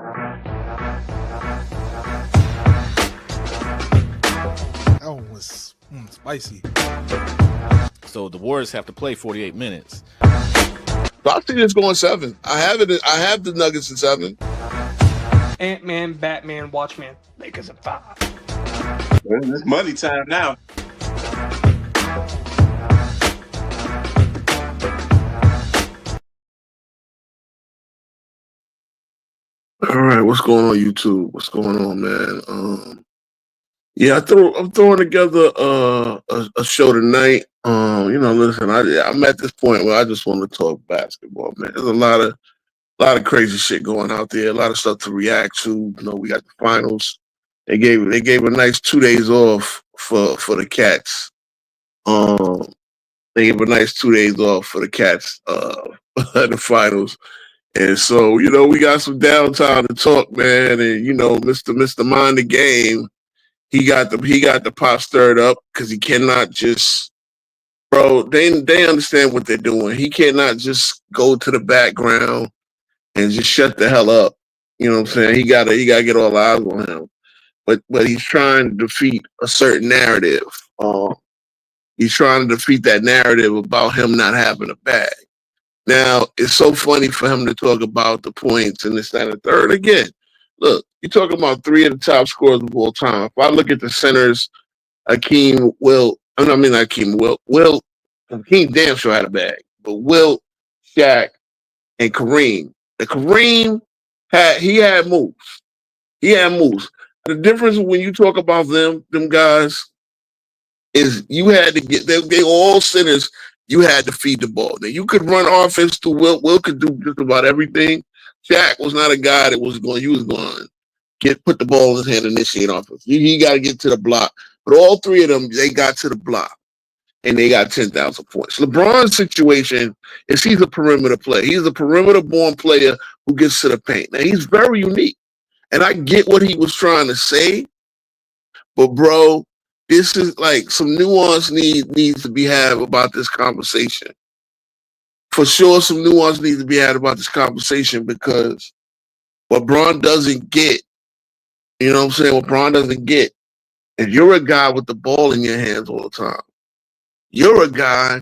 That one was spicy. So the Warriors have to play 48 minutes. I see this going 7. I have it. I have the Nuggets in 7. Ant-Man, Batman, Watchmen, Lakers at 5. It's money time now. All right, what's going on YouTube? What's going on, man? Yeah, I'm throwing together a show tonight. Listen, I'm at this point where I just want to talk basketball, man. There's a lot of crazy shit going out there, a lot of stuff to react to. We got the finals. They gave a nice 2 days off for the Cats. They gave a nice 2 days off for the Cats, the finals. And so, we got some downtime to talk, man. And Mr. Mind the Game, he got the pot stirred up because he cannot just, bro. They understand what they're doing. He cannot just go to the background and just shut the hell up. You know what I'm saying? He gotta get all eyes on him. But he's trying to defeat a certain narrative. He's trying to defeat that narrative about him not having a bag. Now, it's so funny for him to talk about the points and this, that, and the third. Again, look, you're talking about 3 of the top scorers of all time. If I look at the centers, Hakeem damn sure had a bag. But Wilt, Shaq, and Kareem. The Kareem had moves. He had moves. The difference when you talk about them guys, is you had to get they all centers. You had to feed the ball. Now you could run offense to Wilt. Wilt could do just about everything. Shaq was not a guy that was going. He was going to put the ball in his hand and initiate offense. He got to get to the block. But all 3 of them, they got to the block, and they got 10,000 points. LeBron's situation is he's a perimeter player. He's a perimeter-born player who gets to the paint. Now he's very unique, and I get what he was trying to say, but bro. This is like some nuance needs to be had about this conversation. For sure, some nuance needs to be had about this conversation because what Bron doesn't get, you know what I'm saying? What Bron doesn't get, if you're a guy with the ball in your hands all the time, you're a guy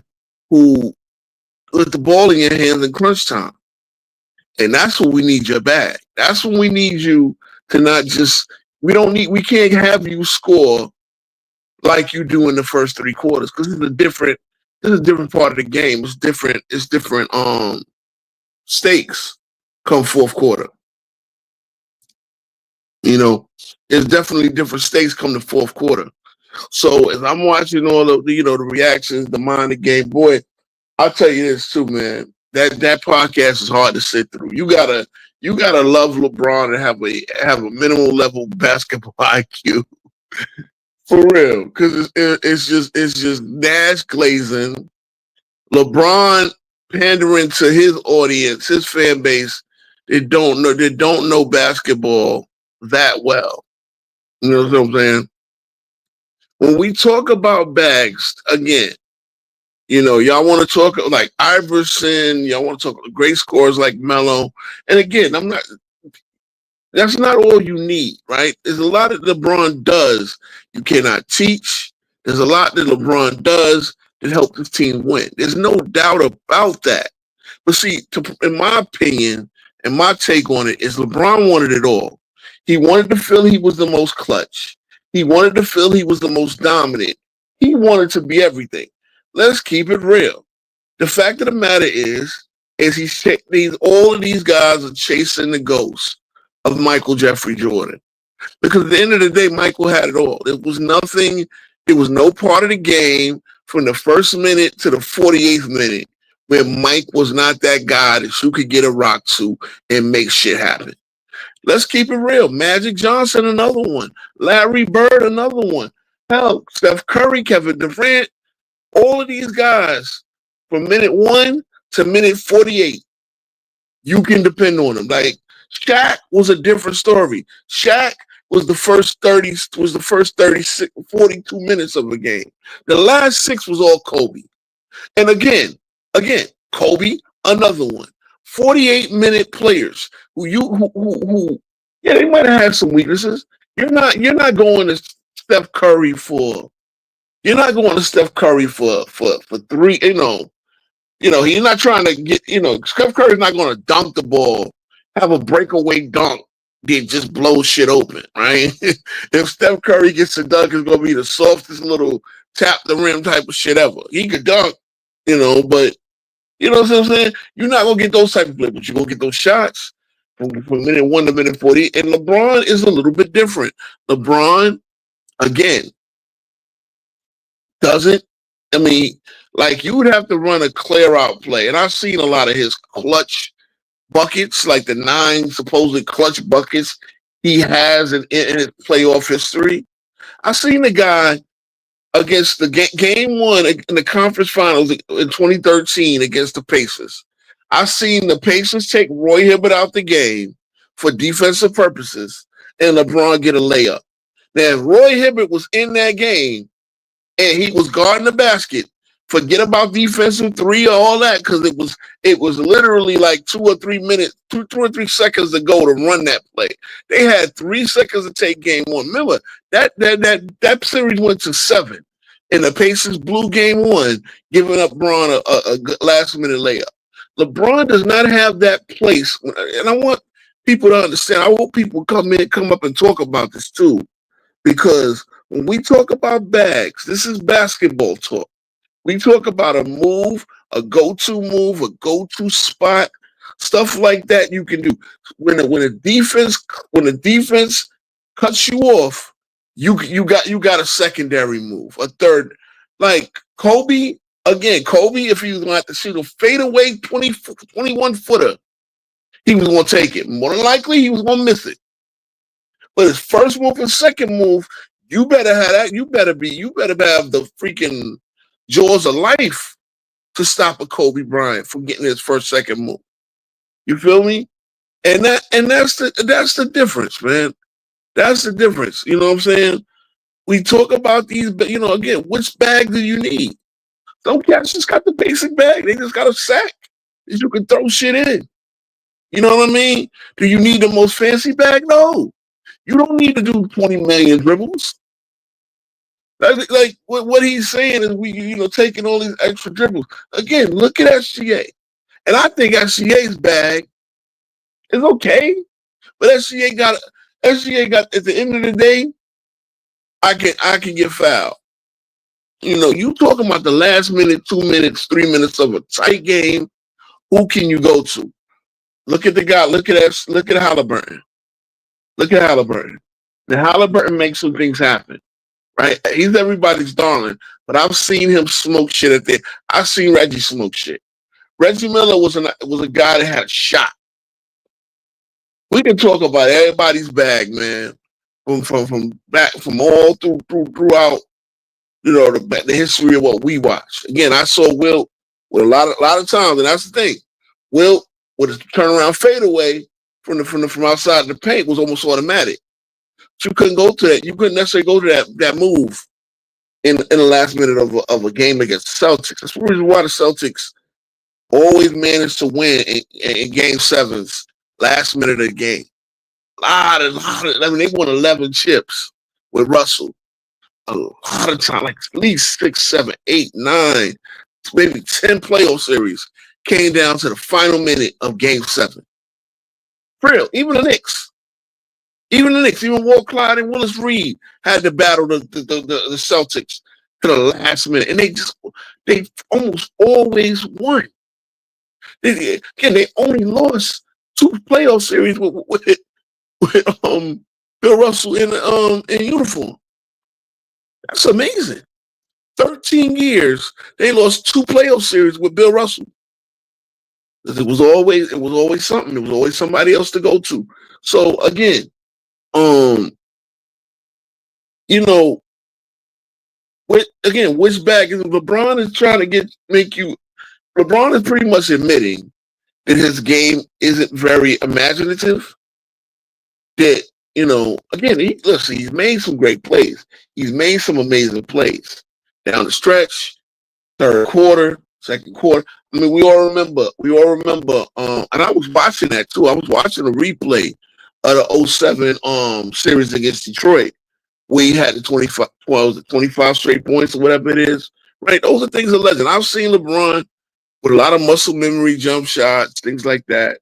who with the ball in your hands in crunch time. And that's when we need your bag. That's when we need you to not just, we can't have you score like you do in the first 3 quarters, because this is a different part of the game. It's different stakes come fourth quarter. It's definitely different stakes come the fourth quarter. So as I'm watching all of the reactions, the mind of the game, boy, I'll tell you this too, man. That podcast is hard to sit through. You gotta love LeBron and have a minimal level basketball IQ. For real, because it's just Nash glazing, LeBron pandering to his audience, his fan base. They don't know basketball that well. You know what I'm saying? When we talk about bags again, y'all want to talk like Iverson. Y'all want to talk great scores like Melo. And again, that's not all you need, right? There's a lot that LeBron does you cannot teach. There's a lot that LeBron does that helps his team win. There's no doubt about that. But see, in my opinion, and my take on it is LeBron wanted it all. He wanted to feel he was the most clutch. He wanted to feel he was the most dominant. He wanted to be everything. Let's keep it real. The fact of the matter is all of these guys are chasing the ghost of Michael Jeffrey Jordan. Because at the end of the day, Michael had it all. There was no part of the game from the first minute to the 48th minute where Mike was not that guy that you could get a rock to and make shit happen. Let's keep it real. Magic Johnson, another one. Larry Bird, another one. Hell, Steph Curry, Kevin Durant, all of these guys from minute 1 to minute 48, you can depend on them. Like, Shaq was a different story. Shaq was the first 36, 42 minutes of a game. The last 6 was all Kobe. And again, Kobe, another one. 48-minute players who Yeah, they might have had some weaknesses. You're not going to Steph Curry for you're not going to Steph Curry for three. He's not trying to get. Steph Curry's not going to dunk the ball, have a breakaway dunk, then just blow shit open, right? If Steph Curry gets a dunk, it's going to be the softest little tap the rim type of shit ever. He could dunk, but you know what I'm saying? You're not gonna get those type of plays, but you're gonna get those shots from minute 1 to minute 40. And LeBron is a little bit different. LeBron, again, doesn't. I mean, like you would have to run a clear out play, and I've seen a lot of his clutch buckets, like the 9 supposed clutch buckets he has in his playoff history. I've seen the guy against the game 1 in the conference finals in 2013 against the Pacers. I've seen the Pacers take Roy Hibbert out the game for defensive purposes and LeBron get a layup. Now, if Roy Hibbert was in that game and he was guarding the basket, forget about defensive 3 or all that, because it was literally like 2 or 3 minutes, 2 or 3 seconds to go to run that play. They had 3 seconds to take game 1. Remember that series went to 7, and the Pacers blew game 1, giving up Braun a last minute layup. LeBron does not have that place, and I want people to understand. I hope people come up and talk about this too, because when we talk about bags, this is basketball talk. We talk about a move, a go-to move, a go-to spot, stuff like that you can do. When a defense cuts you off, you got a secondary move, a third. Like Kobe, if he was going to have to shoot a fadeaway 21 footer, he was going to take it. More than likely, he was going to miss it. But his first move and second move, you better have that. You better have the freaking jaws of life to stop a Kobe Bryant from getting his first, second move. You feel me? And that's the difference, man. That's the difference. You know what I'm saying? We talk about these, but again, which bag do you need? Some cats just got the basic bag. They just got a sack that you can throw shit in. You know what I mean? Do you need the most fancy bag? No. You don't need to do 20 million dribbles. Like what he's saying is we taking all these extra dribbles. Again, look at SGA. And I think SGA's bag is okay. But SGA got at the end of the day, I can get fouled. You talking about the last minute, 2 minutes, 3 minutes of a tight game. Who can you go to? Look at the guy. Look at Halliburton. Look at Halliburton. Now Halliburton makes some things happen. Right? He's everybody's darling, but I've seen him smoke shit at the. I've seen Reggie smoke shit. Reggie Miller was a guy that had a shot. We can talk about everybody's bag, man, from all throughout, the history of what we watched. Again, I saw Wilt with a lot of times, and that's the thing. Wilt with a turnaround fadeaway from outside the paint was almost automatic. You couldn't go to that. You couldn't necessarily go to that move in the last minute of a game against the Celtics. That's the reason why the Celtics always managed to win in game 7s, last minute of the game. I mean, they won 11 chips with Russell. A lot of time, like at least 6, 7, 8, 9, maybe 10 playoff series came down to the final minute of game 7. For real, even the Knicks, even Walt Clyde and Willis Reed had to battle the Celtics to the last minute, and they almost always won. They only lost 2 playoff series with Bill Russell in uniform. That's amazing. 13 years, they lost 2 playoff series with Bill Russell. It was always something. There was always somebody else to go to. So again, which bag is LeBron is trying to make you? LeBron is pretty much admitting that his game isn't very imaginative. That again, he's made some great plays. He's made some amazing plays down the stretch, third quarter, second quarter. I mean, we all remember. And I was watching that too. I was watching a replay of the '07 series against Detroit, where he had the 25 straight points or whatever it is. Right, those are things of legend. I've seen LeBron with a lot of muscle memory, jump shots, things like that.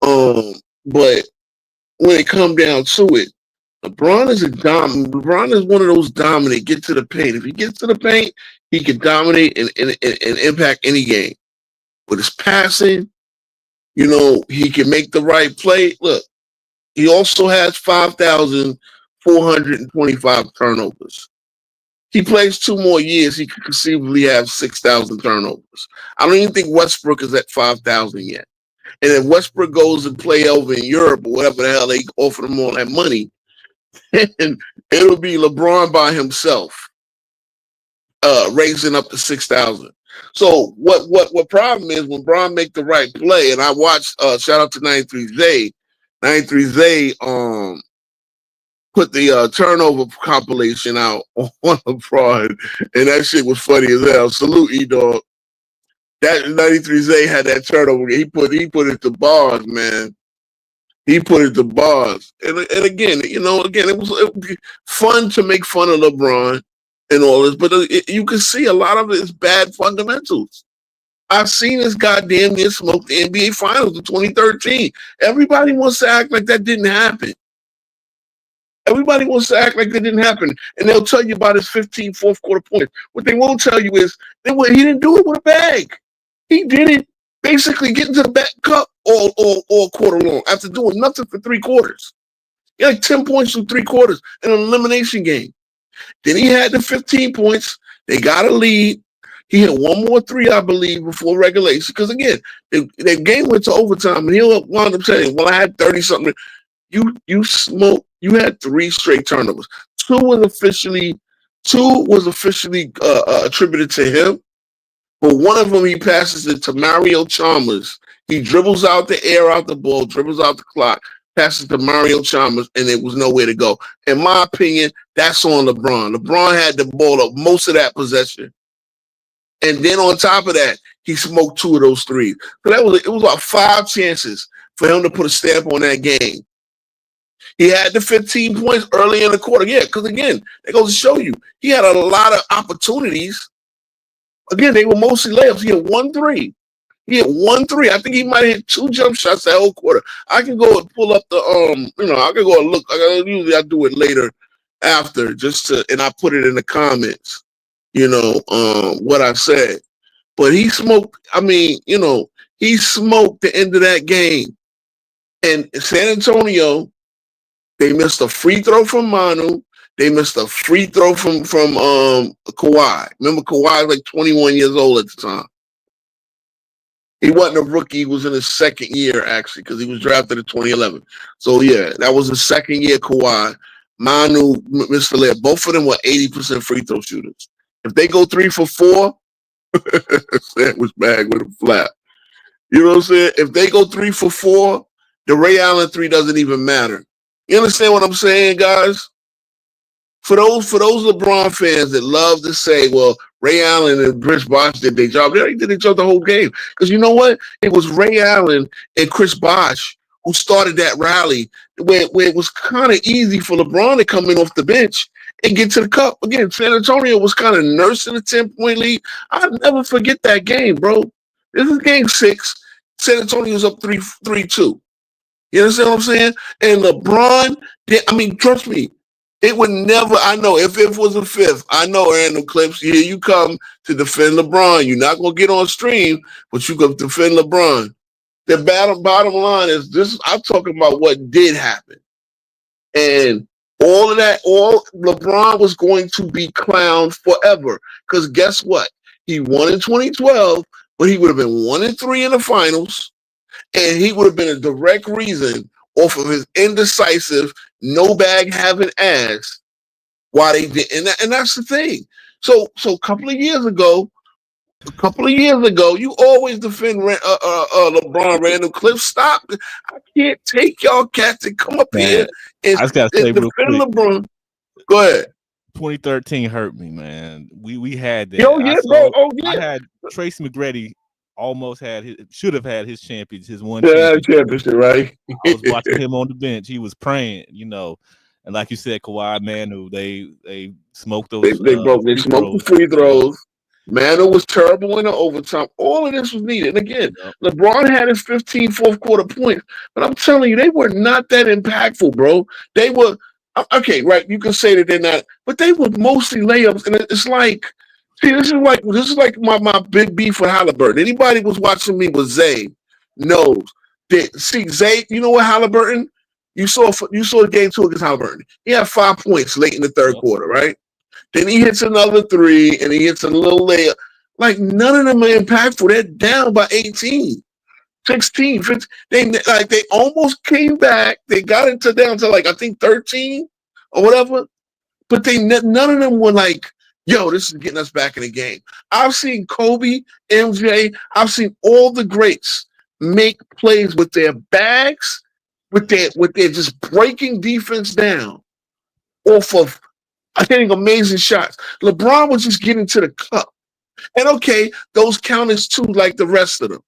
But when it come down to it, LeBron is one of those dominant. Get to the paint. If he gets to the paint, he can dominate and impact any game. With his passing, he can make the right play. Look, he also has 5,425 turnovers. He plays 2 more years, he could conceivably have 6,000 turnovers. I don't even think Westbrook is at 5,000 yet. And if Westbrook goes and play over in Europe or whatever the hell they offer him all that money, and it'll be LeBron by himself, raising up to 6,000. So what problem is when Bron make the right play, and I watched shout out to 93 Zay. 93 Zay put the turnover compilation out on LeBron, and that shit was funny as hell. Salute E dog. That 93 Zay had that turnover. He put it to bars, man. He put it to bars. And again, it was fun to make fun of LeBron and all this, but you can see a lot of it is bad fundamentals. I've seen this goddamn near smoke the NBA Finals in 2013. Everybody wants to act like that didn't happen. Everybody wants to act like that didn't happen. And they'll tell you about his 15 fourth quarter points. What they won't tell you is he didn't do it with a bag. He did it basically getting to the back cup all quarter long after doing nothing for 3 quarters. He had 10 points through 3 quarters in an elimination game. Then he had the 15 points. They got a lead. He hit 1 more 3, I believe, before regulation. Because again, the game went to overtime, and he'll wind up saying, "Well, I had 30-something." You smoked. You had 3 straight turnovers. 2 was officially attributed to him, but one of them he passes it to Mario Chalmers. He dribbles out the air, out the ball, dribbles out the clock, passes to Mario Chalmers, and it was nowhere to go. In my opinion, that's on LeBron. LeBron had the ball up most of that possession. And then on top of that, he smoked 2 of those 3s. So it was about 5 chances for him to put a stamp on that game. He had the 15 points early in the quarter. Yeah, because again, it goes to show you, he had a lot of opportunities. Again, they were mostly layups. He had 1 3. He had 1 3. I think he might have hit 2 jump shots that whole quarter. I can go and pull up the I can go and look. Usually I do it later after and I put it in the comments, what I said. But he smoked, he smoked the end of that game. And San Antonio, they missed a free throw from Manu. They missed a free throw from Kawhi. Remember, Kawhi was like 21 years old at the time. He wasn't a rookie. He was in his second year, actually, because he was drafted in 2011. So, yeah, that was his second year Kawhi. Manu, Mr. Lair, both of them were 80% free throw shooters. If they go 3 for 4, sandwich bag with a flap. You know what I'm saying? If they go 3 for 4, the Ray Allen 3 doesn't even matter. You understand what I'm saying, guys? For those LeBron fans that love to say, well, Ray Allen and Chris Bosh did their job, they already did their job the whole game. Because you know what? It was Ray Allen and Chris Bosh who started that rally where it was kind of easy for LeBron to come in off the bench and get to the cup. Again, San Antonio was kind of nursing a 10-point lead. I'll never forget that game, bro. This is game 6. San Antonio's up 3-2. You understand what I'm saying? And LeBron, trust me, it would never, I know, if it was a 5th, I know, random clips, here you come to defend LeBron. You're not going to get on stream, but you can defend LeBron. The bottom line is this, I'm talking about what did happen. And all LeBron was going to be clowned forever. Because guess what? He won in 2012, but he would have been 1-3 in the finals. And he would have been a direct reason off of his indecisive, no bag having ass why they did. And that's the thing. So a couple of years ago, you always defend LeBron random clips. Stop. I can't take y'all cats to come up here and defend LeBron. Go ahead. 2013 hurt me, man. We had that. Yo, yeah, bro. Oh, yeah. I had Tracy McGrady almost should have had his one Yeah, championship. championship, right? I was watching him on the bench. He was praying, and like you said, Kawhi, Manu, they smoked those They smoked free the throws. free throws. Manu was terrible in the overtime. All of this was needed. And again, Yep. LeBron had his 15 fourth quarter points, but I'm telling you, they were not that impactful, bro. They were okay, right? You can say that they're not, but they were mostly layups. And it's like, see, this is like my big beef with Halliburton. Anybody was watching me with Zay knows that. See, Zay, you know what Halliburton? You saw the game 2 against Halliburton. He had 5 points late in the third quarter, right? Then he hits another 3, and he hits a little layup. Like, none of them are impactful. They're down by 18, 16, 15. They almost came back. They got into down to, like, I think 13 or whatever. But none of them were like, yo, this is getting us back in the game. I've seen Kobe, MJ, I've seen all the greats make plays with their bags, with their just breaking defense down off of hitting amazing shots. LeBron was just getting to the cup. And okay, those count as 2 like the rest of them.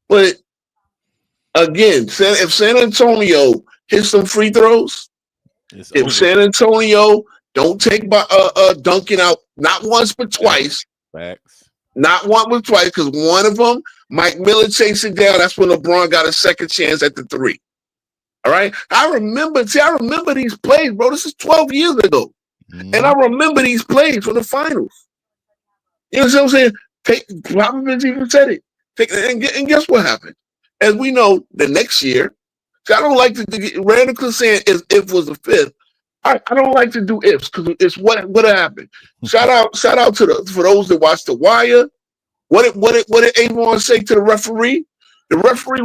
But again, if San Antonio hits some free throws, if San Antonio don't take Duncan out not once but twice, Facts. Not one but twice, because one of them, Mike Miller chased it down. That's when LeBron got a second chance at the 3. All right? I remember these plays, bro. This is 12 years ago. And I remember these plays from the finals. You know what I'm saying? Popovich even said it. And guess what happened? As we know, the next year, I don't like to get Randall saying if was the 5th. I don't like to do ifs because it's what happened. Shout out for those that watch The Wire. What did Avon say to the referee? The referee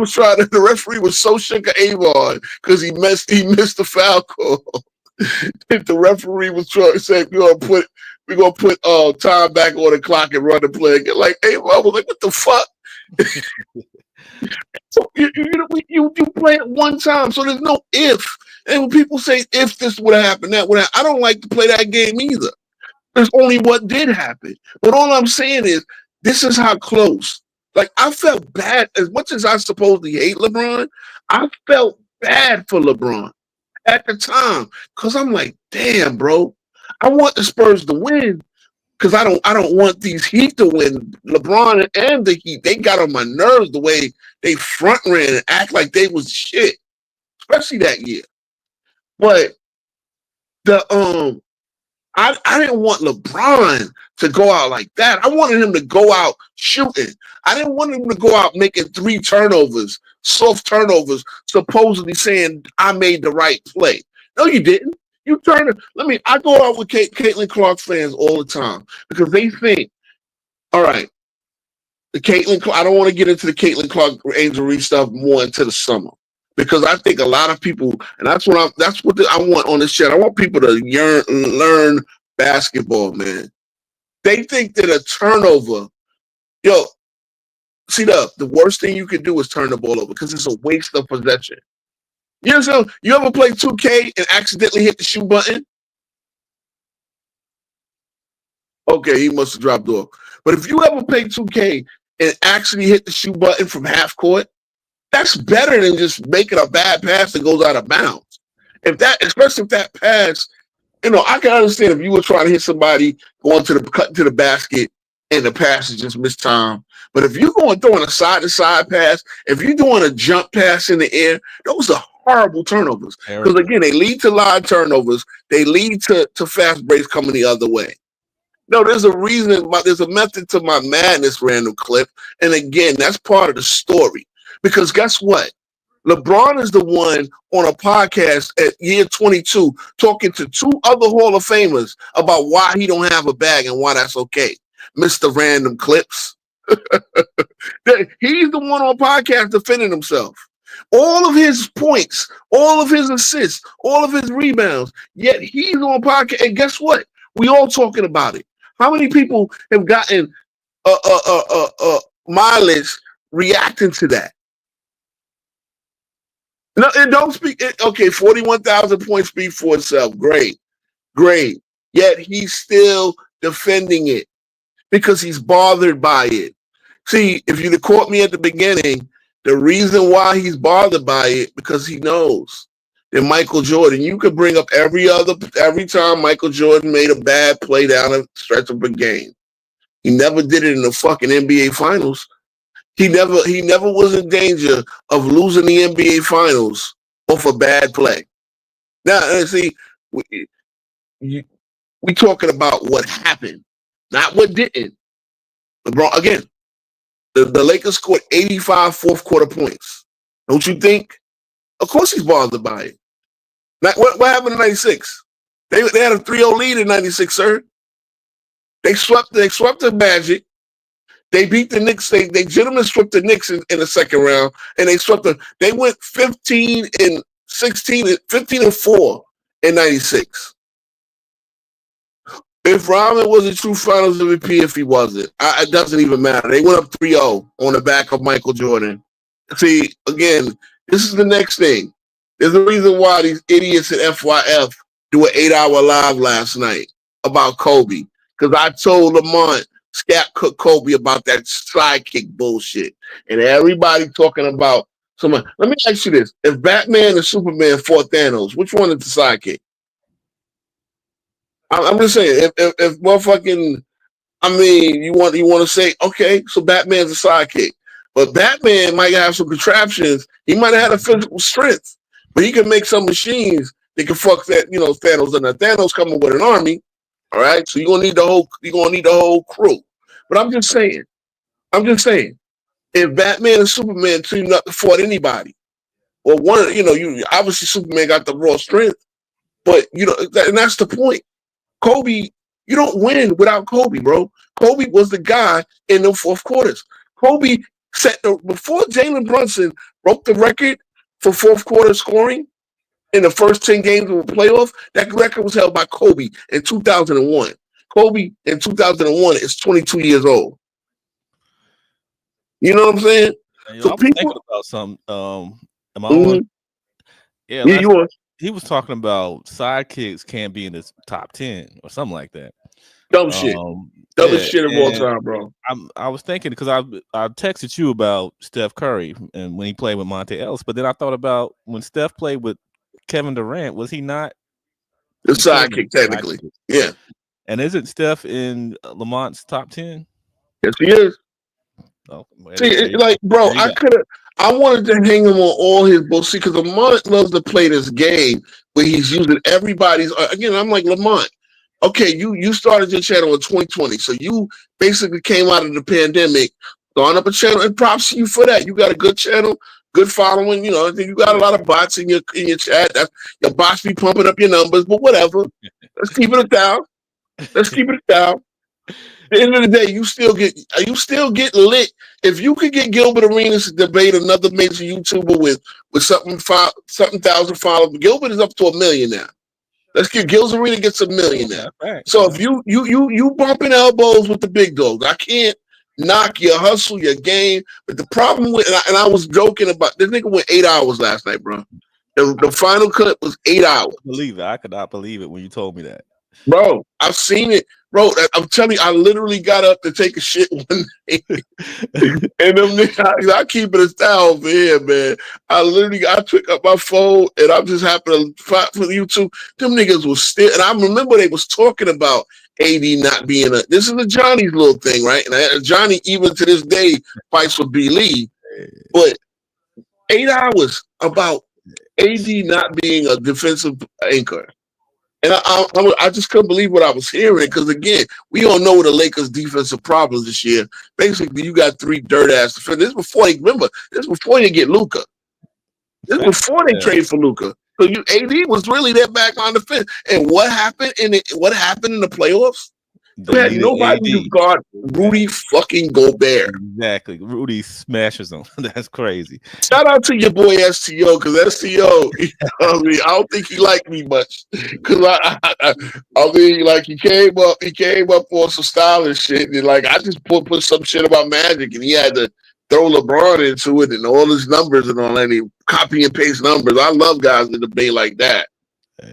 was so shook at Avon because he missed the foul call. The referee was trying to say we're gonna put time back on the clock and run the play again. Like Avon was like, what the fuck? So you play it one time, so there's no if. And when people say if this would have happened, that would have, I don't like to play that game either. There's only what did happen. But all I'm saying is this is how close. Like I felt bad as much as I supposedly hate LeBron. I felt bad for LeBron at the time because I'm like, damn, bro, I want the Spurs to win. Because I don't want these Heat to win. LeBron and the Heat, they got on my nerves the way they front ran and act like they was shit, especially that year. But I didn't want LeBron to go out like that. I wanted him to go out shooting. I didn't want him to go out making 3 turnovers, soft turnovers, supposedly saying I made the right play. No, you didn't. You turn it. I go out with Caitlin Clark fans all the time because they think, all right, I don't want to get into the Caitlin Clark Angel Reese stuff more into the summer because I think a lot of people, and that's what I want on this chat. I want people to learn basketball, man. They think that a turnover, the worst thing you can do is turn the ball over because it's a waste of possession. You know, you ever play 2K and accidentally hit the shoe button? Okay, he must have dropped off. But if you ever play 2K and actually hit the shoe button from half court, that's better than just making a bad pass that goes out of bounds. Especially if that pass, I can understand if you were trying to hit somebody going cutting to the basket and the pass is just mistimed. But if you're throwing a side-to-side pass, if you're doing a jump pass in the air, those are horrible turnovers. Because, again, they lead to live turnovers. They lead to fast breaks coming the other way. No, there's a reason. There's a method to my madness, random clip. And, again, that's part of the story. Because guess what? LeBron is the one on a podcast at year 22 talking to 2 other Hall of Famers about why he don't have a bag and why that's okay. Mr. Random Clips. He's the one on podcast defending himself. All of his points, all of his assists, all of his rebounds, yet he's on podcast. And guess what? We all talking about it. How many people have gotten mileage reacting to that? No, it don't speak. Okay, 41,000 points speak for itself. Great. Yet he's still defending it because he's bothered by it. See, if you'd have caught me at the beginning, the reason why he's bothered by it because he knows that Michael Jordan. You could bring up every time Michael Jordan made a bad play down a stretch of a game. He never did it in the fucking NBA Finals. He never was in danger of losing the NBA Finals off a bad play. Now, see, we talking about what happened, not what didn't. LeBron, again, the Lakers scored 85 fourth quarter points. Don't you think? Of course he's bothered by it. Now, what happened in 96? They had a 3-0 lead in 96, sir. They swept the Magic. They beat the Knicks. They gentlemen swept the Knicks in the second round, and they swept them. They went 15 and 4 in 96. If Rodman was a true Finals MVP, if he wasn't, it doesn't even matter. They went up 3-0 on the back of Michael Jordan. See, again, this is the next thing. There's a reason why these idiots at FYF do an 8-hour live last night about Kobe. Because I told Lamont, Scat Cook Kobe about that sidekick bullshit. And everybody talking about someone. Let me ask you this. If Batman and Superman fought Thanos, which one is the sidekick? I'm just saying, if motherfucking, you want to say, okay, so Batman's a sidekick. But Batman might have some contraptions. He might have had a physical strength, but he can make some machines that can fuck that, Thanos. And Thanos coming with an army, all right? So you're gonna need the whole crew. But I'm just saying, if Batman and Superman teamed up to fight anybody, well, you obviously Superman got the raw strength, but and that's the point. Kobe, you don't win without Kobe, bro. Kobe was the guy in the fourth quarters. Kobe before Jalen Brunson broke the record for fourth quarter scoring in the first 10 games of the playoff. That record was held by Kobe in 2001. Kobe in 2001 is 22 years old. You know what I'm saying? So I was thinking about something. Am I on? Yeah, you are. He was talking about sidekicks can't be in the top 10 or something like that. Dumb shit. Dumbest shit of all time, bro. I was thinking because I texted you about Steph Curry and when he played with Monte Ellis, but then I thought about when Steph played with Kevin Durant, was he not the sidekick technically? Yeah. And isn't Steph in Lamont's top 10? Yes, he is. Oh, see, bro, I wanted to hang him on all his bullshit because Lamont loves to play this game where he's using everybody's. Again, I'm like, Lamont, okay, you started your channel in 2020, so you basically came out of the pandemic, starting up a channel, and props to you for that. You got a good channel, good following. I think you got a lot of bots in your chat. Your bots be pumping up your numbers, but whatever. Let's keep it down. At the end of the day, you still get lit. If you could get Gilbert Arenas to debate another major YouTuber with something thousand followers, Gilbert is up to 1 million now. Let's get Gil's Arena gets 1 million now. Right. So if you bumping elbows with the big dogs, I can't knock your hustle, your game. But the problem with and I was joking about this nigga went 8 hours last night, bro. The final clip was 8 hours. I could not believe it when you told me that. Bro, I've seen it. Bro, I'm telling you, I literally got up to take a shit one day. And them niggas, I keep it a style over here, man. I took up my phone and I'm just happy to fight for YouTube. Them niggas was still, and I remember they was talking about AD not being this is a Johnny's little thing, right? And Johnny, even to this day, fights for B. Lee. But 8 hours about AD not being a defensive anchor. And I just couldn't believe what I was hearing because, again, we all know the Lakers' defensive problems this year. Basically, you got 3 dirt-ass defenders. This is before they get Luka. This is before they trade for Luka. So AD was really their backline defense. And what happened in the playoffs? You had nobody to guard Rudy fucking Gobert. Exactly. Rudy smashes them. That's crazy. Shout out to your boy STO, because STO, I don't think he liked me much. Because he came up on some stylish shit. And I just put some shit about Magic, and he had to throw LeBron into it and all his numbers and all that. And he copy and paste numbers. I love guys that debate like that.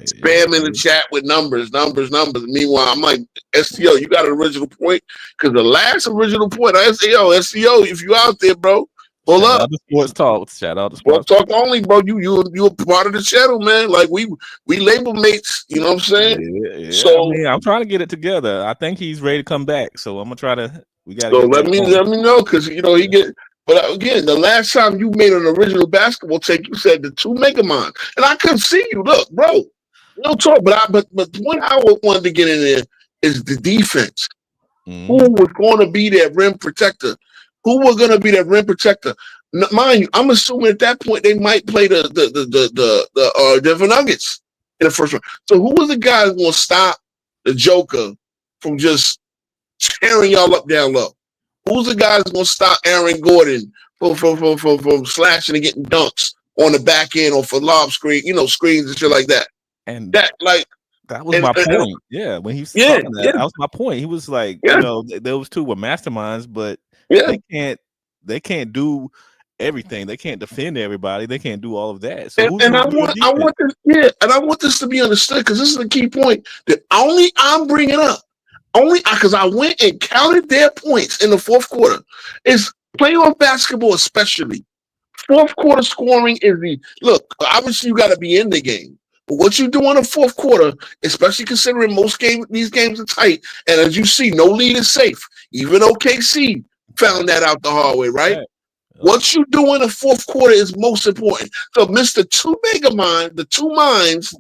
spamming the chat with numbers. Meanwhile, I'm like, STO, you got an original point? Because the last original point, I say, yo, STO, if you out there, bro, pull Shout up. out to Sports Talk. Shout out to Sports Sports Talk only, bro. You a part of the channel, man. Like we label mates. You know what I'm saying? Yeah. So I mean, I'm trying to get it together. I think he's ready to come back. So I'm gonna try to. We got to so get let that me know because you know he get. But again, the last time you made an original basketball take, you said the 2 Megamon, and I couldn't see you. Look, bro, no talk. But one I wanted to get in there is the defense. Mm-hmm. Who was going to be that rim protector? Who was going to be that rim protector? Mind you, I'm assuming at that point they might play the Denver Nuggets in the first round. So who was the guy who's going to stop the Joker from just tearing y'all up down low? Who's the guy who's going to stop Aaron Gordon from slashing and getting dunks on the back end or for lob screen, screens and shit like that? And that was my point. Yeah, when he was talking that was my point. He was like, those two were masterminds, but they can't do everything. They can't defend everybody. They can't do all of that. So I want this to be understood because this is the key point that only I'm bringing up. Only because I went and counted their points in the fourth quarter. Is playoff basketball, especially fourth quarter scoring, is look. Obviously, you got to be in the game. But what you do in the fourth quarter, especially considering these games are tight, and as you see, no lead is safe. Even OKC found that out the hard way, right? What you do in the fourth quarter is most important. So, Mr. 2 Megamind, the 2 minds,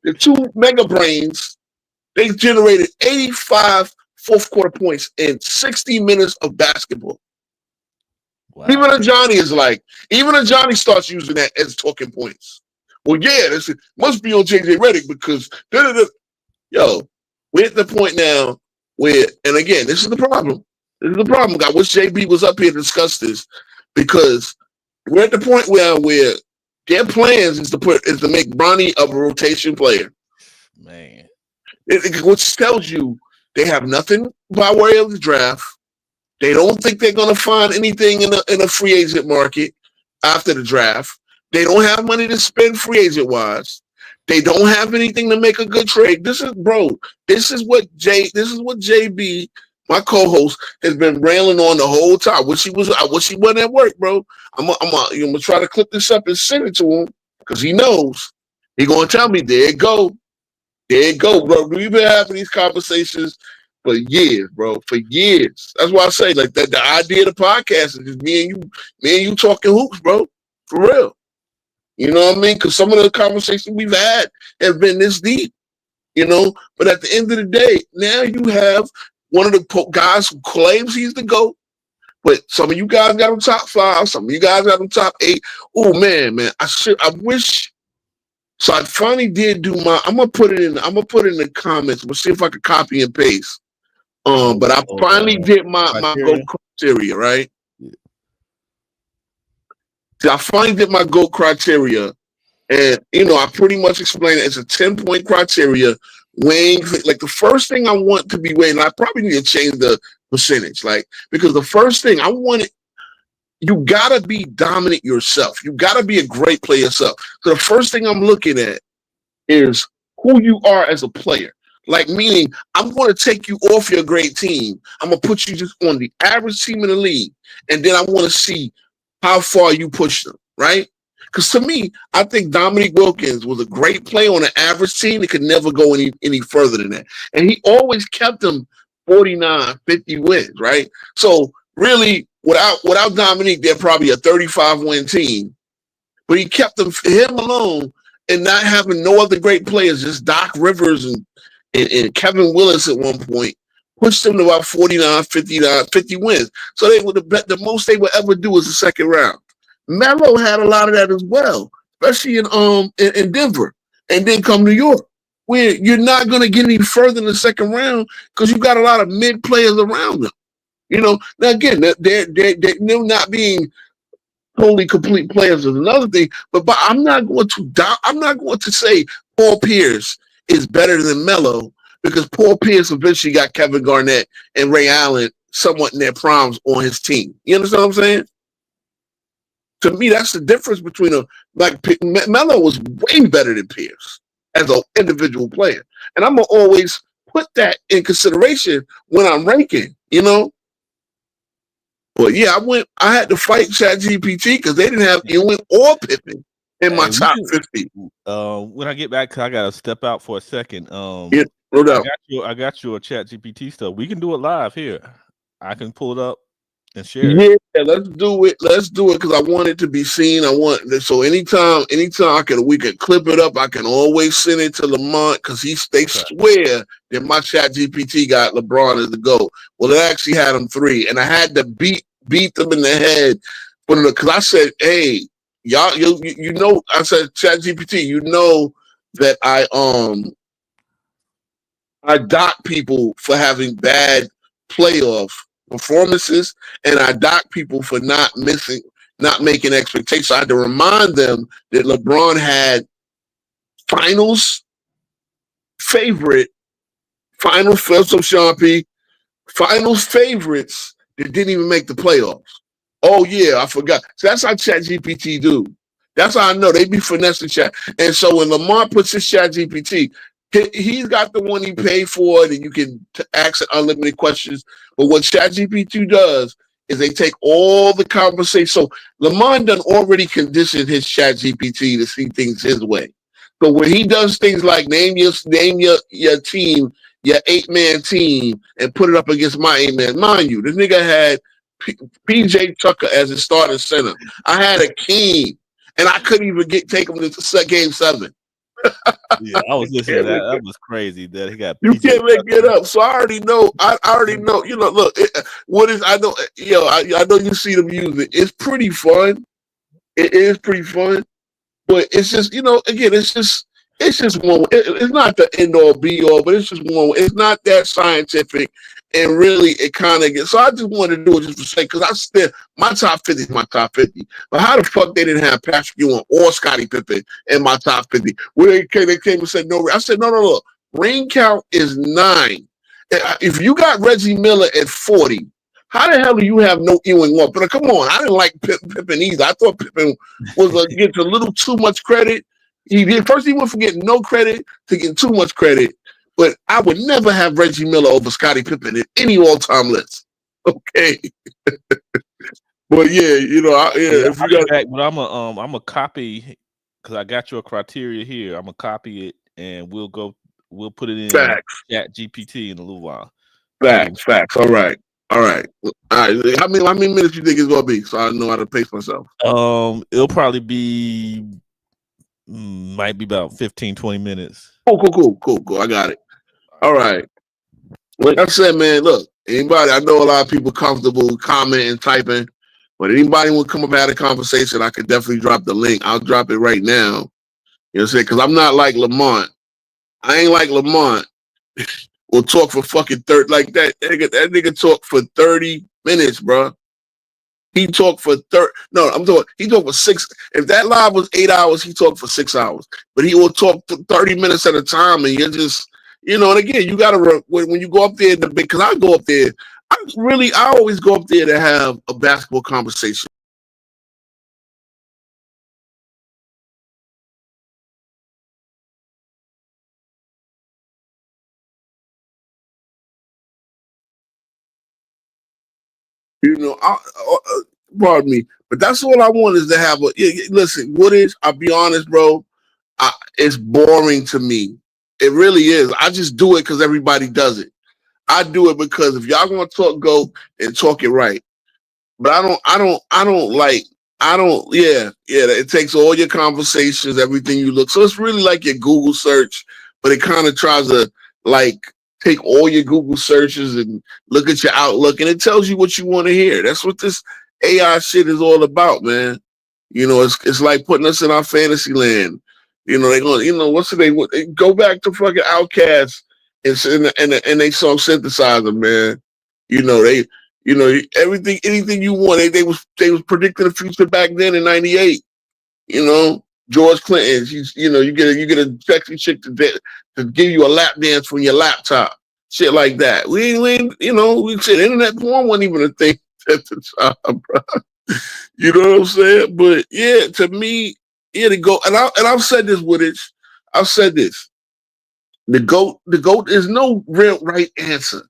the 2 mega brains, they generated 85 fourth quarter points in 60 minutes of basketball. Wow. Even Johnny starts using that as talking points. Well, yeah, this must be on JJ Redick because yo, we're at the point now where, and again, this is the problem. This is the problem. I wish JB was up here to discuss this because we're at the point where their plans is to make Bronny a rotation player. Man, which tells you they have nothing by way of the draft. They don't think they're going to find anything in a free agent market after the draft. They don't have money to spend free agent wise. They don't have anything to make a good trade. This is what JB, my co-host, has been railing on the whole time. I wish he wasn't at work, bro. I'm gonna try to clip this up and send it to him because he knows. He gonna tell me, there it go, bro. We've been having these conversations for years, bro. For years. That's why I say, like, that the idea of the podcast is just me and you talking hoops, bro. For real. You know what I mean? Because some of the conversations we've had have been this deep, But at the end of the day, now you have one of the guys who claims he's the GOAT, but some of you guys got him top 5, some of you guys got him top 8. Oh man, I wish. So I finally did do I'm gonna put it in the comments. We'll see if I can copy and paste. But I finally did my GOAT criteria, right? I finally did my GOAT criteria, and I pretty much explained it as a 10-point criteria. Weighing, like, the first thing I want to be weighing, I probably need to change the percentage, because the first thing I want you gotta be dominant yourself. You gotta be a great player yourself. So the first thing I'm looking at is who you are as a player. Like, meaning, I'm going to take you off your great team. I'm going to put you just on the average team in the league, and then I want to see how far you push them, right? Because to me, I think Dominique Wilkins was a great player on an average team that could never go any further than that. And he always kept them 49, 50 wins, right? So really, without Dominique, they're probably a 35-win team. But he kept him alone and not having no other great players, just Doc Rivers and Kevin Willis at one point, pushed them to about 49, 59, 50 wins. So they would the most they would ever do is the second round. Melo had a lot of that as well, especially in Denver, and then come New York, where you're not going to get any further in the second round because you've got a lot of mid players around them. Now again, they're not being totally complete players is another thing, but I'm not going to say Paul Pierce is better than Melo because Paul Pierce eventually got Kevin Garnett and Ray Allen somewhat in their primes on his team. You understand what I'm saying? To me, that's the difference between Melo was way better than Pierce. as an individual player. And I'm gonna always put that in consideration when I'm ranking, you know. But yeah, I had to fight ChatGPT because they didn't have Ewing or Pippen in my top 50. When I get back, 'cause I gotta step out for a second. Yeah, no doubt. I got your ChatGPT stuff. We can do it live here. I can pull it up and share it. Yeah, let's do it. Let's do it because I want it to be seen. I want so anytime we can clip it up. I can always send it to Lamont because they swear that my ChatGPT got LeBron as the GOAT. Well, it actually had him 3, and I had to beat them in the head because I said, "Hey, y'all, you know," I said, ChatGPT, you know that I dock people for having bad playoff performances, and I dock people for not making expectations. I had to remind them that LeBron had finals favorites that didn't even make the playoffs. Oh yeah, I forgot. So that's how ChatGPT do. That's how I know they be finessing chat. And so when Lamar puts his ChatGPT, he's got the one he paid for, and you can ask unlimited questions. But what ChatGPT does is they take all the conversation. So Lamar done already conditioned his ChatGPT to see things his way. So when he does things like name your team, your 8-man team, and put it up against my 8-man, mind you, this nigga had PJ Tucker as his starting center. I had Akeem, and I couldn't even take him to game 7. Yeah, I was listening to that. That was crazy. That he got. You can't make it up. So I already know. You know, look, I know. I know you see them use it. It's pretty fun. It is pretty fun, but it's just, again, it's just one. It's not the end all be all, but it's just one. It's not that scientific, and really, it kind of gets. So I just wanted to do it just to say, because I said my top 50 is my top 50. But how the fuck they didn't have Patrick Ewing or Scottie Pippen in my top 50? Where they came and said no. I said no. Ring count is 9. If you got Reggie Miller at 40, how the hell do you have no Ewing one? But come on, I didn't like Pippen either. I thought Pippen was gets a little too much credit. He went from getting no credit to getting too much credit. But I would never have Reggie Miller over Scottie Pippen in any all-time list. Okay. But yeah, if you got back, but I'm a copy because I got your criteria here. I'm gonna copy it and we'll put it in Chat GPT in a little while. Facts. All right. How many minutes you think it's gonna be? So I know how to pace myself. It'll probably be might be about 15-20 minutes. Cool. I got it. All right. Like I said, man, look, anybody, I know a lot of people comfortable commenting, typing, but anybody want to come up and have a conversation, I could definitely drop the link. I'll drop it right now. You know what I'm saying? Because I'm not like Lamont. I ain't like Lamont. We'll talk for fucking 30, like that. That nigga talk for 30 minutes, bro. He talked for 30. No, he talked for 6. If that live was 8 hours, he talked for 6 hours. But he will talk for 30 minutes at a time, and you're just, and again, you gotta when you go up there because I go up there, I always go up there to have a basketball conversation. Pardon me, but that's all I want is to have listen, I'll be honest, bro, it's boring to me. It really is. I just do it because everybody does it. I do it because if y'all gonna talk, go and talk it right. But it takes all your conversations, everything you look. So it's really like your Google search, but it kind of tries to take all your Google searches and look at your Outlook, and it tells you what you want to hear. That's what this AI shit is all about, man. It's like putting us in our fantasy land. They're going, they go back to fucking Outkast and they song Synthesizer, man. Anything you want. They was predicting the future back then in '98. George Clinton. You get a sexy chick to give you a lap dance from your laptop, shit like that. We said internet porn wasn't even a thing at the time, bro. You know what I'm saying? But yeah, to me, to go and I've said this with it. I've said this. The GOAT is no real right answer.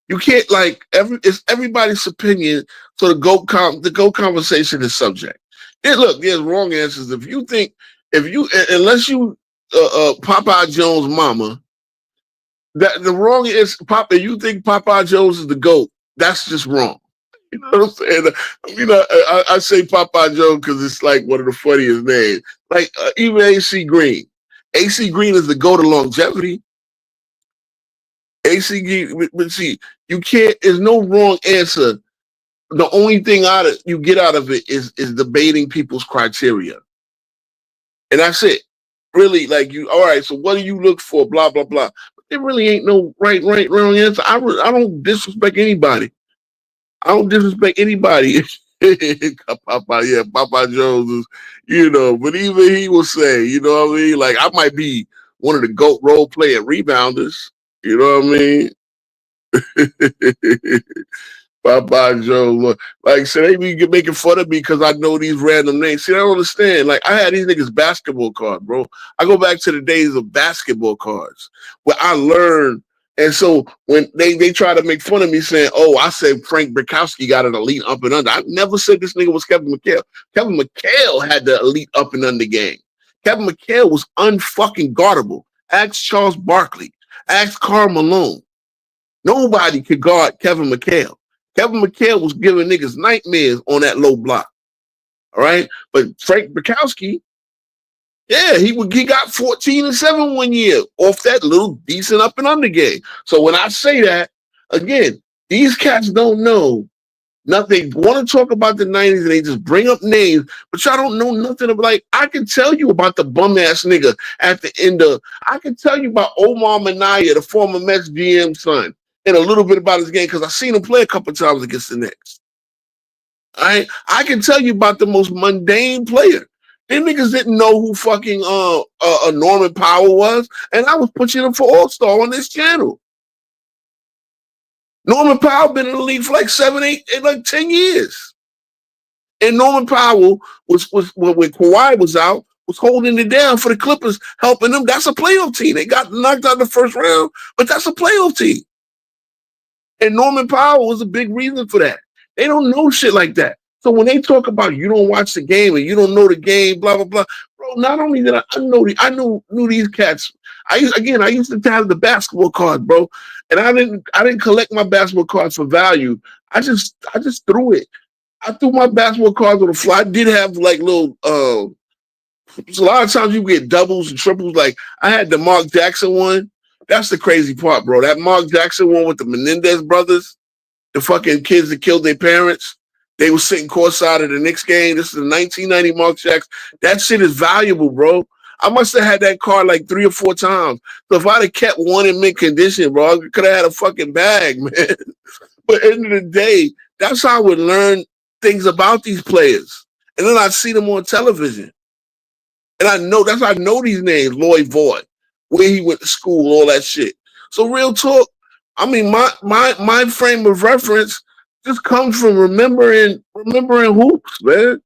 You can't it's everybody's opinion. So the GOAT conversation is subject. Look, there's wrong answers. Unless you Popeye Jones' mama, that the wrong is Papa. You think Popeye Jones is the GOAT? That's just wrong. You know what I'm saying? I say Popeye Jones because it's like one of the funniest names. Like even AC Green. AC Green is the GOAT of longevity. AC Green, but see, you can't. There's no wrong answer. The only thing you get out of it is debating people's criteria, and that's it. Really, all right. So what do you look for? Blah blah blah. But there really ain't no right, wrong answer. I don't disrespect anybody. I don't disrespect anybody. Papa Jones is, but even he will say, you know what I mean? Like I might be one of the GOAT role playing rebounders. You know what I mean? Papa Joe, so they be making fun of me because I know these random names. See, I don't understand. Like, I had these niggas basketball cards, bro. I go back to the days of basketball cards where I learned. And so when they try to make fun of me saying, oh, I said Frank Bukowski got an elite up and under. I never said this nigga was Kevin McHale. Kevin McHale had the elite up and under game. Kevin McHale was unfucking guardable. Ask Charles Barkley. Ask Karl Malone. Nobody could guard Kevin McHale. Kevin McHale was giving niggas nightmares on that low block. All right. But Frank Bukowski, yeah, he got 14 and 7 one year off that little decent up and under game. So when I say that, again, these cats don't know nothing. They want to talk about the 90s and they just bring up names, but y'all don't know nothing about, I can tell you about the bum ass nigga at the end of, I can tell you about Omar Minaya, the former Mets GM son, and a little bit about his game because I've seen him play a couple times against the Knicks. All right, I can tell you about the most mundane player. Them niggas didn't know who fucking Norman Powell was, and I was pushing him for All-Star on this channel. Norman Powell been in the league for 7, 8, 10 years. And Norman Powell was when Kawhi was out, was holding it down for the Clippers, helping them. That's a playoff team. They got knocked out in the first round, but that's a playoff team. And Norman Powell was a big reason for that. They don't know shit like that. So when they talk about you don't watch the game and you don't know the game, blah, blah, blah, bro, not only that I knew these cats. I used to have the basketball cards, bro. And I didn't collect my basketball cards for value. I just threw it. I threw my basketball cards on the fly. I did have little a lot of times you get doubles and triples. Like I had the Mark Jackson one. That's the crazy part, bro. That Mark Jackson one with the Menendez brothers, the fucking kids that killed their parents. They were sitting courtside of the Knicks game. This is the 1990 Mark Jackson. That shit is valuable, bro. I must have had that card 3 or 4 times. So if I'd have kept one in mint condition, bro, I could have had a fucking bag, man. But at the end of the day, that's how I would learn things about these players. And then I'd see them on television. And I know these names, Lloyd Voigt, where he went to school, all that shit. So real talk, I mean, my frame of reference just comes from remembering hoops, man.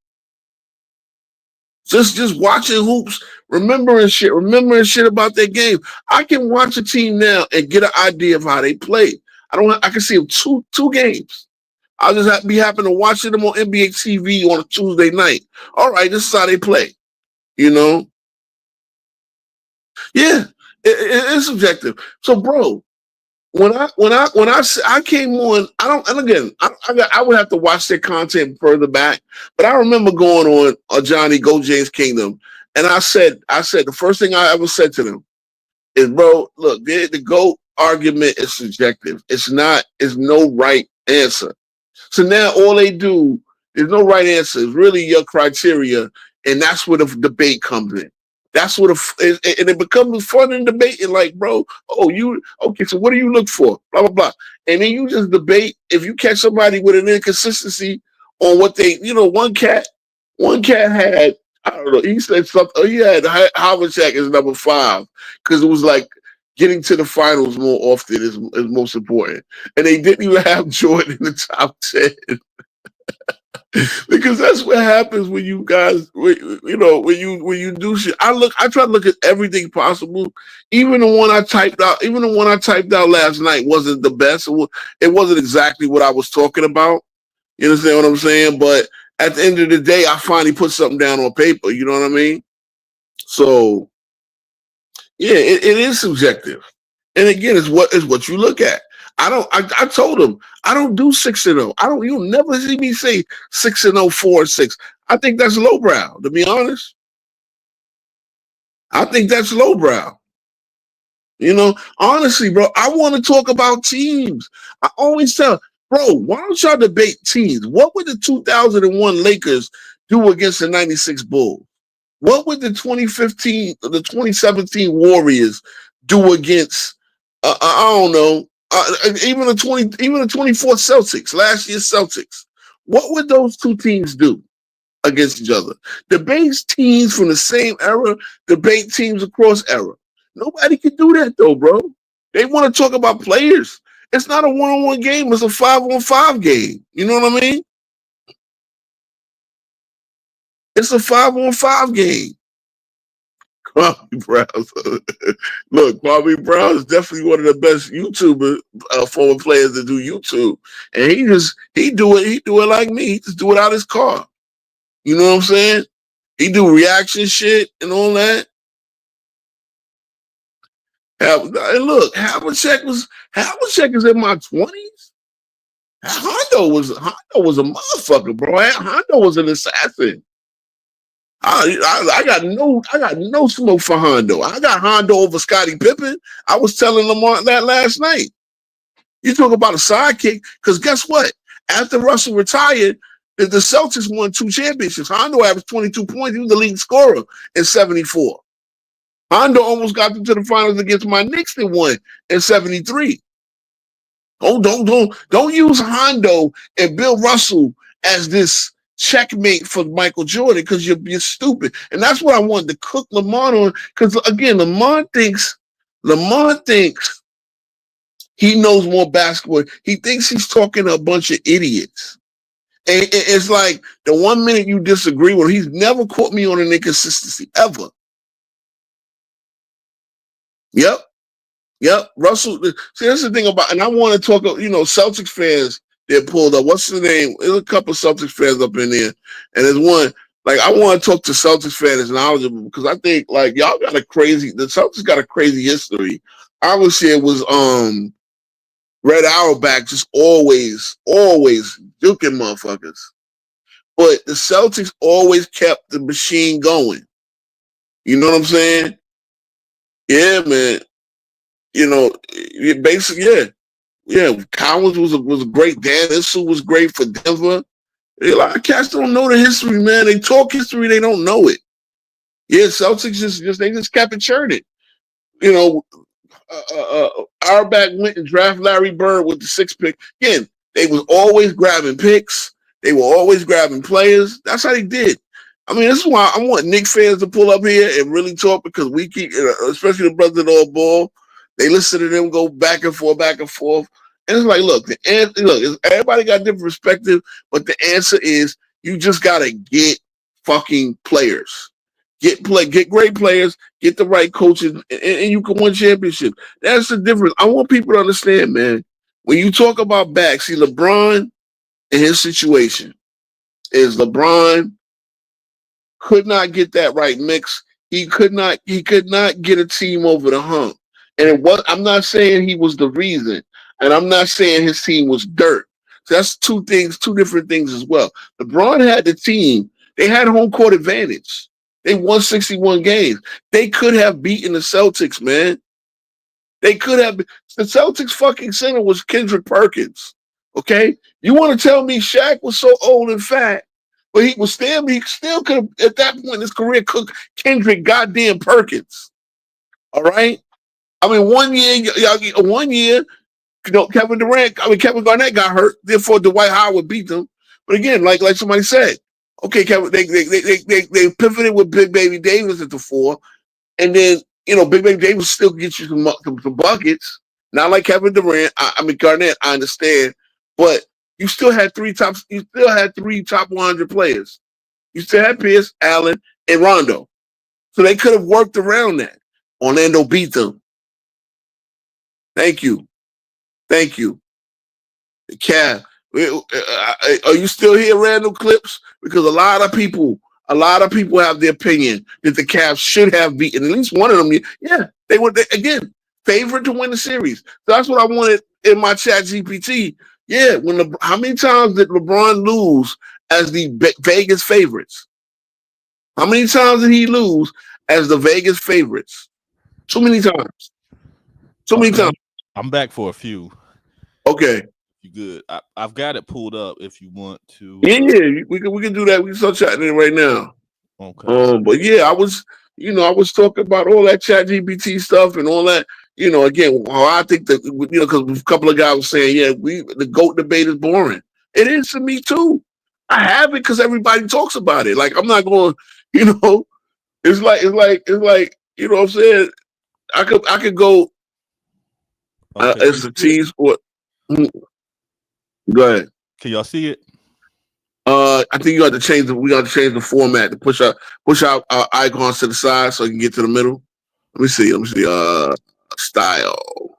Just watching hoops, remembering shit about their game. I can watch a team now and get an idea of how they play. I can see them two games. I'll just happen to watching them on NBA TV on a Tuesday night. All right, this is how they play. You know? Yeah, it's subjective. So, bro, when I came on, I would have to watch their content further back, but I remember going on Johnny Go James Kingdom, and I said the first thing I ever said to them is, bro, look, the GOAT argument is subjective. It's no right answer. So now all they do, there's no right answer. It's really your criteria, and that's where the debate comes in. That's what and it becomes fun in debating. Bro, okay, so what do you look for? Blah blah blah, and then you just debate. If you catch somebody with an inconsistency on what they, one cat had, I don't know. He said something. He had Havlicek as number 5 because it was getting to the finals more often is most important, and they didn't even have Jordan in the top 10. Because that's what happens when you guys, you know, when you do shit. I try to look at everything possible. Even the one I typed out, last night wasn't the best. It wasn't exactly what I was talking about. You understand what I'm saying? But at the end of the day, I finally put something down on paper. You know what I mean? So yeah, it is subjective. And again, it's what you look at. I told him I don't do 6-0. You'll never see me say 6-0, 4-6. I think that's lowbrow, to be honest. I think that's lowbrow. You know, honestly, bro, I want to talk about teams. I always tell, bro, why don't y'all debate teams? What would the 2001 Lakers do against the 96 Bulls? What would the 2017 Warriors do against? I don't know. Even the 24 Celtics, last year's Celtics. What would those two teams do against each other? Debate teams from the same era. Debate teams across era. Nobody can do that though, bro. They want to talk about players. It's not a one-on-one game. It's a 5-on-5 game. You know what I mean? It's a 5-on-5 game. Kwame Brown. Look, Kwame Brown is definitely one of the best YouTuber former players to do YouTube, and he do it like me. He just do it out his car. You know what I'm saying? He do reaction shit and all that. And look, Havlicek is in my 20s. Hondo was a motherfucker, bro. Hondo was an assassin. I got no smoke for Hondo. I got Hondo over Scottie Pippen. I was telling Lamar that last night. You talk about a sidekick, because guess what? After Russell retired, the Celtics won 2 championships. Hondo averaged 22 points. He was the leading scorer in 74. Hondo almost got them to the finals against my Knicks that won in 73. Don't use Hondo and Bill Russell as this checkmate for Michael Jordan, because you're stupid. And that's what I wanted to cook Lamont on, because again, Lamont thinks he knows more basketball. He thinks he's talking to a bunch of idiots. And it's like the 1 minute you disagree with him, he's never caught me on an inconsistency, ever. Yep. Russell, see, that's the thing about, and I want to talk, Celtics fans, they're pulled up. What's the name? There's a couple of Celtics fans up in there. And there's one, like, I want to talk to Celtics fans knowledgeable, because I think, like, the Celtics got a crazy history. Obviously, it was Red Auerbach just always duking motherfuckers. But the Celtics always kept the machine going. You know what I'm saying? Yeah, man. Basically, yeah. Collins was great. Dan Issel was great for Denver. A lot of cats don't know the history, man. They talk history, they don't know it. Yeah, Celtics just kept it churning. Auerbach went and drafted Larry Bird with the 6th pick. Again, they was always grabbing picks. They were always grabbing players. That's how they did. I mean, this is why I want Knicks fans to pull up here and really talk, because we keep, especially the brothers that all ball, they listen to them go back and forth. And it's like, look, everybody got different perspective, but the answer is you just gotta get fucking players. Get great players, get the right coaches, and you can win championships. That's the difference. I want people to understand, man. When you talk about back, see, LeBron and his situation is LeBron could not get that right mix. He could not get a team over the hump. And I'm not saying he was the reason, and I'm not saying his team was dirt. So that's two different things as well. LeBron had the team. They had home court advantage. They won 61 games. They could have beaten the Celtics, man. They could have. The Celtics fucking center was Kendrick Perkins. Okay? You want to tell me Shaq was so old and fat, but he still could have, at that point in his career, cooked Kendrick goddamn Perkins. All right? I mean, one year, Kevin Garnett got hurt, therefore Dwight Howard beat them. But again, like somebody said, okay, Kevin, they pivoted with Big Baby Davis at the 4, and then Big Baby Davis still gets you some buckets. Not like Kevin Garnett, I understand, but you still had three top 100 players. You still had Pierce, Allen, and Rondo. So they could have worked around that. Orlando beat them. Thank you. The Cavs. Are you still here, Randall Clips? Because a lot of people have the opinion that the Cavs should have beaten at least one of them. Yeah, they were again favorite to win the series. So that's what I wanted in my chat GPT. Yeah, how many times did LeBron lose as the Vegas favorites? How many times did he lose as the Vegas favorites? Too many times. I'm back for a few. Okay. You good? I've got it pulled up if you want to. Yeah, we can do that. We can start chatting it right now. Okay. But yeah, I was talking about all that chat GPT stuff and all that. Again, I think that because a couple of guys were saying, yeah, the GOAT debate is boring. It is to me too. I have it because everybody talks about it. Like I'm not going, it's like you know what I'm saying. I could go. Okay. It's a tease or. Go ahead. Can y'all see it? I think we got to change the format to push out our icons to the side so I can get to the middle. Let me see. Style.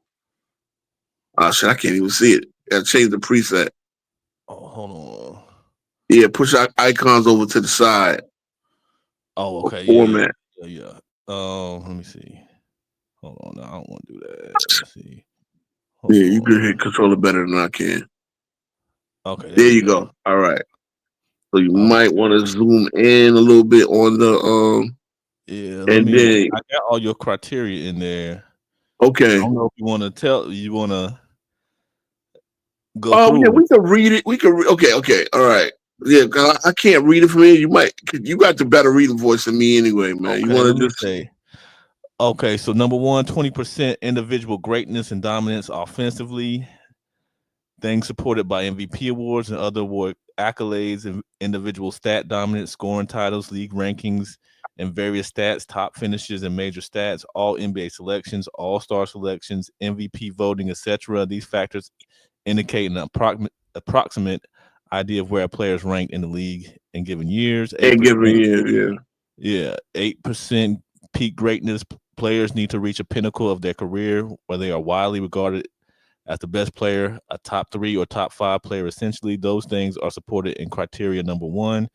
Shit, I can't even see it. Got to change the preset. Oh, hold on. Yeah, push our icons over to the side. Oh, okay. Format. Yeah. Let me see. Hold on. No, I don't want to do that. Let's see. You can hit controller better than I can. Okay. There you go. All right. So you might want to zoom in a little bit on the Yeah, then I got all your criteria in there. Okay. I don't know if you want to go through. Yeah, we can read it. Okay. All right. Yeah, I can't read it from here. You got the better reading voice than me anyway, man. Okay, you want to just say. Okay, so number 1, 20% individual greatness and dominance offensively. Things supported by MVP awards and other award accolades and individual stat dominance, scoring titles, league rankings, and various stats, top finishes and major stats, all NBA selections, all-star selections, MVP voting, etc. These factors indicate an approximate idea of where a player is ranked in the league in given years. 8%, yeah. 8% peak greatness. Players need to reach a pinnacle of their career where they are widely regarded as the best player, a top 3 or top 5 player. Essentially, those things are supported in criteria number 1.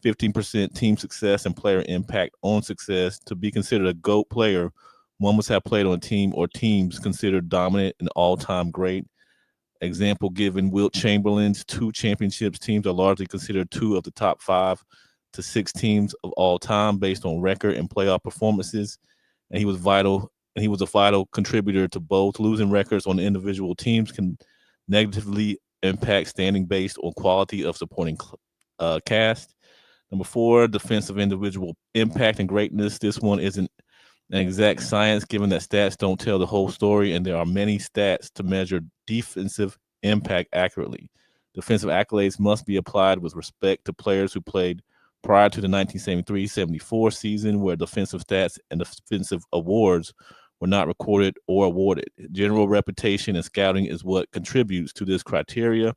15% team success and player impact on success. To be considered a GOAT player, one must have played on a team or teams considered dominant and all-time great. Example given, Wilt Chamberlain's 2 championships teams are largely considered 2 of the top 5 to 6 teams of all time based on record and playoff performances. And he was a vital contributor to both. Losing records on individual teams can negatively impact standing based on quality of supporting cast. Number 4, defensive individual impact and greatness. This one isn't an exact science given that stats don't tell the whole story and there are many stats to measure defensive impact accurately. Defensive accolades must be applied with respect to players who played prior to the 1973-74 season where defensive stats and defensive awards were not recorded or awarded. General reputation and scouting is what contributes to this criteria.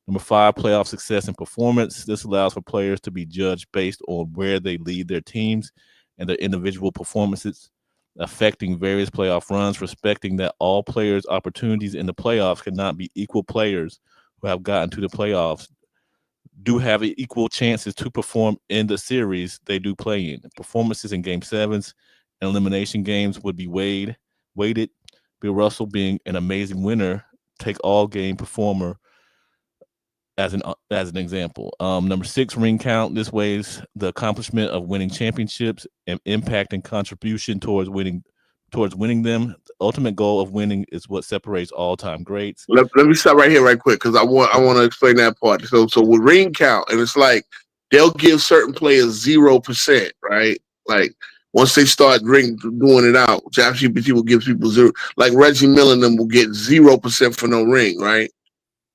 Number 5, playoff success and performance. This allows for players to be judged based on where they lead their teams and their individual performances, affecting various playoff runs, respecting that all players' opportunities in the playoffs cannot be equal. Players who have gotten to the playoffs do have equal chances to perform in the series they do play in. Performances in Game 7s and elimination games would be weighted. Bill Russell being an amazing winner, take all game performer as an example. Number 6, ring count. This weighs the accomplishment of winning championships and impact and contribution towards winning them. The ultimate goal of winning is what separates all-time greats. Let me stop right here right quick because I want to explain that part. So with ring count, and it's like they'll give certain players 0%, right? Like once they start doing it out, ChatGPT will give people 0. Like Reggie Miller and them will get 0% for no ring, right?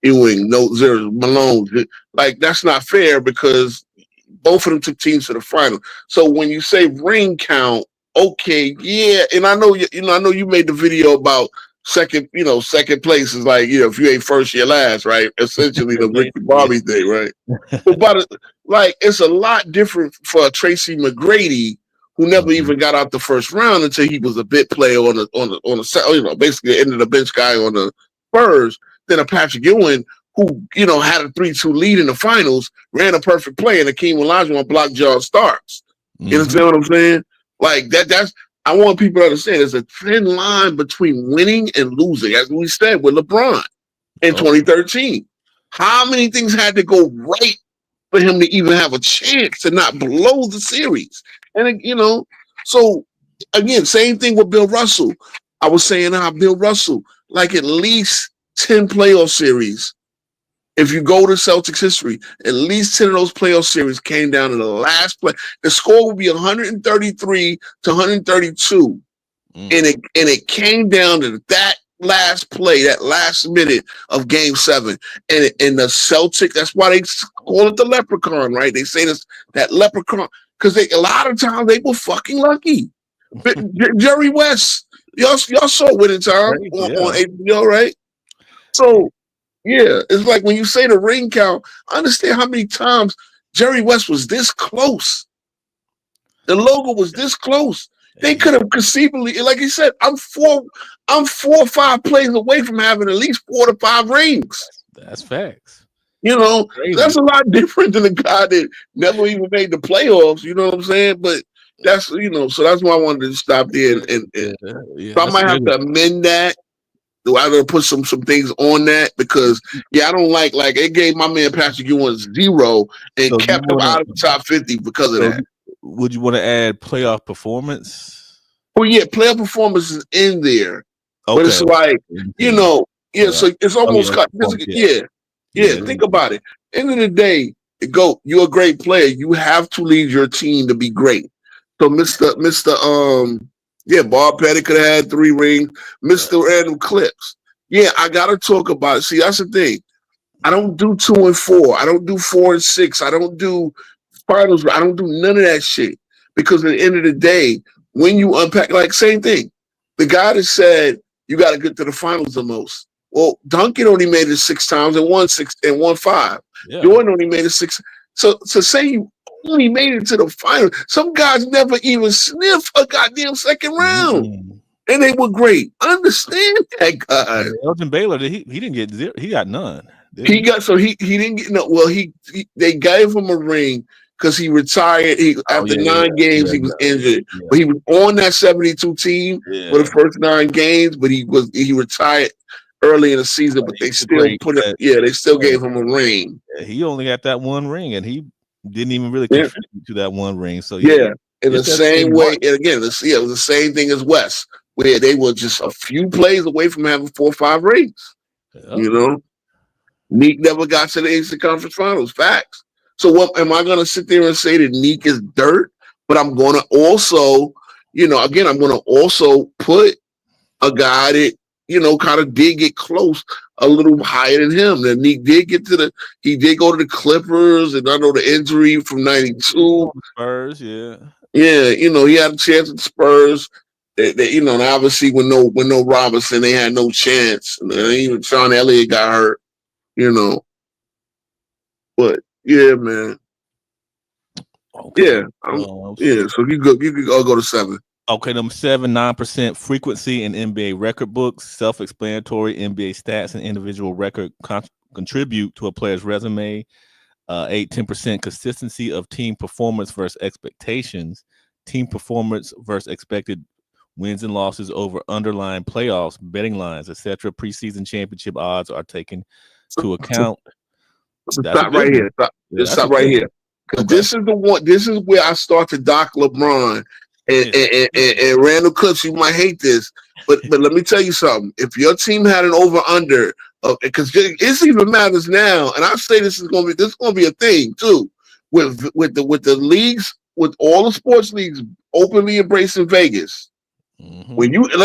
Ewing, no 0. Malone, like that's not fair because both of them took teams to the final. So when you say ring count, okay, yeah, and I know you made the video about second place is like, if you ain't first, you're last, right? Essentially the Ricky Bobby thing, right? But it's a lot different for Tracy McGrady, who never even got out the first round until he was a bit player on the basically ended the bench guy on the Spurs, than a Patrick Ewing who, had a 3-2 lead in the finals, ran a perfect play, and Akeem Olajuwon blocked John Starks. You understand what I'm saying? Like that's I want people to understand there's a thin line between winning and losing, as we said with LeBron in 2013. How many things had to go right for him to even have a chance to not blow the series? And so again, same thing with Bill Russell. I was saying how Bill Russell, like at least 10 playoff series. If you go to Celtics history, at least 10 of those playoff series came down to the last play. The score would be 133 to 132. And it came down to that last play, that last minute of game 7. And the Celtics, that's why they call it the leprechaun, right? They say this, that leprechaun, because a lot of times they were fucking lucky. Jerry West, y'all saw Winning Time on HBO, right? So, yeah, it's like when you say the ring count, I understand how many times Jerry West was this close. The logo was this close. They could have conceivably, like he said, I'm 4 or 5 plays away from having at least 4 to 5 rings. That's facts. That's a lot different than a guy that never even made the playoffs. You know what I'm saying? But that's so that's why I wanted to stop there and so I might have to amend that. Do I gotta put some things on that because I don't like it gave my man Patrick Ewing 0 and kept him out of the top 50 because of that. Would you want to add playoff performance? Well, yeah, playoff performance is in there, but it's like so it's almost think about it. End of the day, you're a great player. You have to lead your team to be great. So, Bob Petty could have had 3 rings. Mr. Random Clips. Yeah, I got to talk about it. See, that's the thing. I don't do 2 and 4. I don't do 4 and 6. I don't do finals. I don't do none of that shit. Because at the end of the day, when you unpack, same thing. The guy that said you got to get to the finals the most. Well, Duncan only made it 6 times and won 5. Yeah. Jordan only made it 6. So say you only made it to the final. Some guys never even sniffed a goddamn second round, and they were great. Understand that, guy. Elgin Baylor, he didn't get 0. He got none. He didn't get no. Well, they gave him a ring because he retired. After 9 games, he was injured, but he was on that 72 team for the first 9 games. But he retired early in the season. But they still they still gave him a ring. Yeah, he only got that 1 ring, and he didn't even really contribute to that 1 ring. So in the same way, and again, it was the same thing as West, where they were just a few plays away from having 4 or 5 rings. Neek never got to the Eastern Conference Finals. Facts. So what am I going to sit there and say that Neek is dirt? But I'm going to also, I'm going to also put a guy that kind of did get close a little higher than him. Then he did he did go to the Clippers, and I know the injury from '92. Spurs, yeah, he had a chance at the Spurs. And obviously with no Robinson, they had no chance. And even Sean Elliott got hurt. But yeah, man. Okay. So you could all go to 7. Okay, number 7, 9% frequency in NBA record books. Self-explanatory. NBA stats and individual record contribute to a player's resume. 8-10% consistency of team performance versus expectations. Team performance versus expected wins and losses over underlying playoffs, betting lines, etc. Preseason championship odds are taken to account. Stop right here. Stop right here. Because this is the one. This is where I start to dock LeBron. And Randall Clips, you might hate this, but let me tell you something. If your team had an over/under, because it even matters now, and I say this is going to be a thing too, with the leagues, with all the sports leagues openly embracing Vegas. When over/unders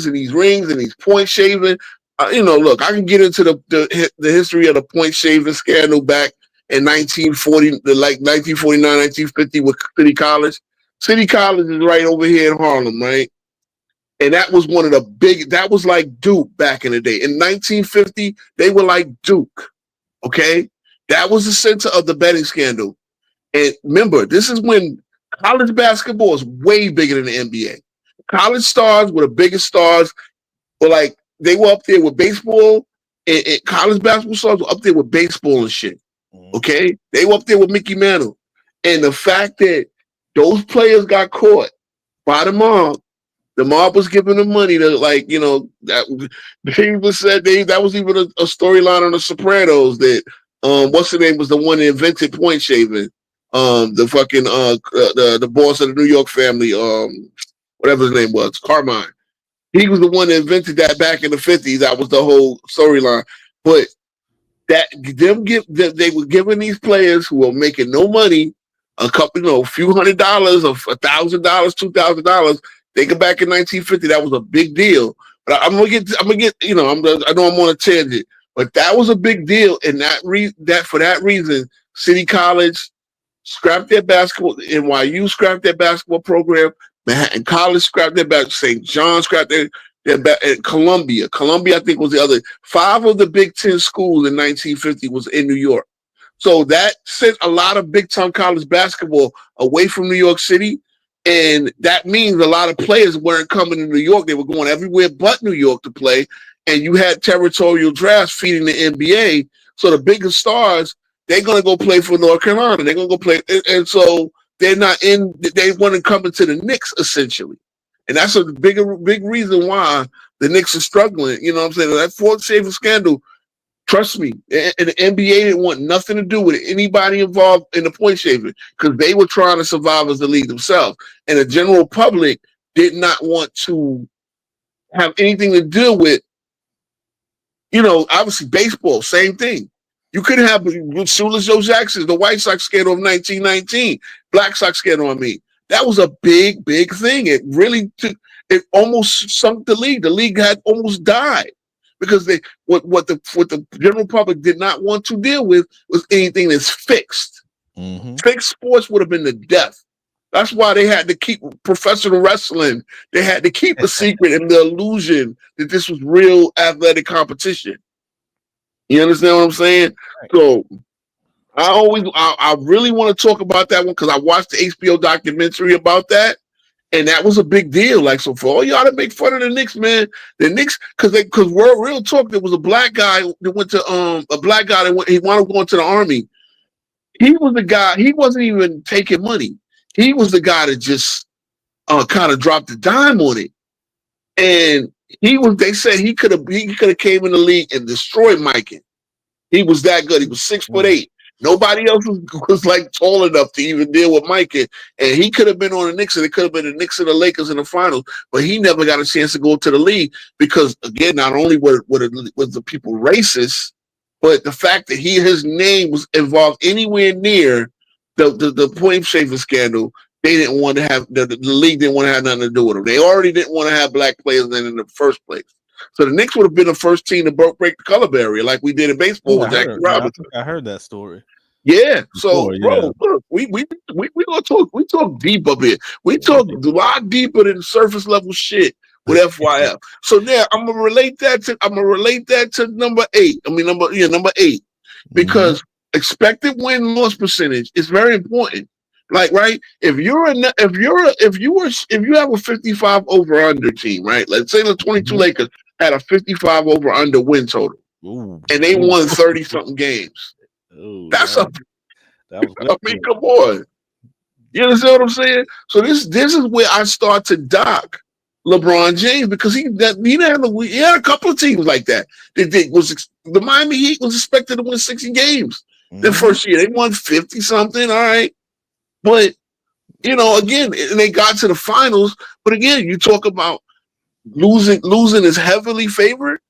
and these rings and these point shaving, look, I can get into the history of the point shaving scandal back in 1940, 1949, 1950 with City College. City College is right over here in Harlem, right? And that was one of the big, that was like Duke back in the day. In 1950, they were like Duke. Okay? That was the center of the betting scandal. And remember, this is when college basketball is way bigger than the NBA. College stars were the biggest stars, or like they were up there with baseball, and college basketball stars were up there with baseball and shit. Okay? They were up there with Mickey Mantle. And the fact that those players got caught by the mob was giving them money to, like, you know, that they even said that was even a storyline on The Sopranos that what's the name was the one that invented point shaving. The fucking the boss of the New York family, whatever his name was, Carmine. He was the one that invented that back in the 50s. That was the whole storyline. But that they were giving these players who were making no money a couple, you know, a few $100 or $1,000, $2,000. Think back in 1950, that was a big deal. But I'm gonna get, you know, I know I'm on a tangent, but that was a big deal, and for that reason, City College scrapped their basketball, NYU scrapped their basketball program, Manhattan College scrapped their basketball, St. John scrapped their and Columbia, I think was the other. 5 of the Big Ten schools in 1950 was in New York. So that sent a lot of big-time college basketball away from New York City. And that means a lot of players weren't coming to New York. They were going everywhere but New York to play. And you had territorial drafts feeding the NBA. So the biggest stars, they're going to go play for North Carolina. They're going to go play. And so they weren't coming to the Knicks, essentially. And that's a big reason why the Knicks are struggling. You know what I'm saying? That Fort Schaefer scandal, trust me, and the NBA didn't want nothing to do with anybody involved in the point shaving because they were trying to survive as the league themselves. And the general public did not want to have anything to do with, you know, obviously baseball, same thing. You could have Shoeless Joe Jackson, the White Sox scandal of 1919, Black Sox scandal, I mean. That was a big, big thing. It really it almost sunk the league. The league had almost died. Because what the general public did not want to deal with was anything that's fixed. Mm-hmm. Fixed sports would have been the death. That's why they had to keep professional wrestling. They had to keep the secret and the illusion that this was real athletic competition. You understand what I'm saying? Right. So I really want to talk about that one because I watched the HBO documentary about that. And that was a big deal. Like, so for all y'all to make fun of the Knicks, man, the Knicks, because real talk, there was a black guy that went to he wanted to go into the army. He was the guy. He wasn't even taking money. He was the guy that just kind of dropped the dime on it. And they said he could have came in the league and destroyed Mike. He was that good. He was 6'8". Nobody else was like tall enough to even deal with Mike. And he could have been on the Knicks, and it could have been the Knicks and the Lakers in the finals, but he never got a chance to go to the league because, again, not only were the people racist, but the fact that his name was involved anywhere near the point shaving scandal, they didn't want to have the league didn't want to have nothing to do with him. They already didn't want to have black players in the first place. So the Knicks would have been the first team to break the color barrier like we did in baseball with Jackie Robinson. I heard that story. Yeah. So, bro, look, we gonna talk. We talk deep up here. We talk a lot deeper than surface level shit with FYF. So now I'm gonna relate that to number 8. I mean number 8, because expected win-loss percentage is very important. Like, right, if you have a 55 over under team, right? Let's say the 22 Lakers had a 55 over under win total, and they won 30 something games. That's I mean, come on. You understand what I'm saying? So this is where I start to dock LeBron James because he had a couple of teams like that. The Miami Heat was expected to win 60 games the first year. They won 50 something. All right. But, again, and they got to the finals. But again, you talk about losing is heavily favored.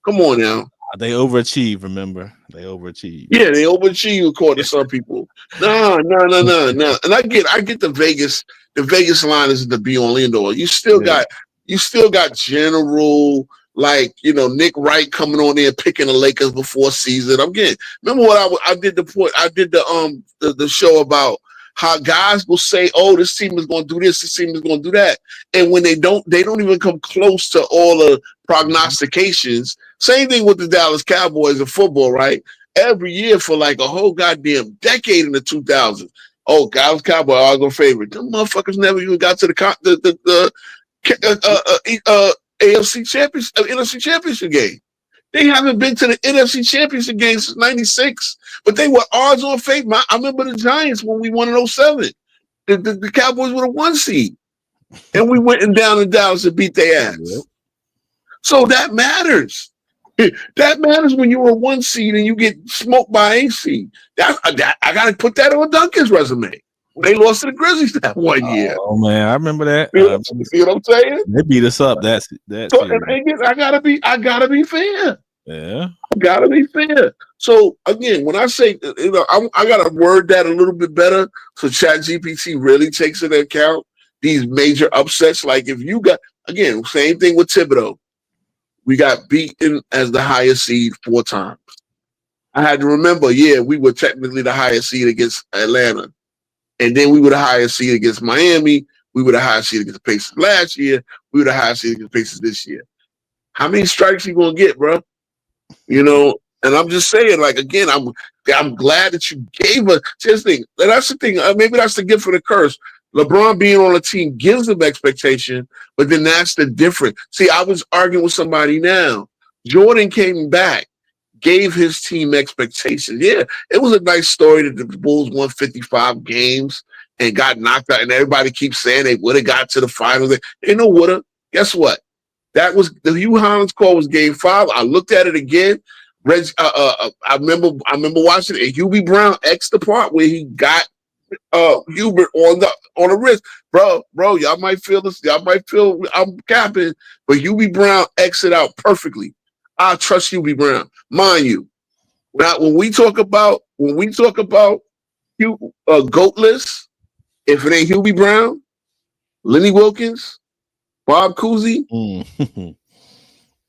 Come on now. They overachieve, remember? They overachieve. Yeah, they overachieve according to some people. No. And I get the Vegas line is the be all end all. You still got general, like, Nick Wright coming on there picking the Lakers before season. Remember what I did the show about how guys will say, "Oh, this team is going to do this team is going to do that," and when they don't even come close to all the prognostications. Same thing with the Dallas Cowboys in football, right? Every year for like a whole goddamn decade in the 2000s. Oh, Dallas Cowboys are our favorite. Them motherfuckers never even got to the AFC championship, NFC championship game. They haven't been to the NFC championship game since '96, but they were odds on favorite. I remember the Giants when we won in '07. The Cowboys were the 1 seed, and we went down in Dallas and beat their ass. Yep. So that matters. That matters when you're a 1 seed and you get smoked by a seed. I got to put that on Duncan's resume. They lost to the Grizzlies that 1 year. Oh man, I remember that. See what I'm saying? They beat us up. That's so. And I gotta be fair. Yeah, I gotta be fair. So again, when I say, I gotta word that a little bit better so ChatGPT really takes into account these major upsets. Like if you got, again, same thing with Thibodeau. We got beaten as the highest seed 4 times. I had to remember, we were technically the highest seed against Atlanta. And then we were the highest seed against Miami. We were the highest seed against the Pacers last year. We were the highest seed against the Pacers this year. How many strikes you gonna get, bro? You know, and I'm just saying, like, again, I'm glad that you gave us this thing. And that's the thing. Maybe that's the gift for the curse. LeBron being on a team gives them expectation, but then that's the difference. See, I was arguing with somebody now. Jordan came back, gave his team expectations. Yeah, it was a nice story that the Bulls won 55 games and got knocked out, and everybody keeps saying they would have got to the finals. They no woulda. Guess what? That was the Hugh Hollins call was Game 5. I looked at it again. I remember watching it. And Hubie Brown X the part where he got Hubert on the wrist, bro. Y'all might feel this. Y'all might feel I'm capping, but Hubie Brown exit out perfectly. I trust Hubie Brown, mind you. Now, when we talk about GOAT list, if it ain't Hubie Brown, Lenny Wilkins, Bob Cousy,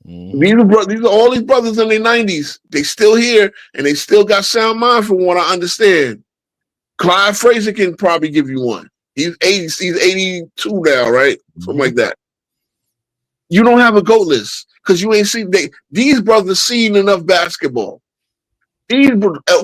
these are all these brothers in their 90s. They still here and they still got sound mind from what I understand. Clyde Frazier can probably give you one. He's 82 now, right? Something like that. You don't have a GOAT list because you ain't seen these brothers seen enough basketball.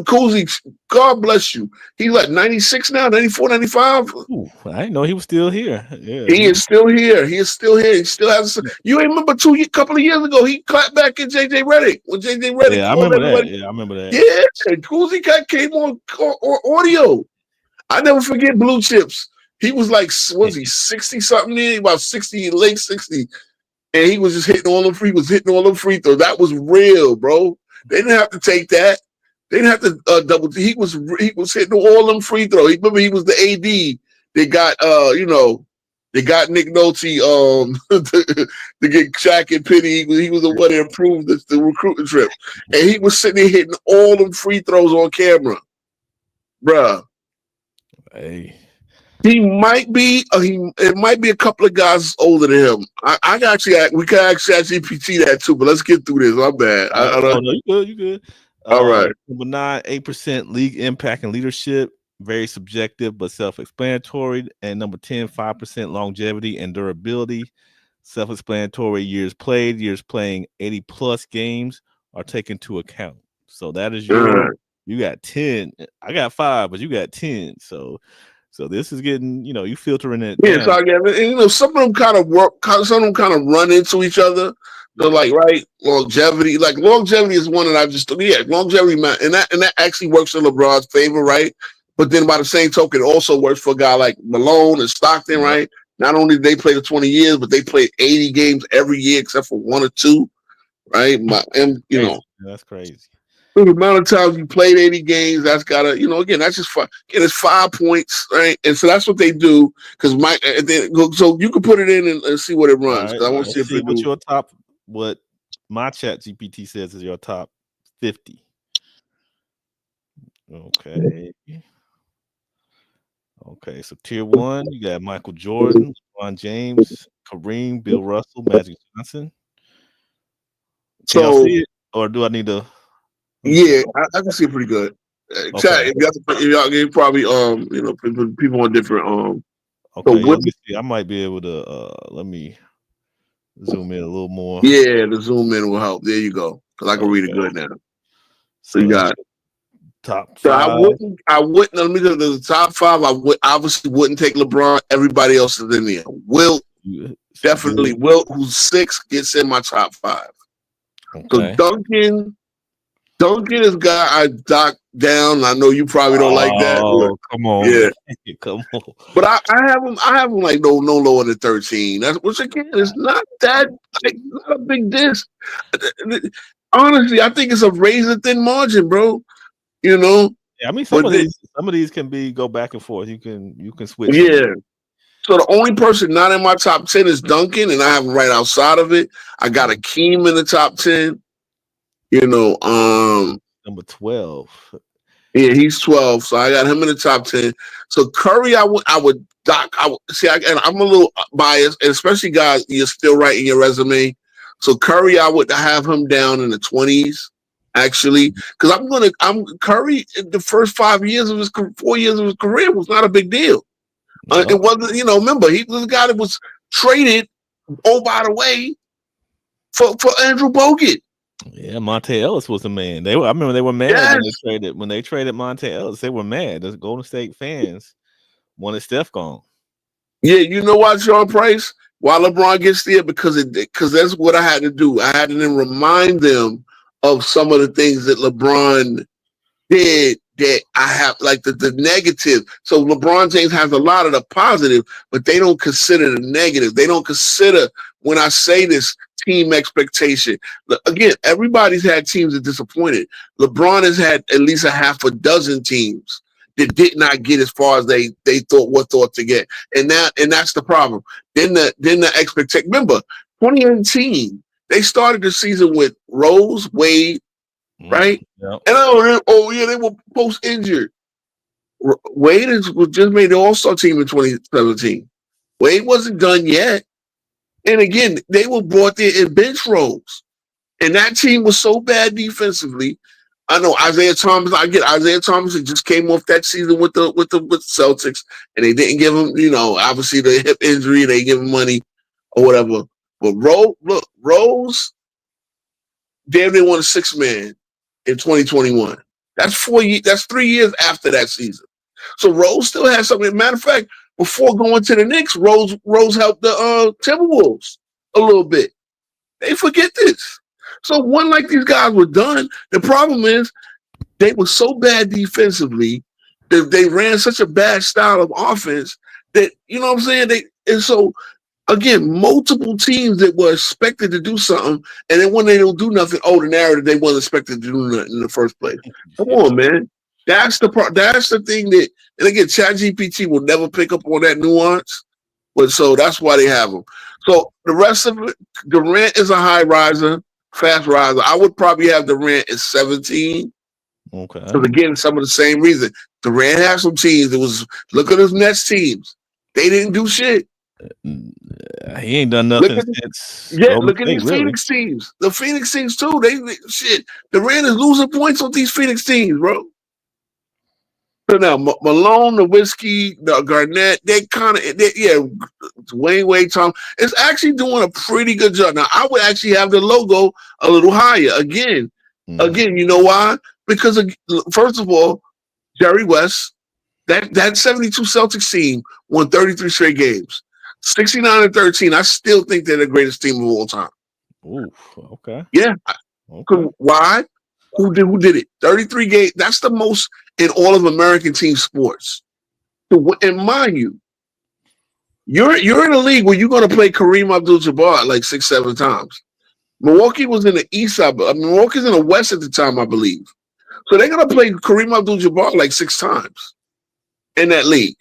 Cozy, God bless you. He's like 96 now, 94, 95. Ooh, I didn't know he was still here. Yeah, he is still here. He still has. You remember couple of years ago, he clapped back at JJ Redick when JJ Redick. Yeah, I remember that. Yeah, I remember that. Yeah, Cozy came on audio. I never forget Blue Chips. He was like, was he 60 something? About 60, late 60, and he was just hitting all them free. Hitting all them free throws. That was real, bro. They didn't have to take that. They didn't have to double. He was hitting all them free throws. Remember, he was the AD. They got they got Nick Nolte to get Shaq and Penny. He was the one that improved the recruiting trip, and he was sitting there hitting all them free throws on camera, bruh. Hey, he might be. It might be a couple of guys older than him. We can actually GPT that too. But let's get through this. My bad. No, you good. All right. Number 9, 8% league impact and leadership. Very subjective, but self-explanatory. And number 10, 5% longevity and durability. Self-explanatory. Years played, years playing 80+ games are taken into account. So that is you got 10. I got 5, but you got 10. So this is getting, you filtering it. Yeah, so and, some of them kind of work, some of them kind of run into each other. They're like, right, longevity. Like longevity is one that I've just longevity, man, and that actually works in LeBron's favor, right? But then by the same token, it also works for a guy like Malone and Stockton, right? Not only did they play the 20 years, but they played 80 games every year except for 1 or 2, right? That's crazy. The amount of times you played 80 games, that's gotta, again, that's just fun. Again, it's 5 points, right? And so that's what they do. Because so you can put it in and see what it runs. Right, I want to see if it do. What my chat GPT says is your top 50. Okay. Okay, so tier 1, you got Michael Jordan, LeBron James, Kareem, Bill Russell, Magic Johnson. Can y'all see it? Or do I need to? Yeah, I can see it pretty good. Exactly. Y'all probably people on different Okay, So let me see. I might be able to let me zoom in a little more. Yeah, the zoom in will help. There you go. Because I can read it good now. So you got top so 5. I wouldn't let me go to the top 5. I would obviously wouldn't take LeBron. Everybody else is in there. Wilt, definitely Wilt, who's 6, gets in my top 5. Okay. So Duncan is guy I docked down. I know you probably don't like that. Oh, come on. Yeah. Come on. But I have him like no lower than 13. That's which again is not that not a big diss. Honestly, I think it's a razor thin margin, bro. You know. Yeah, I mean some of these can go back and forth. You can switch. Yeah. So the only person not in my top 10 is Duncan, and I have him right outside of it. I got Akeem in the top 10. Number 12. Yeah, he's 12, so I got him in the top 10. So Curry, I'm a little biased, and especially guys, you're still writing your resume. So Curry, I would have him down in the 20s, actually, because Curry in the first 4 years of his career was not a big deal. It wasn't, remember, he was the guy that was traded, oh, by the way, for Andrew Bogut. Yeah, Monte Ellis was the man. I remember they were mad when they traded Monte Ellis. They were mad. The Golden State fans wanted Steph gone. Yeah, you know why, Sean Price? Why LeBron gets there? Because that's what I had to do. I had to then remind them of some of the things that LeBron did that I have, like the negative. So LeBron James has a lot of the positive, but they don't consider the negative. They don't consider, when I say this, team expectation. Again, everybody's had teams that disappointed. LeBron has had at least a half a dozen teams that did not get as far as they thought to get. And that's the problem. Then the expectation. Remember, 2018, they started the season with Rose, Wade, right? Yep. And they were post injured. Wade was just made the All-Star team in 2017. Wade wasn't done yet. And again, they were brought there in bench roles. And that team was so bad defensively. I know Isaiah Thomas. I get Isaiah Thomas. It just came off that season with the Celtics, and they didn't give him, obviously the hip injury. They give him money or whatever. But Rose, damn, they won a 6-man in 2021. That's 4 years. That's 3 years after that season. So Rose still has something. Matter of fact, before going to the Knicks, Rose helped the Timberwolves a little bit. They forget this. So one like these guys were done. The problem is they were so bad defensively that they ran such a bad style of offense that, you know what I'm saying? And so again, multiple teams that were expected to do something, and then when they don't do nothing, the narrative they wasn't expected to do nothing in the first place. Come on, man. That's the thing that, and again, ChatGPT will never pick up on that nuance, but so that's why they have them. So the rest of it, Durant is a high riser, fast riser. I would probably have Durant at 17. Okay. Because again, some of the same reason. Durant has some teams that was, look at his Nets teams. They didn't do shit. He ain't done nothing since. Look at these Phoenix teams. The Phoenix teams too. They shit. Durant is losing points on these Phoenix teams, bro. So now Malone, Nowitzki, Garnett, Wayne Tom is actually doing a pretty good job. Now I would actually have the logo a little higher. Again, you know why? Because first of all, Jerry West, that 72 Celtics team won 33 straight games. 69-13. I still think they're the greatest team of all time. Ooh, okay. Yeah. Okay. Why? Who did it? 33 games. That's the most in all of American team sports. And mind you, you're in a league where you're going to play Kareem Abdul-Jabbar like 6-7 times. Milwaukee was in the East side. Milwaukee's in the West at the time, I believe. So they're going to play Kareem Abdul-Jabbar like 6 times in that league.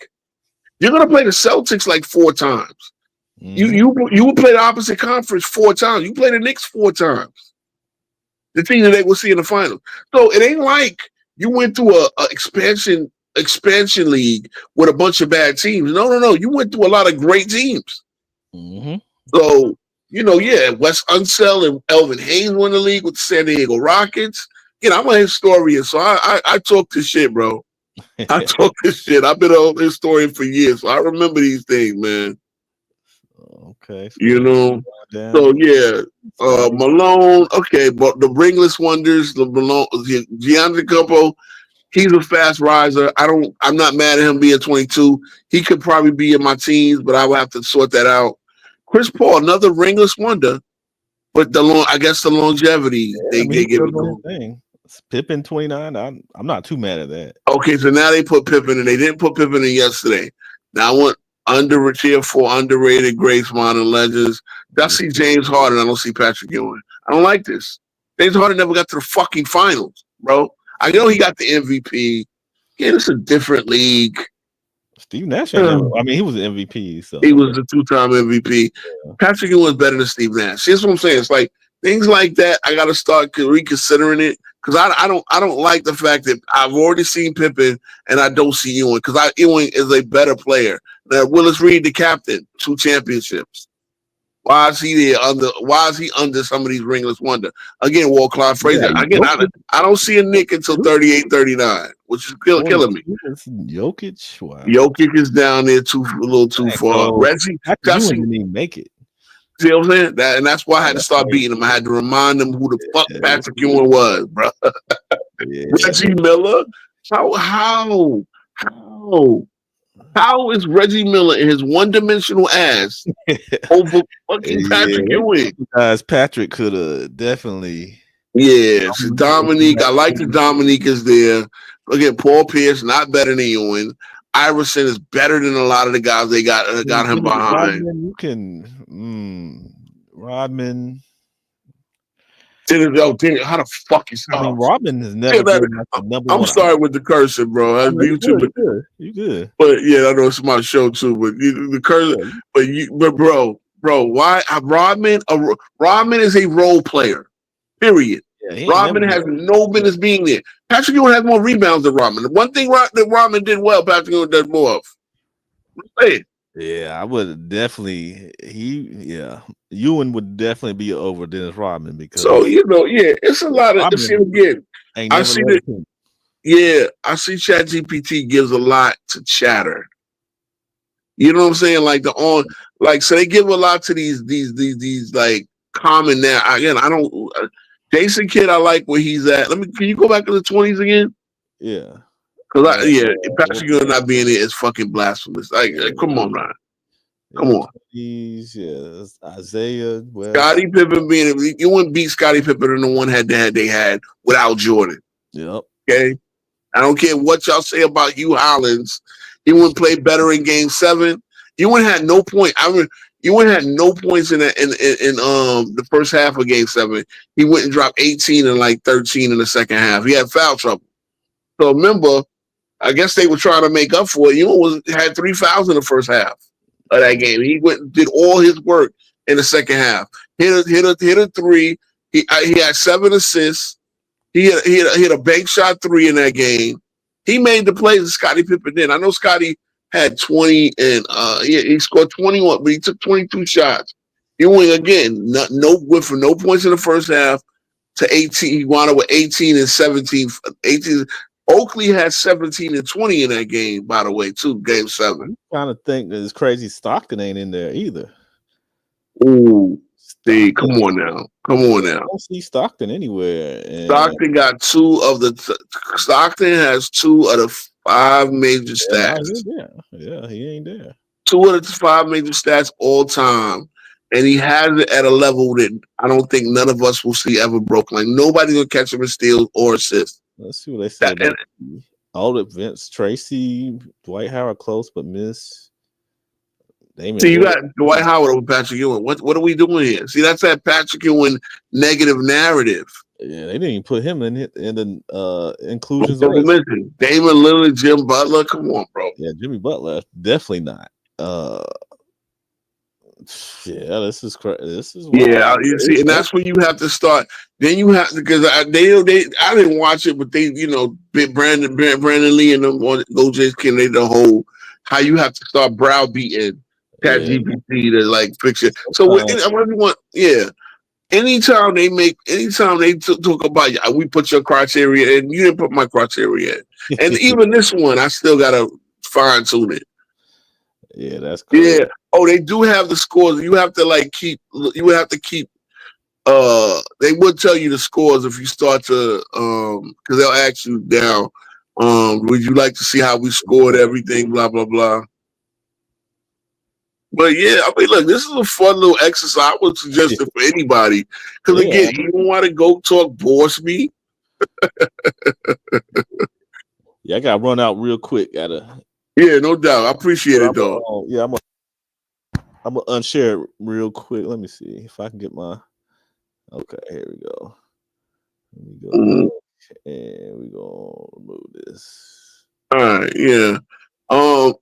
You're going to play the Celtics like 4 times. You will play the opposite conference 4 times. You play the Knicks 4 times. The team that they will see in the finals. So it ain't like you went through a expansion league with a bunch of bad teams. No. You went through a lot of great teams. Mm-hmm. So, Wes Unseld and Elvin Hayes won the league with the San Diego Rockets. I'm a historian, so I talk this shit, bro. I talk this shit. I've been a historian for years, so I remember these things, man. Okay. So yeah, Malone. Okay, but the ringless wonders, the Malone, Giannis, he's a fast riser. I'm not mad at him being 22. He could probably be in my teens, but I would have to sort that out. Chris Paul, another ringless wonder, but I guess the longevity they give it to him. Pippen 29. I'm not too mad at that. Okay, so now they put Pippen in. They didn't put Pippen in yesterday. Now I want tier 4 underrated greats, modern legends. I see James Harden. I don't see Patrick Ewing. I don't like this. James Harden never got to the fucking finals, bro. I know he got the MVP. Yeah, it's a different league. Steve Nash. He was an MVP. So he was a 2-time MVP. Yeah. Patrick Ewing was better than Steve Nash. That's what I'm saying. It's like things like that. I got to start reconsidering it because I don't like the fact that I've already seen Pippen and I don't see Ewing because Ewing is a better player. Now, Willis Reed, the captain, 2 championships. Why is he there Why is he under some of these ringless wonder? Again, Walt Clyde Frazier. Again, I don't see a Nick until 38, 39, which is killing me. Jokic, wow. Jokic is down there a little too far. Reggie didn't even make it. See what I'm saying? And that's why I had to start beating him. I had to remind them who the fuck Patrick Ewing was, bro. Reggie Miller. How is Reggie Miller in his one-dimensional ass over fucking Patrick Ewing? Guys, Patrick could have definitely. Yeah, so Dominique. I like the Dominique is there. Again, Paul Pierce not better than Ewing. Iverson is better than a lot of the guys they got him behind. Rodman. How the fuck is Rodman has never been the number one. I'm sorry with the cursing, bro. You good. But yeah, I know it's my show too. But the cursing, but bro, why Rodman? Rodman is a role player. Period. Yeah, Rodman has no business being there. Patrick Ewing has more rebounds than Rodman. The one thing that Rodman did well, Patrick Ewing does more of. Hey. Yeah, I would definitely. Ewing would definitely be over Dennis Rodman because. So it's a lot of. See again. I see that. Yeah, I see ChatGPT gives a lot to chatter. You know what I'm saying? So they give a lot to these like common now. Again, I don't. Jason Kidd, I like where he's at. Can you go back to the 20s again? Yeah. Because Patrick Ewing not being there is fucking blasphemous. Come on, man. Come on. Yes, Isaiah. Scottie Pippen you wouldn't beat Scottie Pippen in the one head-to-head they had without Jordan. Yep. Okay. I don't care what y'all say about Hugh Hollins. He wouldn't play better in Game 7. You wouldn't have no point. You wouldn't have no points in the first half of Game 7. He went and dropped 18 and like 13 in the second half. He had foul trouble. So remember, I guess they were trying to make up for it. Ewing had 3 fouls in the first half of that game. He went and did all his work in the second half. Hit a 3. He had 7 assists. He hit a bank shot 3 in that game. He made the plays that Scottie Pippen did. I know Scottie had 20 and he scored 21, but he took 22 shots. Ewing again, went for no points in the first half to 18. He wound up with 18 and 17. 18. Oakley had 17 and 20 in that game, by the way, too. Game 7. I'm trying to think. It's crazy. Stockton ain't in there either. Ooh, see, come on now. I don't see Stockton anywhere. Stockton got 2 of the. Stockton has 2 of the 5 major stats. Yeah, he ain't there. 2 of the 5 major stats all time. And he has it at a level that I don't think none of us will see ever broken. Like, nobody's going to catch him in steals or assists. Let's see what they say about all of Vince Tracy, Dwight Howard close but miss. See, you got Dwight Howard over Patrick Ewing. What are we doing here? See, that's that Patrick Ewing negative narrative. Yeah, they didn't even put him in the inclusions. Damon Lillard, Jim Butler. Come on, bro. Yeah, Jimmy Butler, definitely not. Yeah, this is crazy. You see, and that's when you have to start. Then you have to, because I didn't watch it, but they, Brandon Lee and them OJ King, they the whole how you have to start browbeating ChatGPT to like fix it. So what everyone, anytime they talk about we put your criteria in, you didn't put my criteria in. And even this one, I still gotta fine tune it. Yeah, that's crazy. Yeah. Oh, they do have the scores. You have to keep. You would have to keep. They would tell you the scores if you start to because they'll ask you down. Would you like to see how we scored everything? Blah blah blah. But yeah, I mean, look, this is a fun little exercise. I would suggest it for anybody. Because again, you don't want to go talk Borsby. Yeah, I gotta run out real quick. Yeah, no doubt. I appreciate it though. I'm gonna unshare it real quick. Let me see if I can get my. Okay, here we go. Let me go and we gonna remove this. All right, yeah. I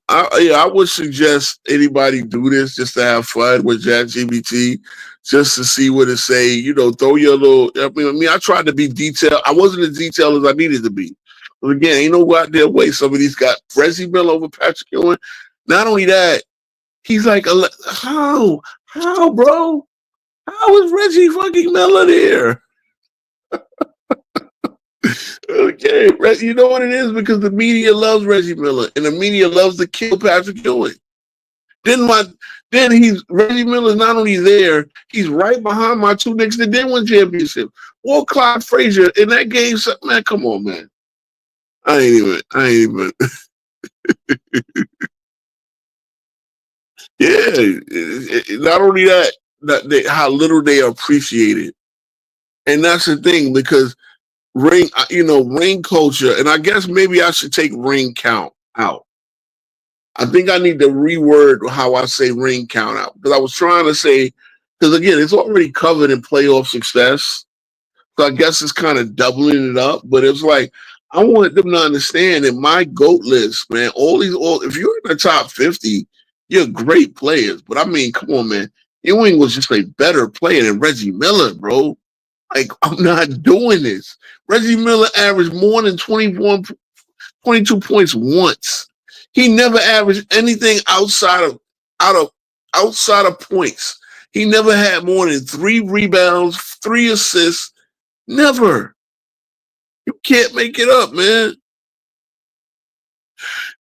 would suggest anybody do this just to have fun with ChatGPT, just to see what it say. You know, throw your little. I mean, I tried to be detailed. I wasn't as detailed as I needed to be. But again, ain't no out there way. Some of these got Reggie Miller over Patrick Ewing. Not only that, he's like, how, bro? How is Reggie fucking Miller there? Okay, you know what it is? Because the media loves Reggie Miller, and the media loves to kill Patrick Ewing. Then Reggie Miller's not only there, he's right behind my two Knicks that did win championship. Or Clyde Frazier in that game. Man, come on, man. I ain't even. Yeah, not only that, how little they appreciate it, and that's the thing because ring culture, and I guess maybe I should take ring count out. I think I need to reword how I say ring count out because I was trying to say because again it's already covered in playoff success, so I guess it's kind of doubling it up. But it's like I want them to understand that my GOAT list, man, if you're in the top 50. You're great players, but I mean, come on, man. Ewing was just a better player than Reggie Miller, bro. Like, I'm not doing this. Reggie Miller averaged more than 22 points once. He never averaged anything outside of points. He never had more than 3 rebounds, 3 assists. Never. You can't make it up, man.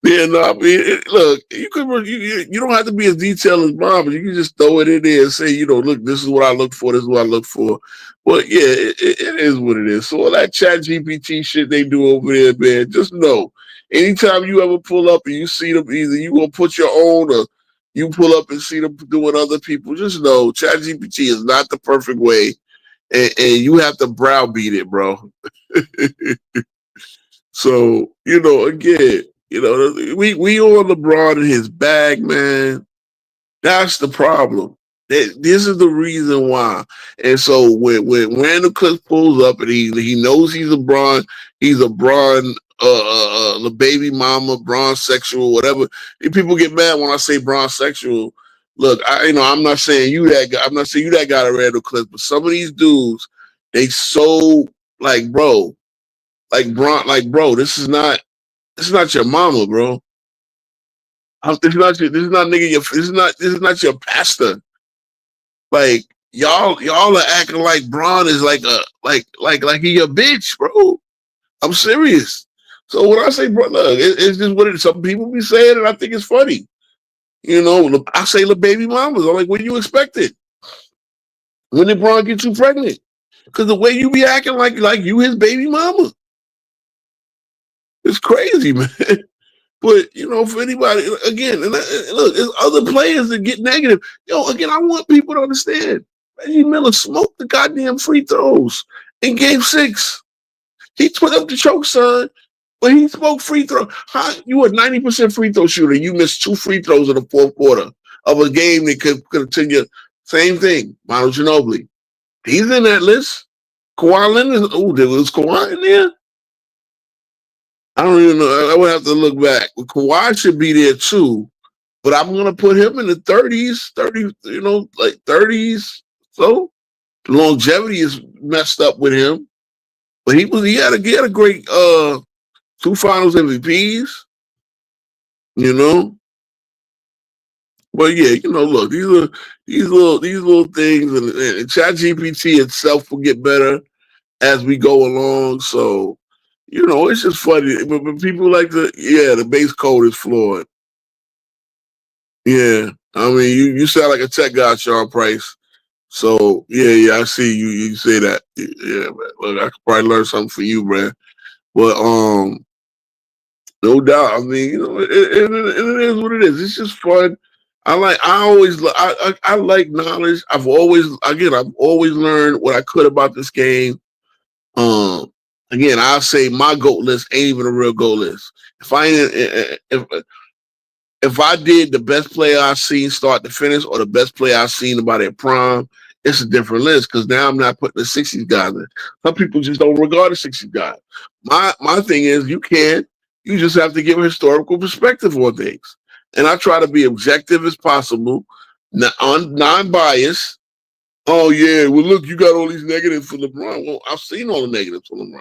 Yeah, no, I mean, look, you don't have to be as detailed as Bob, but you can just throw it in there and say, look, this is what I look for, this is what I look for. But yeah, it is what it is. So all that ChatGPT shit they do over there, man, just know, anytime you ever pull up and you see them, either you gonna put your own or you pull up and see them doing other people, just know ChatGPT is not the perfect way, and you have to browbeat it, bro. So, again, we on LeBron in his bag, man. That's the problem. This is the reason why. And so when Randall Cook pulls up and he knows he's a Bron, the baby mama, Bron sexual, whatever. People get mad when I say Bron sexual. Look, I'm not saying you that guy. I'm not saying you that guy to Randall Cook, but some of these dudes, they so bro, bro, this is not your mama, bro. This is not your pastor. Like y'all are acting like Bron is like he a bitch, bro. I'm serious. So when I say, bro, look, it's just what it is. Some people be saying it. I think it's funny. I say the baby mamas. I'm like, what do you expect it? When did Bron get you pregnant? Because the way you be acting like you his baby mama. It's crazy, man. But, for anybody, again, and look, there's other players that get negative. Again, I want people to understand. Reggie Miller smoked the goddamn free throws in Game 6. He put up the choke, son, but he smoked free throws. You were 90% free throw shooter. You missed 2 free throws in the fourth quarter of a game that could continue. Same thing, Manu Ginobili. He's in that list. Kawhi Leonard, was Kawhi in there? I don't even know. I would have to look back. Kawhi should be there too, but I'm gonna put him in the 30s, 30s. So the longevity is messed up with him, but he had a great 2 Finals MVPs. But yeah, look, these little things, and ChatGPT itself will get better as we go along. So, it's just funny. But people like the base code is flawed. Yeah, I mean, you sound like a tech guy, Sean Price. So yeah, I see you say that. Yeah, man. Look, I could probably learn something for you, man. But no doubt. I mean, it is what it is. It's just fun. I like knowledge. I've always learned what I could about this game. Again, I'll say my GOAT list ain't even a real GOAT list. If I did the best player I've seen start to finish or the best player I've seen about their prime, it's a different list because now I'm not putting the 60s guys in. Some people just don't regard the 60s guys. My thing is you just have to give a historical perspective on things. And I try to be objective as possible, non-biased. Oh yeah, well look, you got all these negatives for LeBron. Well, I've seen all the negatives for LeBron.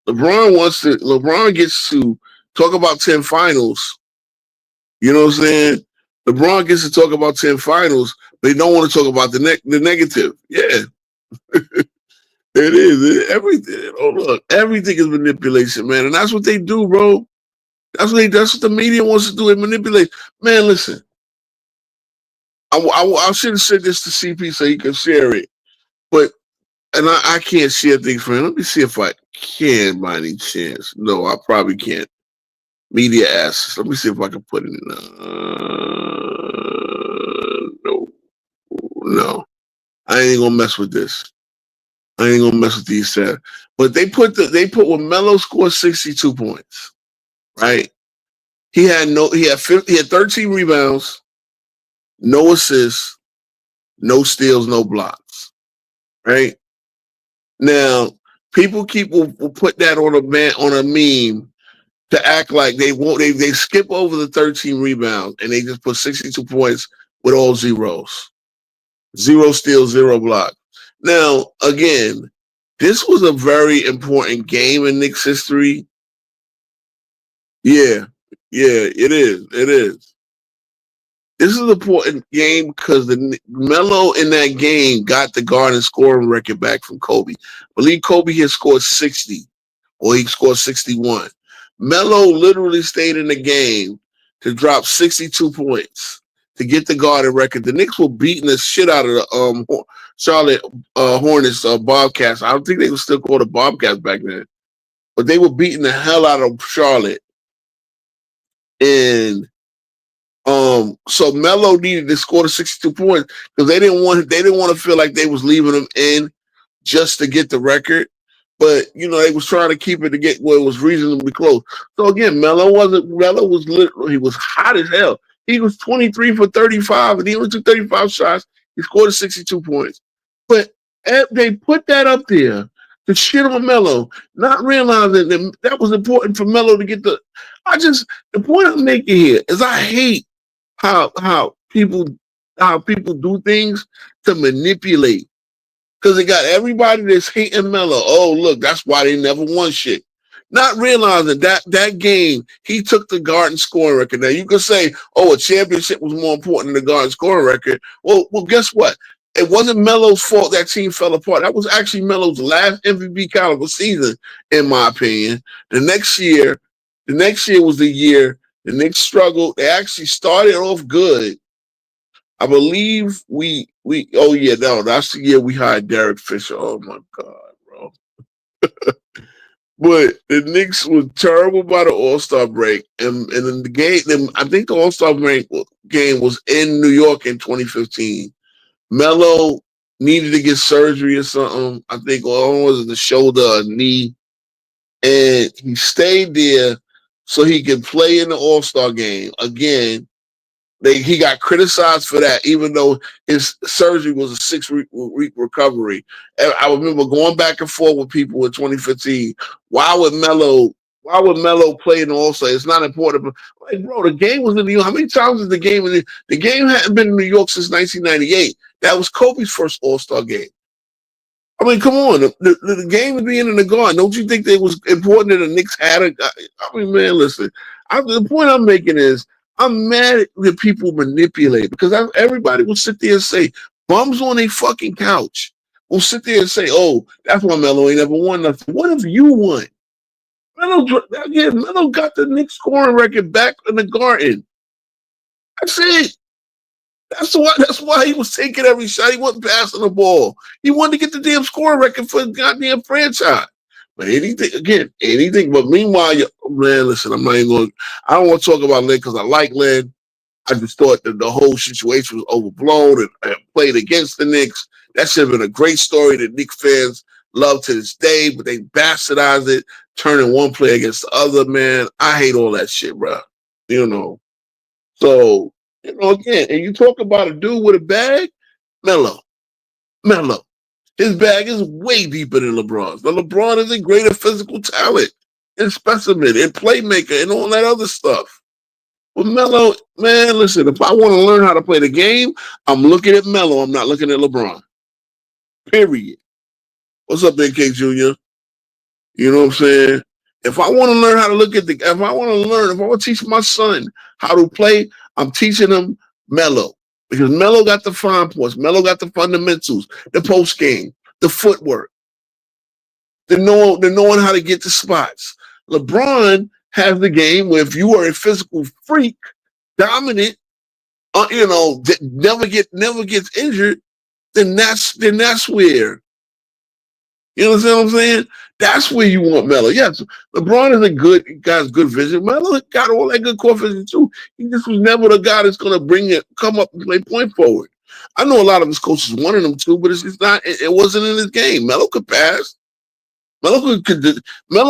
LeBron gets to talk about 10 finals. You know what I'm saying? LeBron gets to talk about 10 finals, but they don't want to talk about the negative. Yeah. It is. Everything. Oh, look, everything is manipulation, man. And that's what they do, bro. That's what the media wants to do. They manipulate. Man, listen. I should have said this to CP so he could share it. And I can't share things for him. Let me see if I can by any chance. No, I probably can't. Media asks. Let me see if I can put it in. No. I ain't gonna mess with this. I ain't gonna mess with these stats. But they put when Melo scored 62 points, right? He had 13 rebounds, no assists, no steals, no blocks. Right? Now, people will put that on a meme to act like they skip over the 13 rebounds and they just put 62 points with all zeros. 0 steals, 0 blocks. Now, again, this was a very important game in Knicks history. Yeah, it is. It is. This is an important game because the Melo in that game got the Garden scoring record back from Kobe. I believe Kobe had scored 60, or he scored 61. Melo literally stayed in the game to drop 62 points to get the Garden record. The Knicks were beating the shit out of the Charlotte Hornets Bobcats. I don't think they were still called the Bobcats back then, but they were beating the hell out of Charlotte. And so Melo needed to score the 62 points because they didn't want to feel like they was leaving him in just to get the record. But they was trying to keep it to get where it was reasonably close. So again, Melo was literally, he was hot as hell. He was 23 for 35, and he only took 35 shots. He scored 62 points. But they put that up there to shit on Melo, not realizing that was important for Melo to get the point I'm making here is I hate how people do things to manipulate. Because they got everybody that's hating Melo. Oh, look, that's why they never won shit. Not realizing that game, he took the Garden scoring record. Now, you could say, a championship was more important than the Garden scoring record. Well, guess what? It wasn't Melo's fault that team fell apart. That was actually Melo's last MVP caliber season, in my opinion. The next year was the year the Knicks struggled. They actually started off good. I believe that's the year we hired Derek Fisher. Oh my God, bro. But the Knicks was terrible by the All-Star break. And in the game, I think the All-Star break game was in New York in 2015. Melo needed to get surgery or something. I think was it the shoulder or knee. And he stayed there so he could play in the All-Star game again. He got criticized for that, even though his surgery was a 6-week recovery. And I remember going back and forth with people in 2015. Why would Melo play in the All-Star? It's not important. But, like, bro, the game was in New York. How many times is the game in the game hadn't been in New York since 1998? That was Kobe's first All-Star game. I mean, come on. The game was being in the Garden. Don't you think it was important that the Knicks had a? I mean, man, listen. The point I'm making is I'm mad that people manipulate because everybody will sit there and say, bums on a fucking couch will sit there and say, oh, that's why Melo ain't never won nothing. What if you won? Melo got the Knicks scoring record back in the Garden. That's it. That's why he was taking every shot. He wasn't passing the ball. He wanted to get the damn scoring record for the goddamn franchise. But anything. But meanwhile, man, listen, I'm not even going. I don't want to talk about Lynn because I like Lynn. I just thought that the whole situation was overblown and played against the Knicks. That should have been a great story that Knicks fans love to this day, but they bastardized it, turning one player against the other, man. I hate all that shit, bro. You know. So, again, and you talk about a dude with a bag, Melo. His bag is way deeper than LeBron's. But LeBron is a greater physical talent and specimen and playmaker and all that other stuff. But Melo, man, listen, if I want to learn how to play the game, I'm looking at Melo. I'm not looking at LeBron. Period. What's up, Big K Jr.? You know what I'm saying? If I want to learn how to if I want to teach my son how to play, I'm teaching him Melo. Because Melo got the fine points. Melo got the fundamentals, the post game, the footwork, the knowing how to get the spots. LeBron has the game where if you are a physical freak, dominant, never gets injured, then that's where. You understand what I'm saying? That's where you want Melo. Yes, LeBron is guy's good vision. Melo got all that good core vision too. He just was never the guy that's going to come up and play point forward. I know a lot of his coaches wanted him to, but it's not. It wasn't in his game. Melo could pass. Melo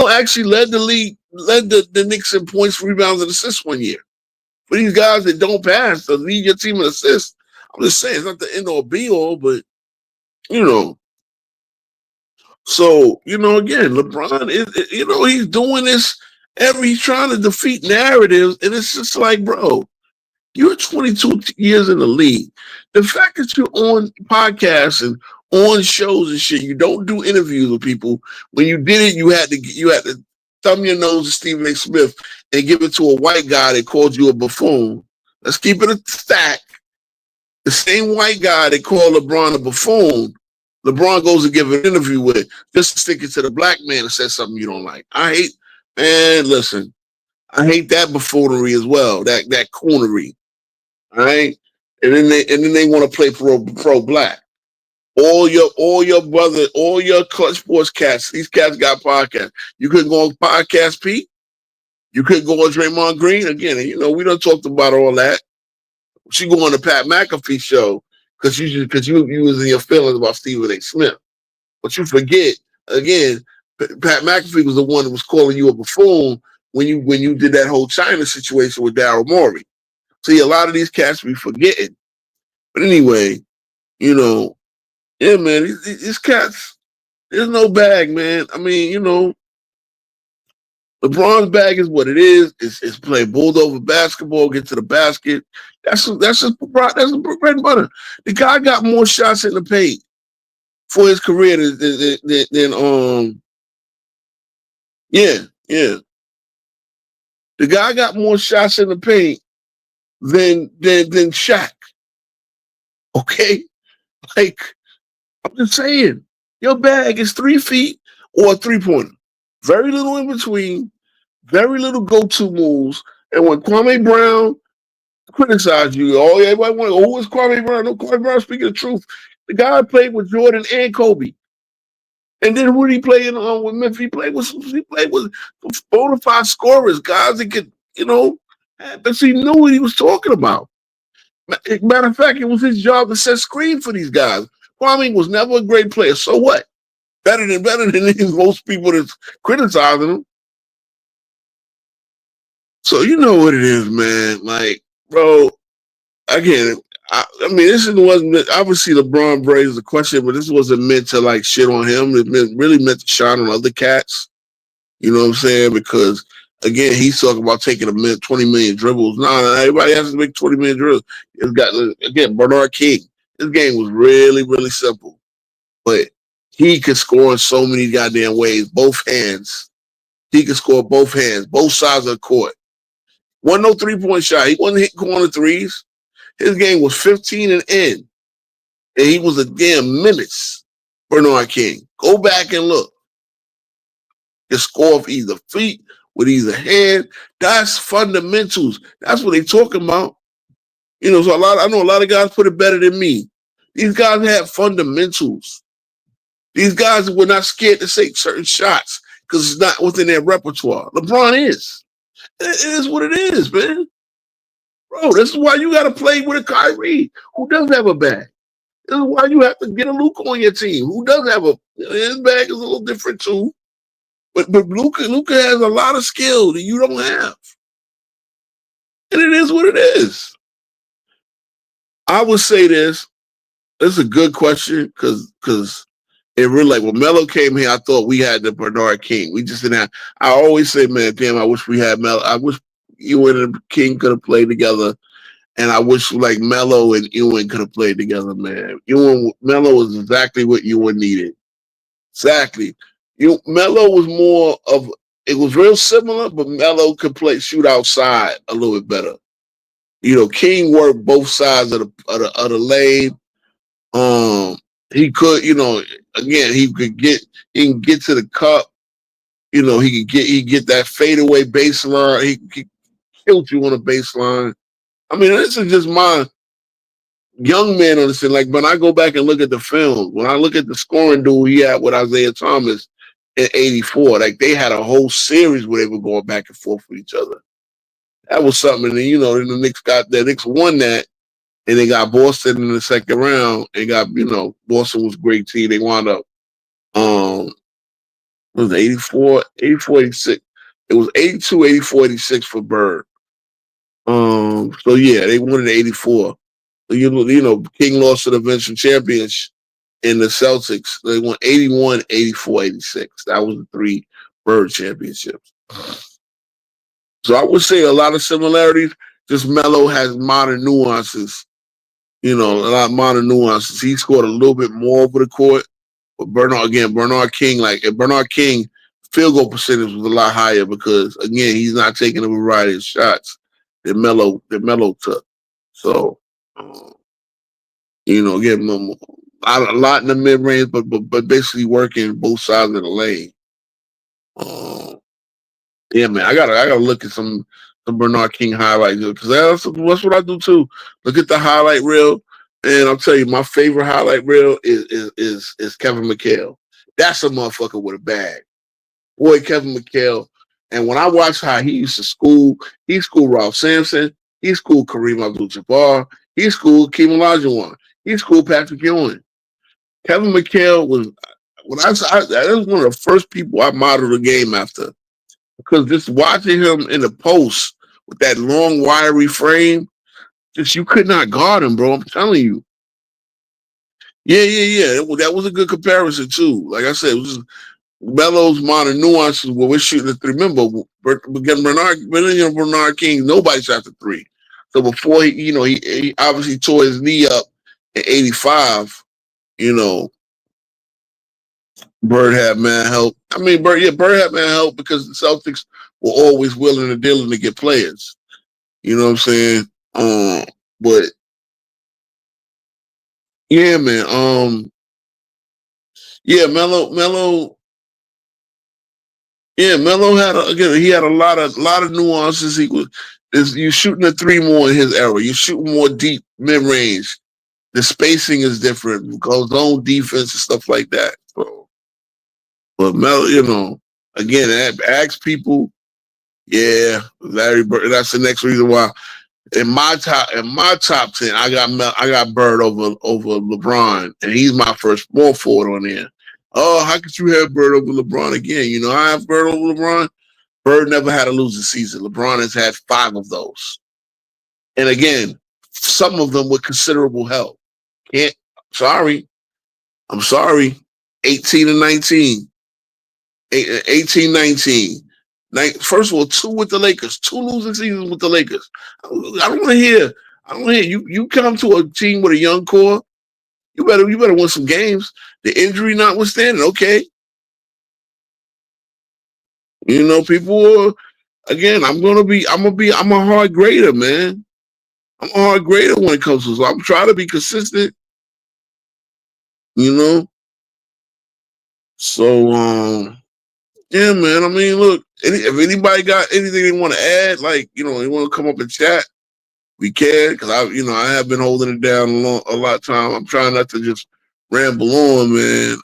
actually led the league, led the Knicks in points, rebounds, and assists one year. For these guys that don't pass to lead your team in assists, I'm just saying it's not the end all be all, but So, again, LeBron is, he's doing this he's trying to defeat narratives. And it's just like, bro, you're 22 years in the league. The fact that you're on podcasts and on shows and shit, you don't do interviews with people. When you did it, you had to thumb your nose to Stephen A. Smith and give it to a white guy that called you a buffoon. Let's keep it a stack. The same white guy that called LeBron a buffoon, LeBron goes to give an interview with, just to stick it to the black man and says something you don't like. I hate that buffoonery as well, that coonery. All right. And then they want to play pro black. All your brother, all your Clutch Sports cats, these cats got podcasts. You couldn't go on Podcast Pete. You couldn't go on Draymond Green. Again, we done talked about all that. She go on the Pat McAfee show because you was in your feelings about Stephen A. Smith. But you forget, again, Pat McAfee was the one that was calling you a buffoon when you did that whole China situation with Daryl Morey. See, a lot of these cats be forgetting. But anyway, yeah, man, these cats, there's no bag, man. I mean, LeBron's bag is what it is. It's play bulldozer basketball, get to the basket. That's just bread and butter. The guy got more shots in the paint for his career than yeah. The guy got more shots in the paint than Shaq. Okay, like I'm just saying, your bag is 3 feet or a 3-pointer. Very little in between, very little go-to moves. And when Kwame Brown criticized you, everybody went, who is Kwame Brown? No, Kwame Brown speaking the truth. The guy played with Jordan and Kobe. And then who did he play with Memphis? He played with bona fide scorers, guys that could, because he knew what he was talking about. Matter of fact, it was his job to set screen for these guys. Kwame was never a great player. So what? Better than most people that's criticizing him. So you know what it is, man. Like, bro, again, I mean, this wasn't obviously LeBron raised the question, but this wasn't meant to like shit on him. It really meant to shine on other cats. You know what I'm saying? Because again, he's talking about taking 20 million dribbles. No, everybody has to make 20 million dribbles. It's got again Bernard King. This game was really, really simple, but he could score in so many goddamn ways. Both hands. He could score both hands, both sides of the court. Wasn't no 3-point shot. He wasn't hitting corner threes. His game was 15 and in. And he was a damn menace, Bernard King. Go back and look. He score off either feet, with either hand. That's fundamentals. That's what they talking about. You know, so I know a lot of guys put it better than me. These guys had fundamentals. These guys were not scared to take certain shots because it's not within their repertoire. LeBron is. It is what it is, man. Bro, this is why you got to play with a Kyrie who does have a bag. This is why you have to get a Luka on your team who does have his bag is a little different too. But Luka has a lot of skill that you don't have. And it is what it is. I would say this. This is a good question because it really like when Melo came here, I thought we had the Bernard King. We just didn't have. I always say, man, damn, I wish we had Melo. I wish Ewing and King could have played together, and I wish like Melo and Ewing could have played together, man. Melo was exactly what Ewing needed. Exactly. Melo was more of. It was real similar, but Melo could shoot outside a little bit better. You know, King worked both sides of the lane. He could, you know, again, he can get to the cup. You know, he get that fadeaway baseline. He killed you on a baseline. I mean, this is just my young man on this thing. Like when I go back and look at the film, when I look at the scoring duel he had with Isaiah Thomas in '84, like they had a whole series where they were going back and forth with each other. That was something. And, you know, the Knicks won that. And they got Boston in the second round. And got, you know, Boston was a great team. They wound up, what was it, 84, 86. It was 82, 84, 86 for Bird. So yeah, they won in '84. So, you know, King lost to the eventual champions in the Celtics. They won 81, 84, 86. That was the 3 Bird championships. So I would say a lot of similarities. Just Melo has modern nuances. You know, a lot of modern nuances. He scored a little bit more over the court. But Bernard King, field goal percentage was a lot higher because, again, he's not taking a variety of shots that Melo took. So, you know, again, a lot in the mid-range, but basically working both sides of the lane. Yeah, man, I gotta look at some Bernard King highlights because that's what I do too. Look at the highlight reel, and I'll tell you, my favorite highlight reel is Kevin McHale. That's a motherfucker with a bag, boy, Kevin McHale. And when I watch how he used to school Ralph Sampson, he schooled Kareem Abdul-Jabbar, he schooled Keem Olajuwon, he schooled Patrick Ewing. Kevin McHale was that was one of the first people I modeled the game after. Because just watching him in the post with that long, wiry frame, just you could not guard him, bro. I'm telling you. Yeah. That was a good comparison too. Like I said, it was just Melo's modern nuances where we're shooting the 3. Remember, Bernard King, nobody shot the 3. So before he obviously tore his knee up in '85. You know, Bird had man help. I mean, Bird had man help because the Celtics were always willing and dealing to get players. You know what I'm saying? But yeah, man. Yeah, Melo. Yeah, Melo he had a lot of nuances. You shooting a 3 more in his era. You're shooting more deep mid range. The spacing is different because zone defense and stuff like that. So, but Melo, you know, again, ask people. Yeah, Larry Bird. That's the next reason why in my top 10, I got Bird over LeBron, and he's my first small forward on there. Oh, how could you have Bird over LeBron again? You know, I have Bird over LeBron. Bird never had a losing season. LeBron has had 5 of those, and again, some of them with considerable help. I'm sorry. 18 and 19. 18, 19. First of all, 2 with the Lakers. 2 losing seasons with the Lakers. I don't want to hear. You come to a team with a young core. You better win some games. The injury notwithstanding, okay. You know, people again, I'm a hard grader, man. I'm a hard grader when it comes to, so I'm trying to be consistent, you know. So, yeah, man. I mean, look, if anybody got anything they want to add, like, you know, they want to come up and chat, we can, because I have been holding it down a lot of time. I'm trying not to just ramble on, man.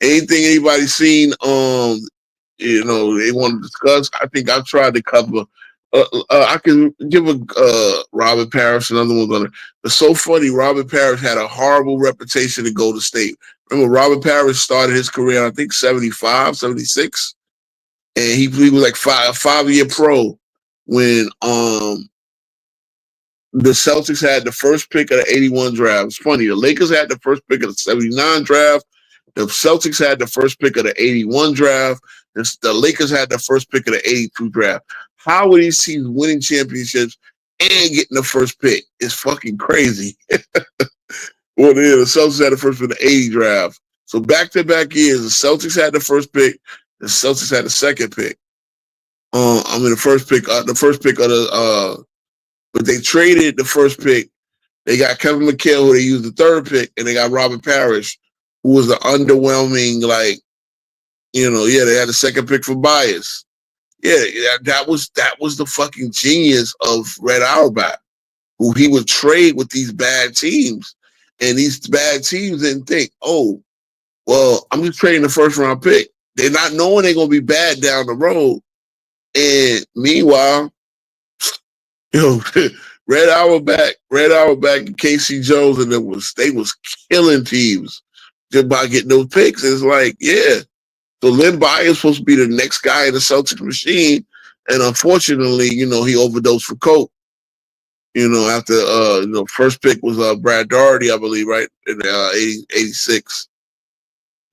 Anything anybody seen, they want to discuss, I think I've tried to cover. I can give a Robert Parrish another one. It's so funny. Robert Parrish had a horrible reputation in Golden State. Remember, Robert Parrish started his career, I think, 75, 76, and he was like a 5-year pro when the Celtics had the first pick of the 81 draft. It's funny. The Lakers had the first pick of the 79 draft. The Celtics had the first pick of the 81 draft. The Lakers had the first pick of the 82 draft. How are these teams winning championships and getting the first pick? It's fucking crazy. Well, yeah, the Celtics had the first pick of the 80 draft. So back-to-back years, the Celtics had the first pick. The Celtics had the second pick. The first pick of the but they traded the first pick. They got Kevin McHale, who they used the third pick, and they got Robert Parrish, who was the underwhelming, they had the second pick for bias. Yeah, that was the fucking genius of Red Auerbach, who he would trade with these bad teams. And these bad teams didn't think, oh, well, I'm just trading the first round pick. They're not knowing they're gonna be bad down the road. And meanwhile, Red Auerbach, and Casey Jones, and they was killing teams just by getting those picks. It's like, yeah. So Lynn Byer is supposed to be the next guy in the Celtics machine, and unfortunately, he overdosed for coke. After first pick was Brad Daugherty, I believe, right in 86,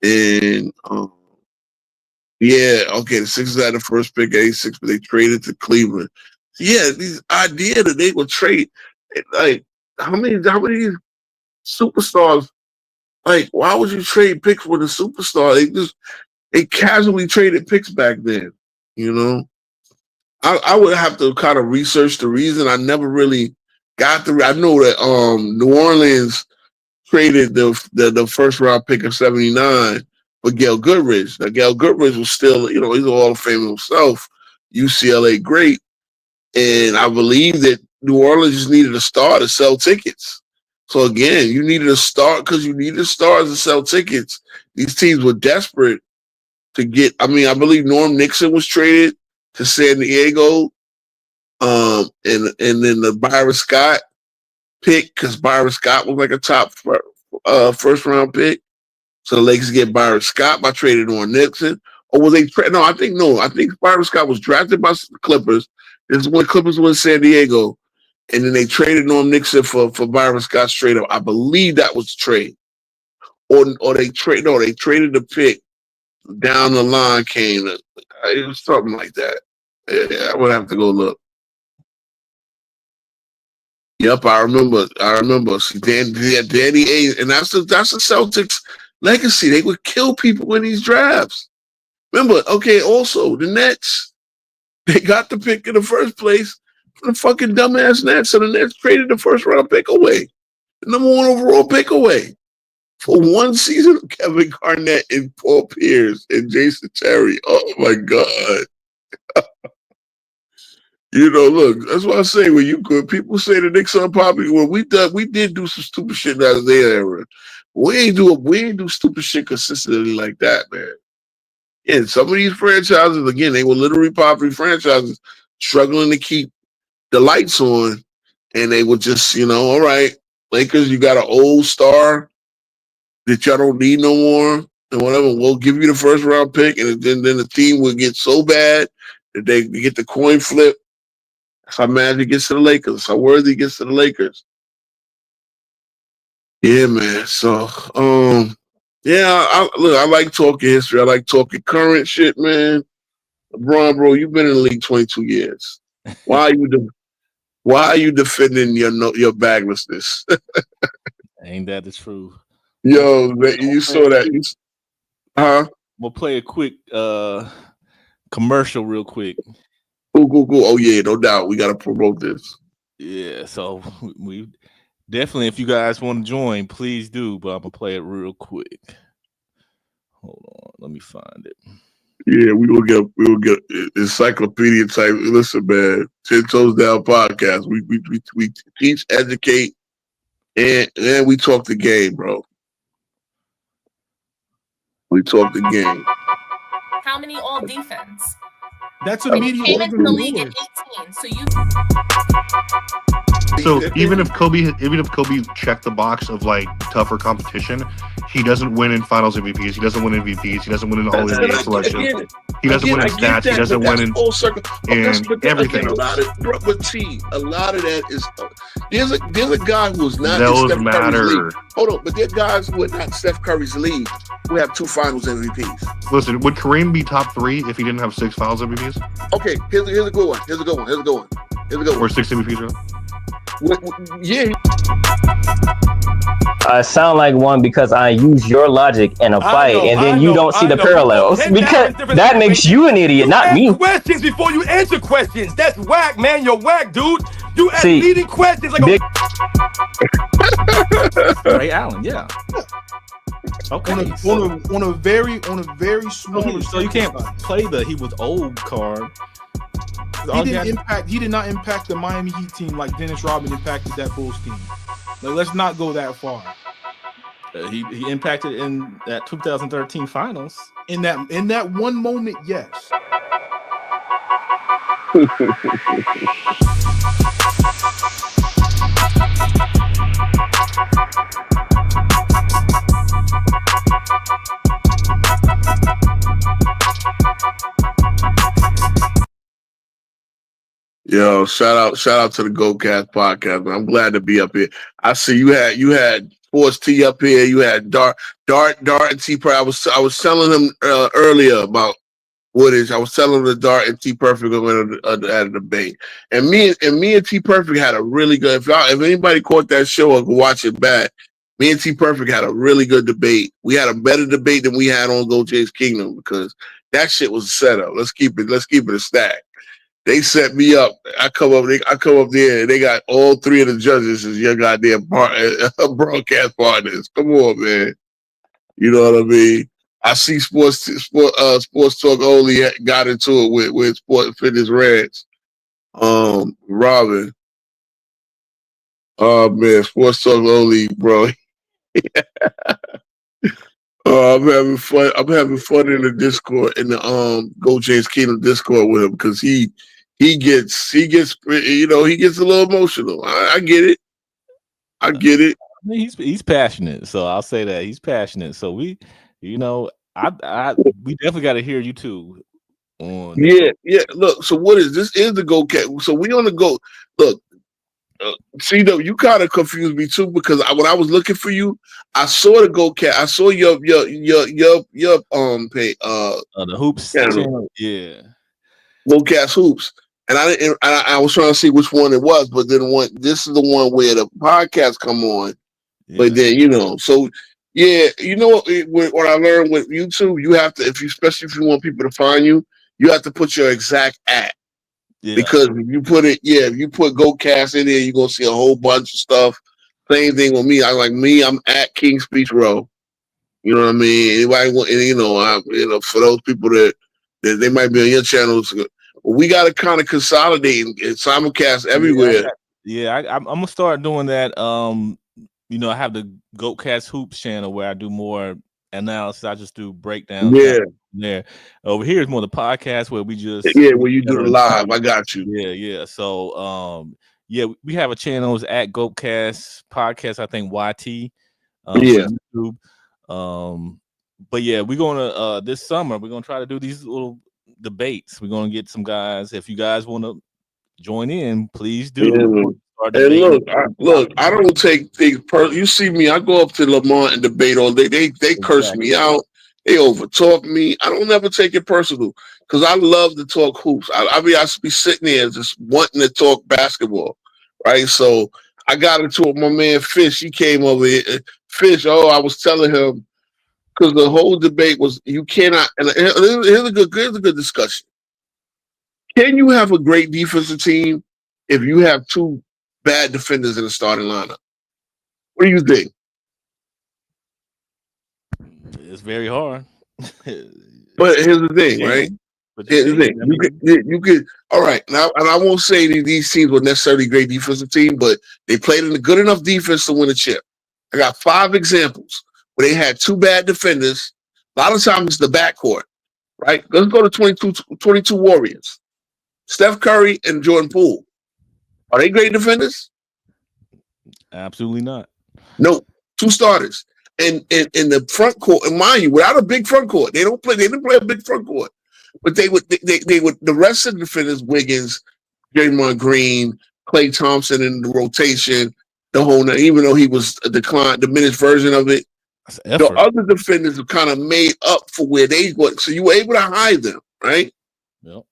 and the Sixers had the first pick 86, but they traded to Cleveland. Yeah, these idea that they would trade, like how many superstars? Like, why would you trade picks with a superstar? They casually traded picks back then. I would have to kind of research the reason. I never really got the. I know that New Orleans traded the first round pick of 79 for Gail Goodrich. Now Gail Goodrich was still, he's a Hall of Fame himself, UCLA great. And I believe that New Orleans just needed a star to sell tickets. So again, you needed a star because you needed stars to sell tickets. These teams were desperate to get. I believe Norm Nixon was traded to San Diego, and then the Byron Scott pick, because Byron Scott was like a top first round pick. So the Lakers get Byron Scott by trading Norm Nixon. Or was they no? I think Byron Scott was drafted by the Clippers. This is when Clippers were in San Diego, and then they traded Norm Nixon for Byron Scott straight up. I believe that was the trade, or they traded the pick down the line. It was something like that. Yeah, I would have to go look. Yep, I remember. See, Danny Ainge, and that's the Celtics legacy. They would kill people in these drafts. Remember, also the Nets. They got the pick in the first place from the fucking dumbass Nets, so the Nets traded the first round pick away, the number 1 overall pick away, for one season of Kevin Garnett and Paul Pierce and Jason Terry. Oh my God. Look, that's what I say. When people say the Knicks are unpopular, well, we did do some stupid shit out of their era. We ain't do stupid shit consistently like that, man. And some of these franchises, again, they were literally popular franchises struggling to keep the lights on, and they were just, all right, Lakers, you got an old star that y'all don't need no more, and whatever. We'll give you the first round pick, and then the team will get so bad that they get the coin flip. That's how Magic gets to the Lakers. That's how Worthy gets to the Lakers. Yeah, man. So, I like talking history. I like talking current shit, man. LeBron, bro, you've been in the league 22 years. Why are you defending your baglessness? Ain't that the truth? Yo, you saw that? Huh? We'll play a quick commercial real quick. Cool. Oh yeah, no doubt. We gotta promote this. Yeah, so we definitely, if you guys want to join, please do. But I'm gonna play it real quick. Hold on, let me find it. Yeah, we will get encyclopedia type. Listen, man, 10 Toes Down podcast. We teach, educate, and we talk the game, bro. We talk the game. How many all defense? That's And you immediate came into the open league at doors. 18, so you. So even if Kobe checked the box of like tougher competition, he doesn't win in Finals MVPs. He doesn't win MVPs. He doesn't win in all NBA selections. He doesn't win in stats. He doesn't win in everything. A lot of that is there's a guy who's not those in Steph matter. Curry's league. Hold on, but there are guys who are not Steph Curry's league who have 2 Finals MVPs. Listen, would Kareem be top 3 if he didn't have 6 Finals MVPs? Okay, here's a good one. Or 6 MVPs? Really? Yeah. I sound like one because I use your logic in a fight, and then you don't see the parallels. Because that makes you an idiot, not me. Questions before you answer questions. That's whack, man. You're whack, dude. You ask See, leading questions like big- Ray Allen, yeah. Okay. On a very small. So you can't play the he was old card. He did not impact the Miami Heat team like Dennis Rodman impacted that Bulls team. Like, let's not go that far. He impacted in that 2013 finals. In that one moment, yes. Yo, shout out to the GoCast podcast, man. I'm glad to be up here. I see you had Sports T up here. You had Dart and T Perfect. I was telling him earlier about Woodage. I was telling him the Dart and T Perfect were at a debate, and me and T Perfect had a really good. If anybody caught that show or watch it back, me and T Perfect had a really good debate. We had a better debate than we had on Go Jays Kingdom because that shit was a setup. Let's keep it a stack. They set me up. I come up there, and they got all 3 of the judges as your goddamn broadcast partners. Come on, man. You know what I mean? I see Sports Talk only got into it with Sport Fitness Reds. Robin. Oh man, Sports Talk only, bro. I'm having fun. I'm having fun in the Discord, in the Go James Kingdom Discord with him because he gets a little emotional. I get it. I mean, he's passionate, so I'll say that he's passionate. So we definitely got to hear you too. Yeah. Look, so what is this? Is the Go Cat? So we on the Go. Look. See, though, you kind of confused me too because when I was looking for you, I saw the Go Cat. I saw your the hoops channel. Yeah, Go Cat's hoops, and I was trying to see which one it was, but then this is the one where the podcast come on. Yeah. But then so yeah, what I learned with YouTube, you have to especially if you want people to find you, you have to put your exact @ Yeah. Because if you put GoCast in there, you're gonna see a whole bunch of stuff. Same thing with me. I'm at King Speech Row. You know what I mean? Anybody want, for those people that they might be on your channels, we gotta kind of consolidate and simulcast everywhere. Yeah, I'm gonna start doing that. I have the GoCast Hoops channel where I do more analysis. I just do breakdowns. Yeah. There. Over here is more the podcast where we just where you do the live. I got you. Yeah. So we have a channel is at GoCast Podcast. I think YT. YouTube. But yeah, we're gonna this summer we're gonna try to do these little debates. We're gonna get some guys. If you guys want to join in, please do. Yeah. And look, I don't take things personal. You see me, I go up to Lamont and debate all day. They curse me out. They overtalk me. I don't ever take it personal because I love to talk hoops. I be sitting there just wanting to talk basketball, right? So I got into it with my man Fish. He came over here. Fish, I was telling him because the whole debate was you cannot. And here's a good discussion. Can you have a great defensive team if you have two bad defenders in the starting lineup? What do you think? It's very hard. But here's the thing, right? Here's the thing. You could. All right. Now, and I won't say these teams were necessarily great defensive team, but they played in a good enough defense to win a chip. I got 5 examples where they had 2 bad defenders. A lot of times it's the backcourt, right? Let's go to 22 Warriors. Steph Curry and Jordan Poole. Are they great defenders? Absolutely not. No. 2 starters. And in the front court, and mind you, without a big front court, they didn't play a big front court. But they would the rest of the defenders, Wiggins, Draymond Green, Klay Thompson in the rotation, the whole night, even though he was a diminished version of it. The other defenders have kind of made up for where they went. So you were able to hide them, right? Yep.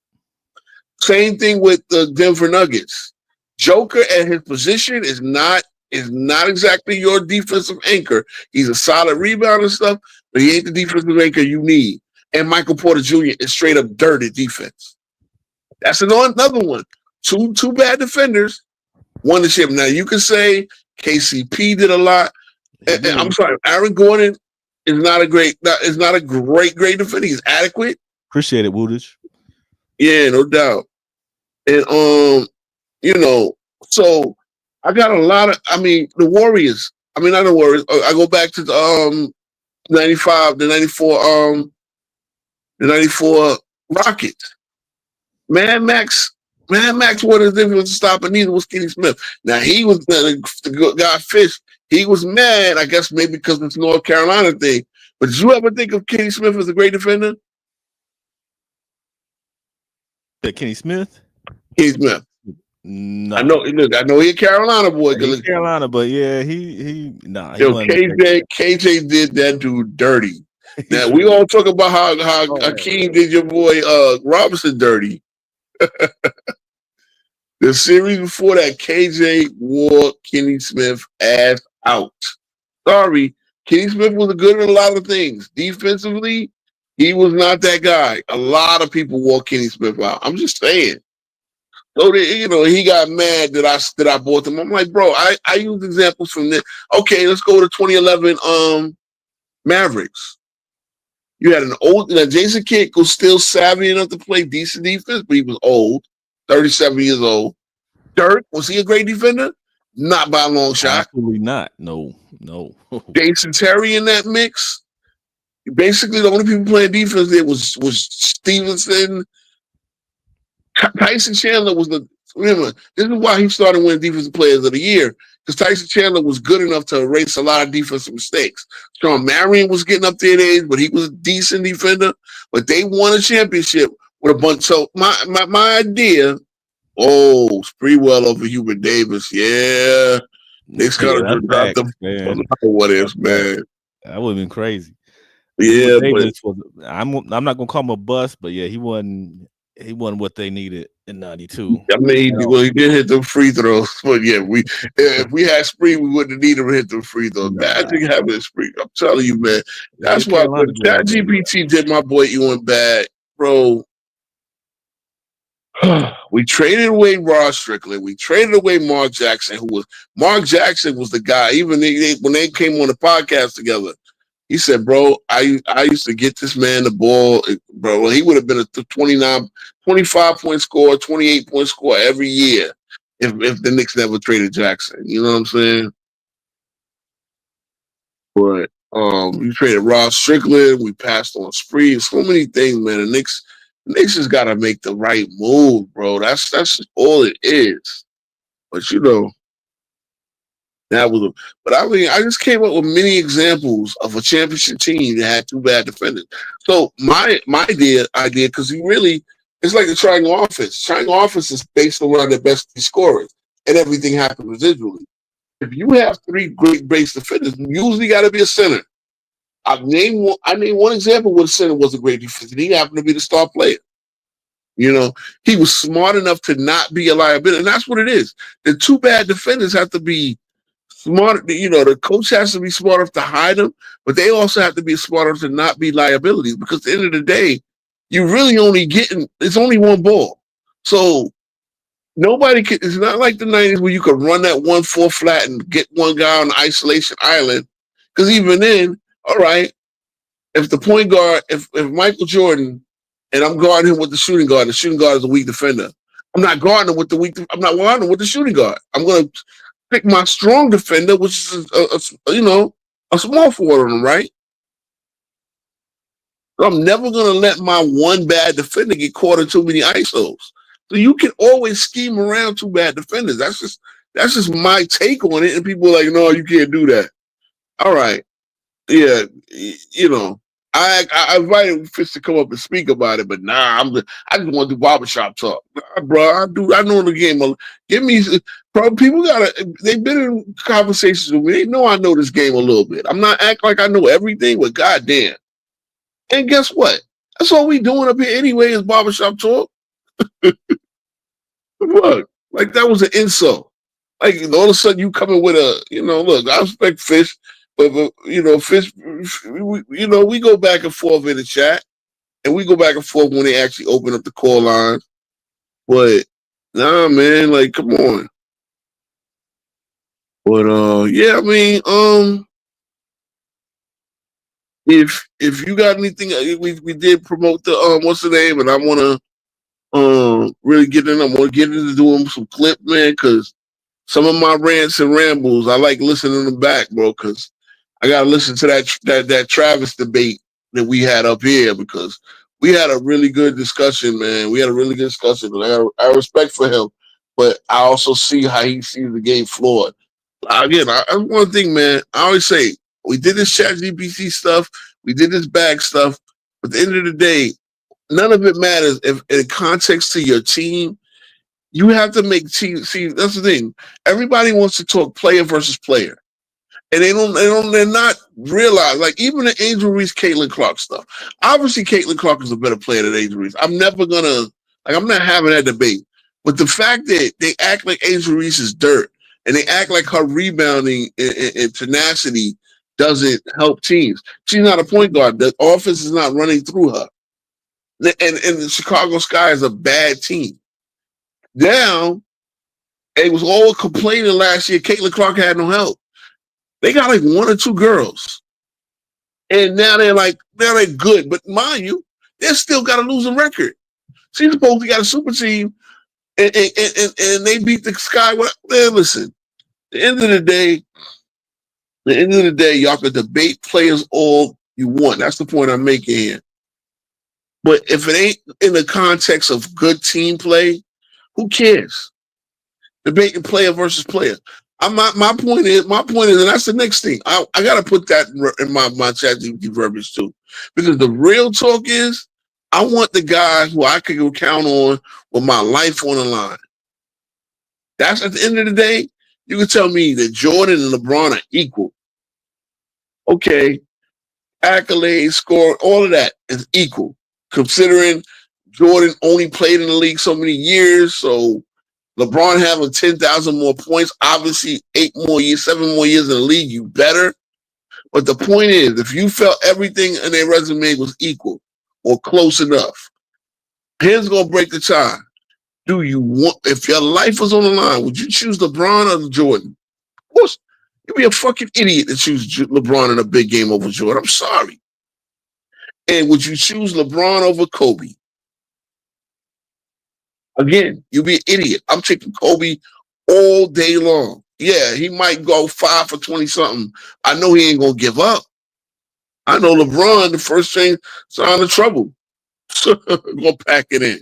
Same thing with the Denver Nuggets. Joker at his position is not exactly your defensive anchor. He's a solid rebounder and stuff, but he ain't the defensive anchor you need. And Michael Porter Jr. is straight up dirty defense. That's another one. Two bad defenders won the chip. Now you can say KCP did a lot. And I'm sorry, Aaron Gordon is not a great defender. He's adequate. Appreciate it, Woodage. Yeah, no doubt. And so I got a lot of. I mean, the Warriors. I mean, not the Warriors. I go back to the 95, the 94, the 94 Rockets. Mad Max wanted his defense to stop, and neither was Kenny Smith. Now he was the guy Fish. He was mad, I guess, maybe because it's North Carolina thing. But did you ever think of Kenny Smith as a great defender? Kenny Smith? Kenny Smith. No. I know he's a Carolina boy. He's Carolina, but yeah, he KJ did that dude dirty. Now we all talk about how Akeem did your boy Robinson dirty. The series before that, KJ wore Kenny Smith ass out. Sorry, Kenny Smith was good at a lot of things. Defensively, he was not that guy. A lot of people wore Kenny Smith out. I'm just saying. So he got mad that I bought them. I'm like, bro, I use examples from this. Okay, let's go to 2011 Mavericks. You had Jason Kidd was still savvy enough to play decent defense, but he was old, 37 years old. Dirk, was he a great defender? Not by a long shot. Absolutely not. No. Jason Terry in that mix. Basically, the only people playing defense there was Stevenson. Tyson Chandler was remember, this is why he started winning Defensive Players of the Year, because Tyson Chandler was good enough to erase a lot of defensive mistakes. Sean Marion was getting up there in age, but he was a decent defender. But they won a championship with a bunch. So my idea, Sprewell over Hubert Davis, yeah. They got the what ifs, man. That would have been crazy. Yeah, I'm not gonna call him a bust, but yeah, he wasn't what they needed in '92. I mean, he did hit the free throws, but yeah, if we had Spree, we wouldn't have needed him to hit the free throws. Magic having a Spree, I'm telling you, man. That's why that GPT did my boy Ewan bad, bro. We traded away Ross Strickland. We traded away Mark Jackson, Mark Jackson was the guy. Even when they came on the podcast together, he said, bro, I used to get this man the ball, bro. He would have been a 25-point scorer, 28-point scorer every year if the Knicks never traded Jackson. You know what I'm saying? But we traded Ross Strickland. We passed on Spree. So many things, man. The Knicks just got to make the right move, bro. That's all it is. But, but I mean, I just came up with many examples of a championship team that had 2 bad defenders. So my idea, because it's like the triangle offense. Triangle offense is based around the best scorers, and everything happens residually. If you have 3 great base defenders, you usually got to be a center. I named one example where the center was a great defender. He happened to be the star player. He was smart enough to not be a liability, and that's what it is. The 2 bad defenders have to be smart. The coach has to be smart enough to hide them, but they also have to be smart enough to not be liabilities, because at the end of the day, you really it's only one ball. So nobody can. It's not like the '90s where you could run that 1-4 flat and get one guy on the isolation island. Because even then, all right, if the point guard, if Michael Jordan, and I'm guarding him with the shooting guard is a weak defender. I'm not guarding him with I'm not guarding him with the shooting guard. I'm going to pick my strong defender, which is a small forward on him, right? So I'm never going to let my one bad defender get caught in too many ISOs. So you can always scheme around two bad defenders. That's just my take on it. And people are like, no, you can't do that. All right. Yeah. I invited Fitz to come up and speak about it, but nah, I just want to do barbershop talk. Nah, bro, I know the game. Give me, bro, they've been in conversations with me. They know I know this game a little bit. I'm not acting like I know everything, but goddamn. And guess what? That's all we doing up here anyway is barbershop talk. Look, like that was an insult. Like all of a sudden you coming with look, I respect Fish, but Fish, we go back and forth in the chat, and we go back and forth when they actually open up the call line. But nah, man, like come on. But yeah, I mean, if you got anything, we did promote the what's the name, and I want to really get in. I want to get into doing some clip, man, because some of my rants and rambles, I like listening to them back, bro, because I got to listen to that Travis debate that we had up here because we had a really good discussion, man. We had a really good discussion, and I respect for him, but I also see how he sees the game flawed. Again, one thing, man, I always say, we did this ChatGPT stuff, we did this bag stuff, but at the end of the day, none of it matters if in context to your team. You have to make team. See, that's the thing. Everybody wants to talk player versus player, and they're not realize. Like even the Angel Reese, Caitlin Clark stuff. Obviously, Caitlin Clark is a better player than Angel Reese. I'm not having that debate. But the fact that they act like Angel Reese is dirt, and they act like her rebounding and tenacity doesn't help teams. She's not a point guard. The offense is not running through her, and the Chicago Sky is a bad team. Now, it was all complaining last year. Caitlin Clark had no help. They got like one or two girls. And now they're good. But mind you, they still got a losing record. She's supposed to got a super team and they beat the Sky. Man, listen, at the end of the day, y'all can debate players all you want. That's the point I'm making here. But if it ain't in the context of good team play, who cares? Debating player versus player. My point is, and that's the next thing. I got to put that in my ChatGPT verbiage too, because the real talk is, I want the guy who I can count on with my life on the line. That's at the end of the day. You can tell me that Jordan and LeBron are equal. Okay, accolades, score, all of that is equal, considering Jordan only played in the league so many years, so. LeBron having 10,000 more points, obviously 7 more years in the league, you better. But the point is, if you felt everything in their resume was equal or close enough, here's going to break the tie. If your life was on the line, would you choose LeBron or Jordan? Of course, you'd be a fucking idiot to choose LeBron in a big game over Jordan. I'm sorry. And would you choose LeBron over Kobe? Again, you'd be an idiot. I'm taking Kobe all day long. Yeah, he might go 5 for 20-something. I know he ain't going to give up. I know LeBron, the first thing, sign of trouble. Going to pack it in.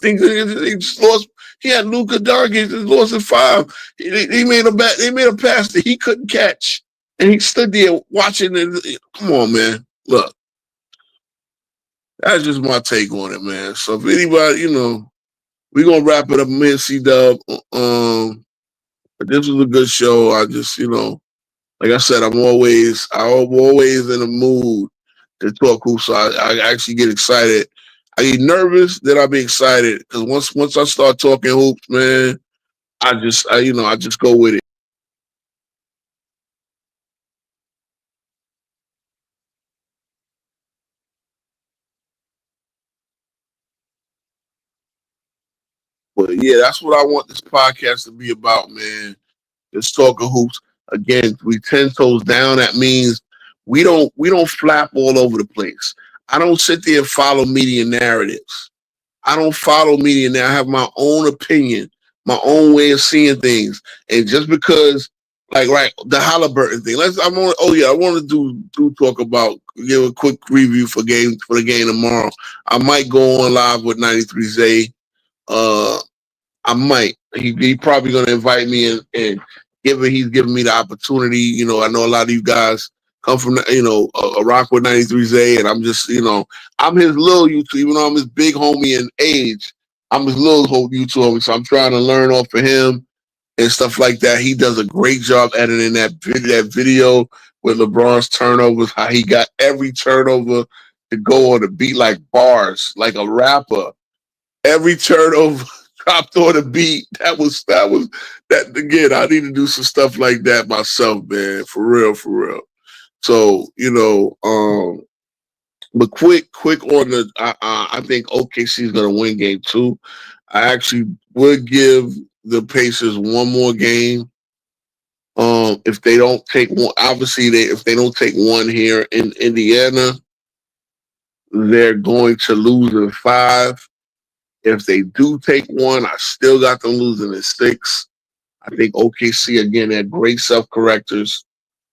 Things he just lost. He had Luka Doncic, just lost in 5. He made a pass that he couldn't catch. And he stood there watching it. Come on, man. Look. That's just my take on it, man. So if anybody, we're gonna wrap it up, man. C-Dub. But this was a good show. I just, like I said, I'm always in a mood to talk hoops. So I actually get excited. I get nervous, then I be excited because once I start talking hoops, man, I just go with it. But yeah, that's what I want this podcast to be about, man. It's talking hoops. Again, we 10 toes down. That means we don't flap all over the place. I don't sit there and follow media narratives. I don't follow media now. I have my own opinion, my own way of seeing things. And just because, like, right, the Halliburton thing. I want to talk about, give a quick review for the game tomorrow. I might go on live with 93 Zay. I might. He probably going to invite me and he's giving me the opportunity. You know, I know a lot of you guys come from, a Rockwood 93 Zay, and I'm just, I'm his little YouTube, even though I'm his big homie in age. I'm his little YouTube homie, so I'm trying to learn off of him and stuff like that. He does a great job editing that video with LeBron's turnovers, how he got every turnover to go on the beat like bars, like a rapper. Every turnover dropped on a beat. That was that again. I need to do some stuff like that myself, man. For real. So, but quick on the. I think OKC is going to win game 2. I actually would give the Pacers one more game. If they don't take one, obviously if they don't take one here in Indiana, they're going to lose in 5. If they do take one, I still got them losing in 6. I think OKC, again, they're great self-correctors.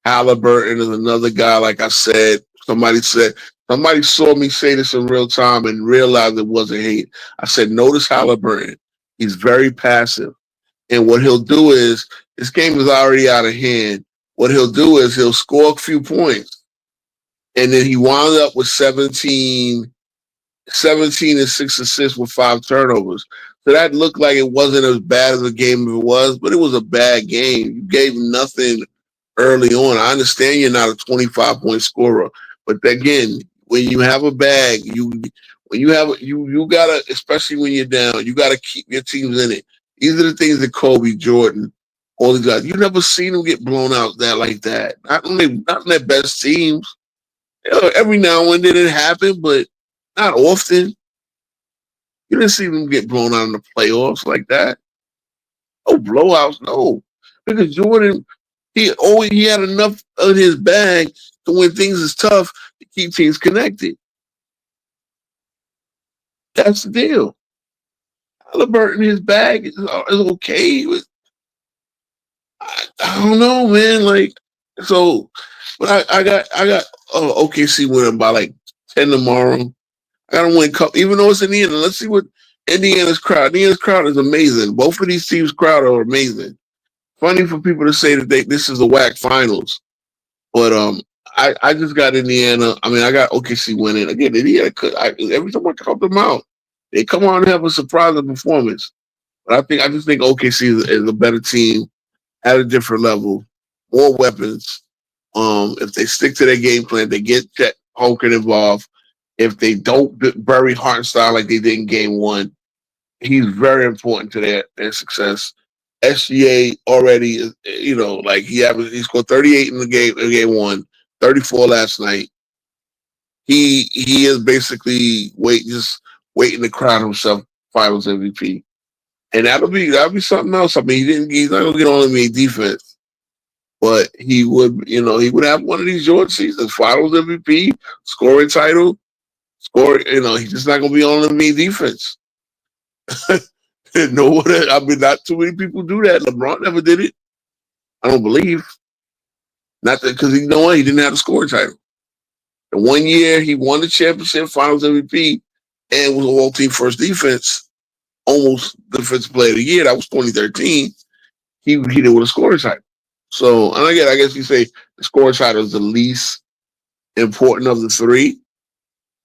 Halliburton is another guy, like I said. Somebody saw me say this in real time and realized it wasn't hate. I said, notice Halliburton. He's very passive. And what he'll do is, this game is already out of hand. What he'll do is he'll score a few points. And then he wound up with 17 and 6 assists with 5 turnovers. So that looked like it wasn't as bad as a game as it was, but it was a bad game. You gave nothing early on. I understand you're not a 25-point scorer, but again, when you have a bag, you gotta, especially when you're down, you gotta keep your teams in it. These are the things that Kobe, Jordan, all these guys. You never seen them get blown out like that. Not in their best teams. Every now and then it happened, but not often. You didn't see them get blown out in the playoffs like that. No blowouts, no. Because Jordan, he had enough in his bag to when things is tough to keep teams connected. That's the deal. Halliburton, his bag is okay. I don't know, man. Like, so, but I got OKC winning by like 10 tomorrow. I got to win cup, even though it's Indiana. Let's see what Indiana's crowd. Indiana's crowd is amazing. Both of these teams' crowd are amazing. Funny for people to say that this is the WAC finals, but I just got Indiana. I mean, I got OKC winning again. Indiana every time I count them out, they come on and have a surprising performance. But I just think OKC is a better team at a different level, more weapons. If they stick to their game plan, they get Chet Holmgren involved. If they don't bury Hartenstein like they did in game 1, he's very important to their success. SGA already is, like he scored 38 in game 1, 34 last night. He is basically just waiting to crown himself Finals MVP, and that'll be something else. I mean, he's not gonna get on NBA defense, but he would have one of these Jordan seasons, Finals MVP, scoring title. He's just not gonna be on NBA defense. No, I mean, not too many people do that. LeBron never did it. I don't believe. Not that because he didn't have the scoring title. And 1 year he won the championship, Finals MVP, and was all-team first defense, almost defensive player of the year. That was 2013. He didn't win a scoring title. So, and again, I guess you say the scoring title is the least important of the 3.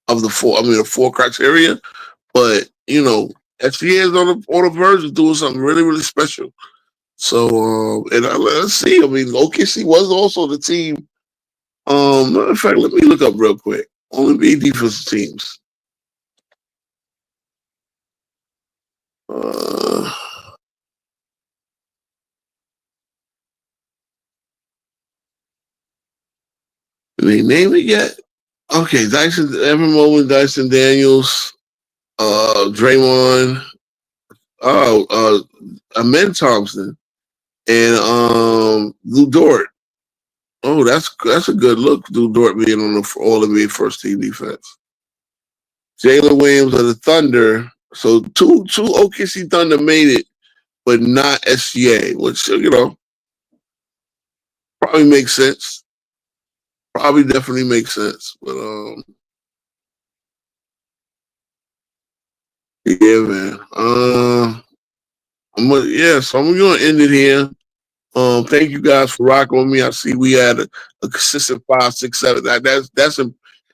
Of the 4, the 4 criteria, but SGA is on the verge of doing something really, really special. So, let's see. I mean, OKC was also the team. Matter of fact, let me look up real quick. Only NBA defensive teams. Did they name it yet? Okay, Evan Mobley, Dyson Daniels, Draymond, Amen Thompson and Lou Dort. Oh, that's a good look. Lou Dort being on the All-NBA first team defense. Jalen Williams of the Thunder. So two OKC Thunder made it, but not SGA, which probably makes sense. Probably definitely makes sense. But yeah, man. So I'm gonna end it here. Thank you guys for rocking with me. I see we had a consistent 5, 6, 7. That's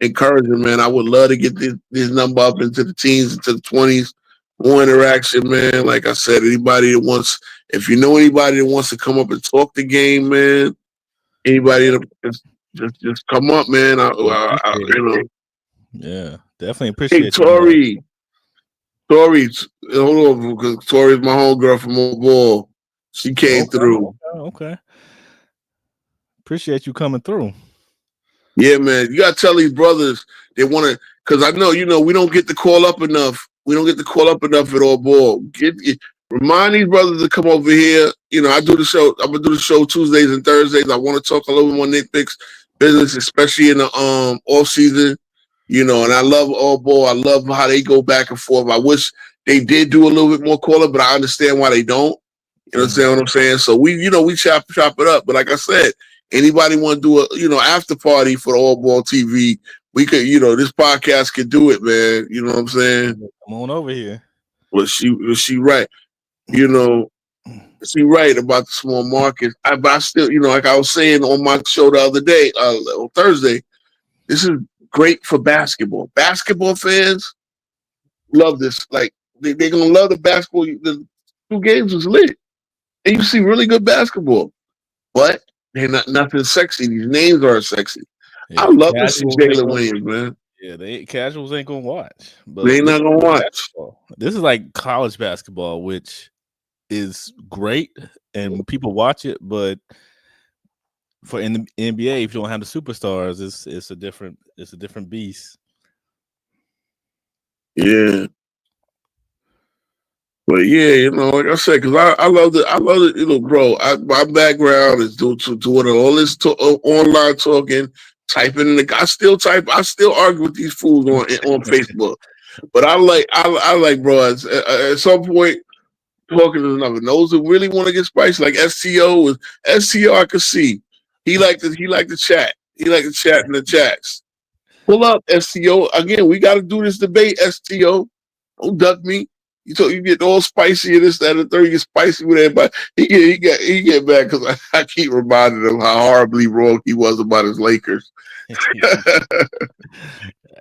encouraging, man. I would love to get this number up into the teens, into the 20s. More interaction, man. Like I said, if you know anybody that wants to come up and talk the game, man, anybody just come up, man. Yeah, definitely appreciate. Hey, Tori, hold on, because Tori's my homegirl from Old Ball. She came through. Okay. Appreciate you coming through. Yeah, man. You gotta tell these brothers they want to, because I know we don't get to call up enough. We don't get to call up enough at All Ball. Remind these brothers to come over here. I do the show. I'm gonna do the show Tuesdays and Thursdays. I want to talk a little bit more nitpicks business, especially in the off season. And I love All Ball. I love how they go back and forth. I wish they did do a little bit more call up, but I understand why they don't. You understand what I'm saying? So we chop it up. But like I said, anybody want to do a after party for the All Ball TV? We could, this podcast could do it, man. You know what I'm saying? Come on over here. Was she right? She right about the small markets. But I still, like I was saying on my show the other day, on Thursday, this is great for basketball. Basketball fans love this. Like they're gonna love the basketball. The 2 games was lit. And you see really good basketball, but they're not nothing sexy. These names aren't sexy. Yeah, I love to see Jalen Williams, man. Yeah, casuals ain't gonna watch. But they ain't not gonna watch. Basketball. This is like college basketball, which is great, and people watch it. But in the NBA, if you don't have the superstars, it's a different beast. Yeah. But yeah, like I said, because I love it, bro. My background is doing all this online talking, typing. I still argue with these fools on Facebook. But I like, bro. At some point, talking to another. Those who really want to get spicy, like STO. I could see he liked to chat. He liked to chat in the chats. Pull up, STO. Again, we got to do this debate, STO. Don't duck me. You get all spicy and this, that, and the third. You get spicy with everybody. He get back because I keep reminding him how horribly wrong he was about his Lakers.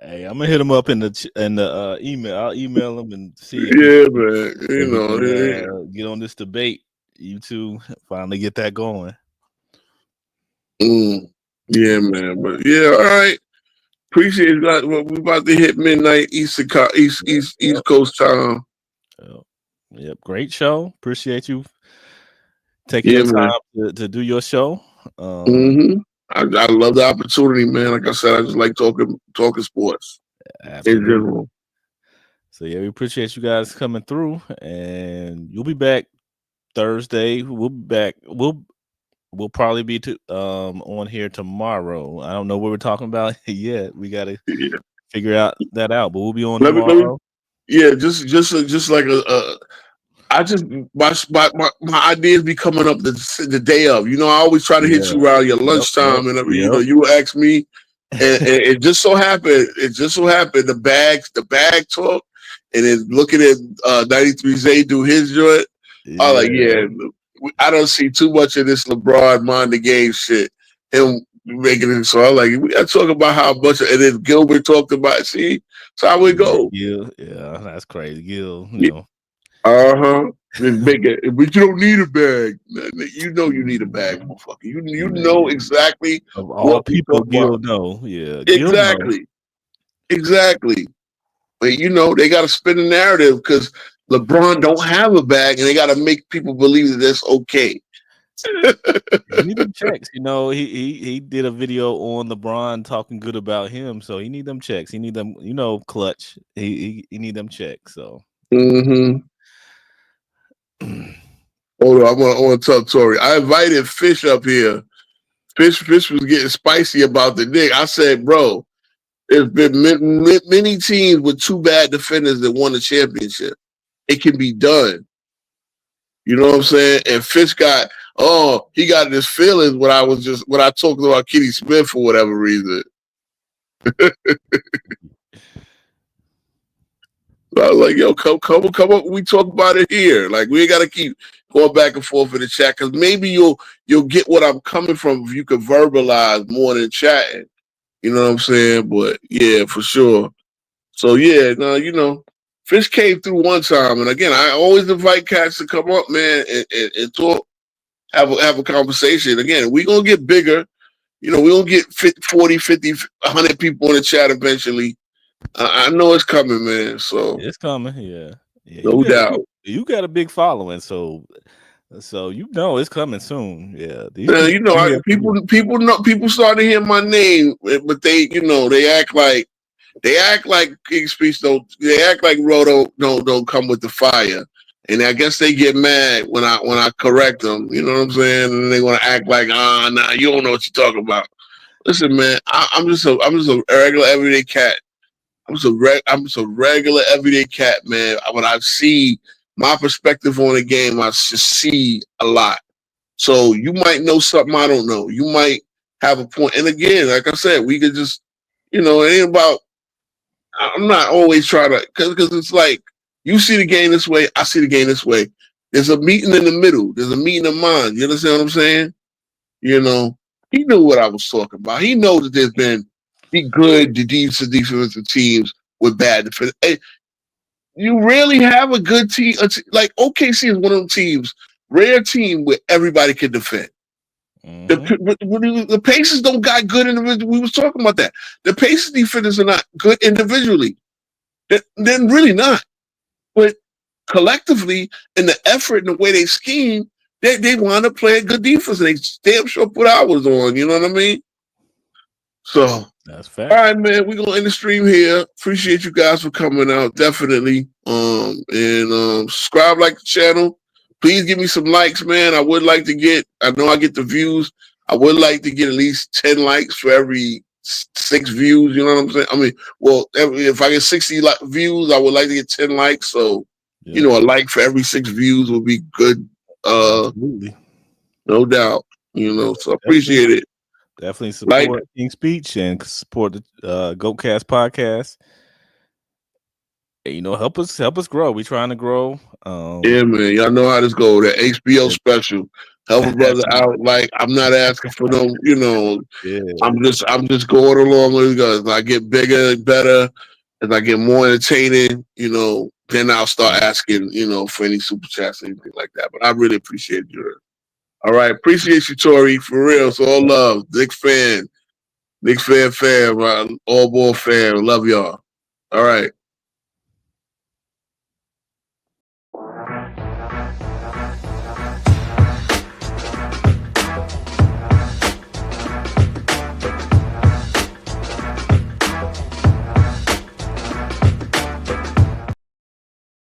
Hey, I'm gonna hit him up in the email. I'll email him and see. Man. Get on this debate. You two finally get that going. Yeah, man. But yeah, all right. Appreciate that. We're about to hit midnight East Coast time. Yep, great show. Appreciate you taking the time to do your show. I love the opportunity, man. Like I said, I just like talking sports in general. So yeah, we appreciate you guys coming through, and you'll be back Thursday. We'll be back. We'll probably be on here tomorrow. I don't know what we're talking about yet. We got to figure that out, but we'll be on tomorrow. Just like my ideas be coming up the day of. I always try to hit you around your lunchtime, and you ask me, and it just so happened. The bag talk, and then looking at 93 Zay do his joint. I'm like, I don't see too much of this LeBron mind the game shit. Him making it so I'm like, we gotta talk about how much, and then Gilbert talked about it. See, that's how it go. Yeah, that's crazy. Gil, Make it, but you don't need a bag. You know you need a bag, motherfucker. You know exactly of all people Gil know. Yeah, exactly. But they got to spin the narrative because LeBron don't have a bag, and they got to make people believe that that's okay. He need them checks. He did a video on LeBron talking good about him, so he need them checks. He need them, clutch. He need them checks. So. Hold on, I want to tell Tori. I invited Fish up here. Fish was getting spicy about the Knicks. I said, bro, there's been many teams with two bad defenders that won the championship. It can be done. You know what I'm saying? And Fish he got his feelings when I talked about Kenny Smith for whatever reason. So I was like, yo, come up. We talk about it here. Like, we ain't got to keep going back and forth in the chat, because maybe you'll get what I'm coming from if you can verbalize more than chatting. You know what I'm saying? But yeah, for sure. So yeah, no, Fish came through one time, and again, I always invite cats to come up, man, and talk, have a conversation. Again, we gonna get bigger. You know, we gonna get 40, 50, 100 people in the chat eventually. I know it's coming, man. So it's coming, yeah. No doubt. You got a big following, so you know it's coming soon. Yeah, people start to hear my name, but they act like King Speech don't. They act like Roto don't come with the fire, and I guess they get mad when I correct them. You know what I'm saying? And they want to act like, nah, you don't know what you're talking about. Listen, man, I'm just a regular everyday cat. I'm just a regular everyday cat, man. When I see my perspective on the game, I just see a lot. So you might know something I don't know. You might have a point. And again, like I said, we could just, it ain't about. I'm not always trying to, because it's like, you see the game this way, I see the game this way. There's a meeting in the middle. There's a meeting of minds. You understand what I'm saying? He knew what I was talking about. He knows that there's been defensive teams with bad defense. Hey, you really have a good team. Like OKC is one of them teams, rare team where everybody can defend. The Pacers don't got good individuals. We was talking about that. The Pacers defenders are not good individually. They're really not. But collectively, in the effort and the way they scheme, they wind up playing good defense, and they damn sure put hours on. You know what I mean? So that's fair. All right, man. We're gonna end the stream here. Appreciate you guys for coming out, definitely. And subscribe, like the channel. Please give me some likes, man. I would like to get. I know I get the views. I would like to get at least 10 likes for every 6 views. You know what I'm saying? I mean, well, if I get 60 views, I would like to get 10 likes. So, a like for every 6 views would be good. Absolutely. No doubt. So I appreciate it. Definitely support King Speech and support the GoatCast podcast. And, help us grow. We're trying to grow. Yeah, man. Y'all know how this go. That HBO special. Help a brother out. Like, I'm not asking for no, Yeah. I'm just going along with it. As I get bigger and better, as I get more entertaining, then I'll start asking, for any super chats or anything like that. But I really appreciate you. All right. Appreciate you, Tori. For real. So all love. Knicks fan, right? All ball fan. Love y'all. All right.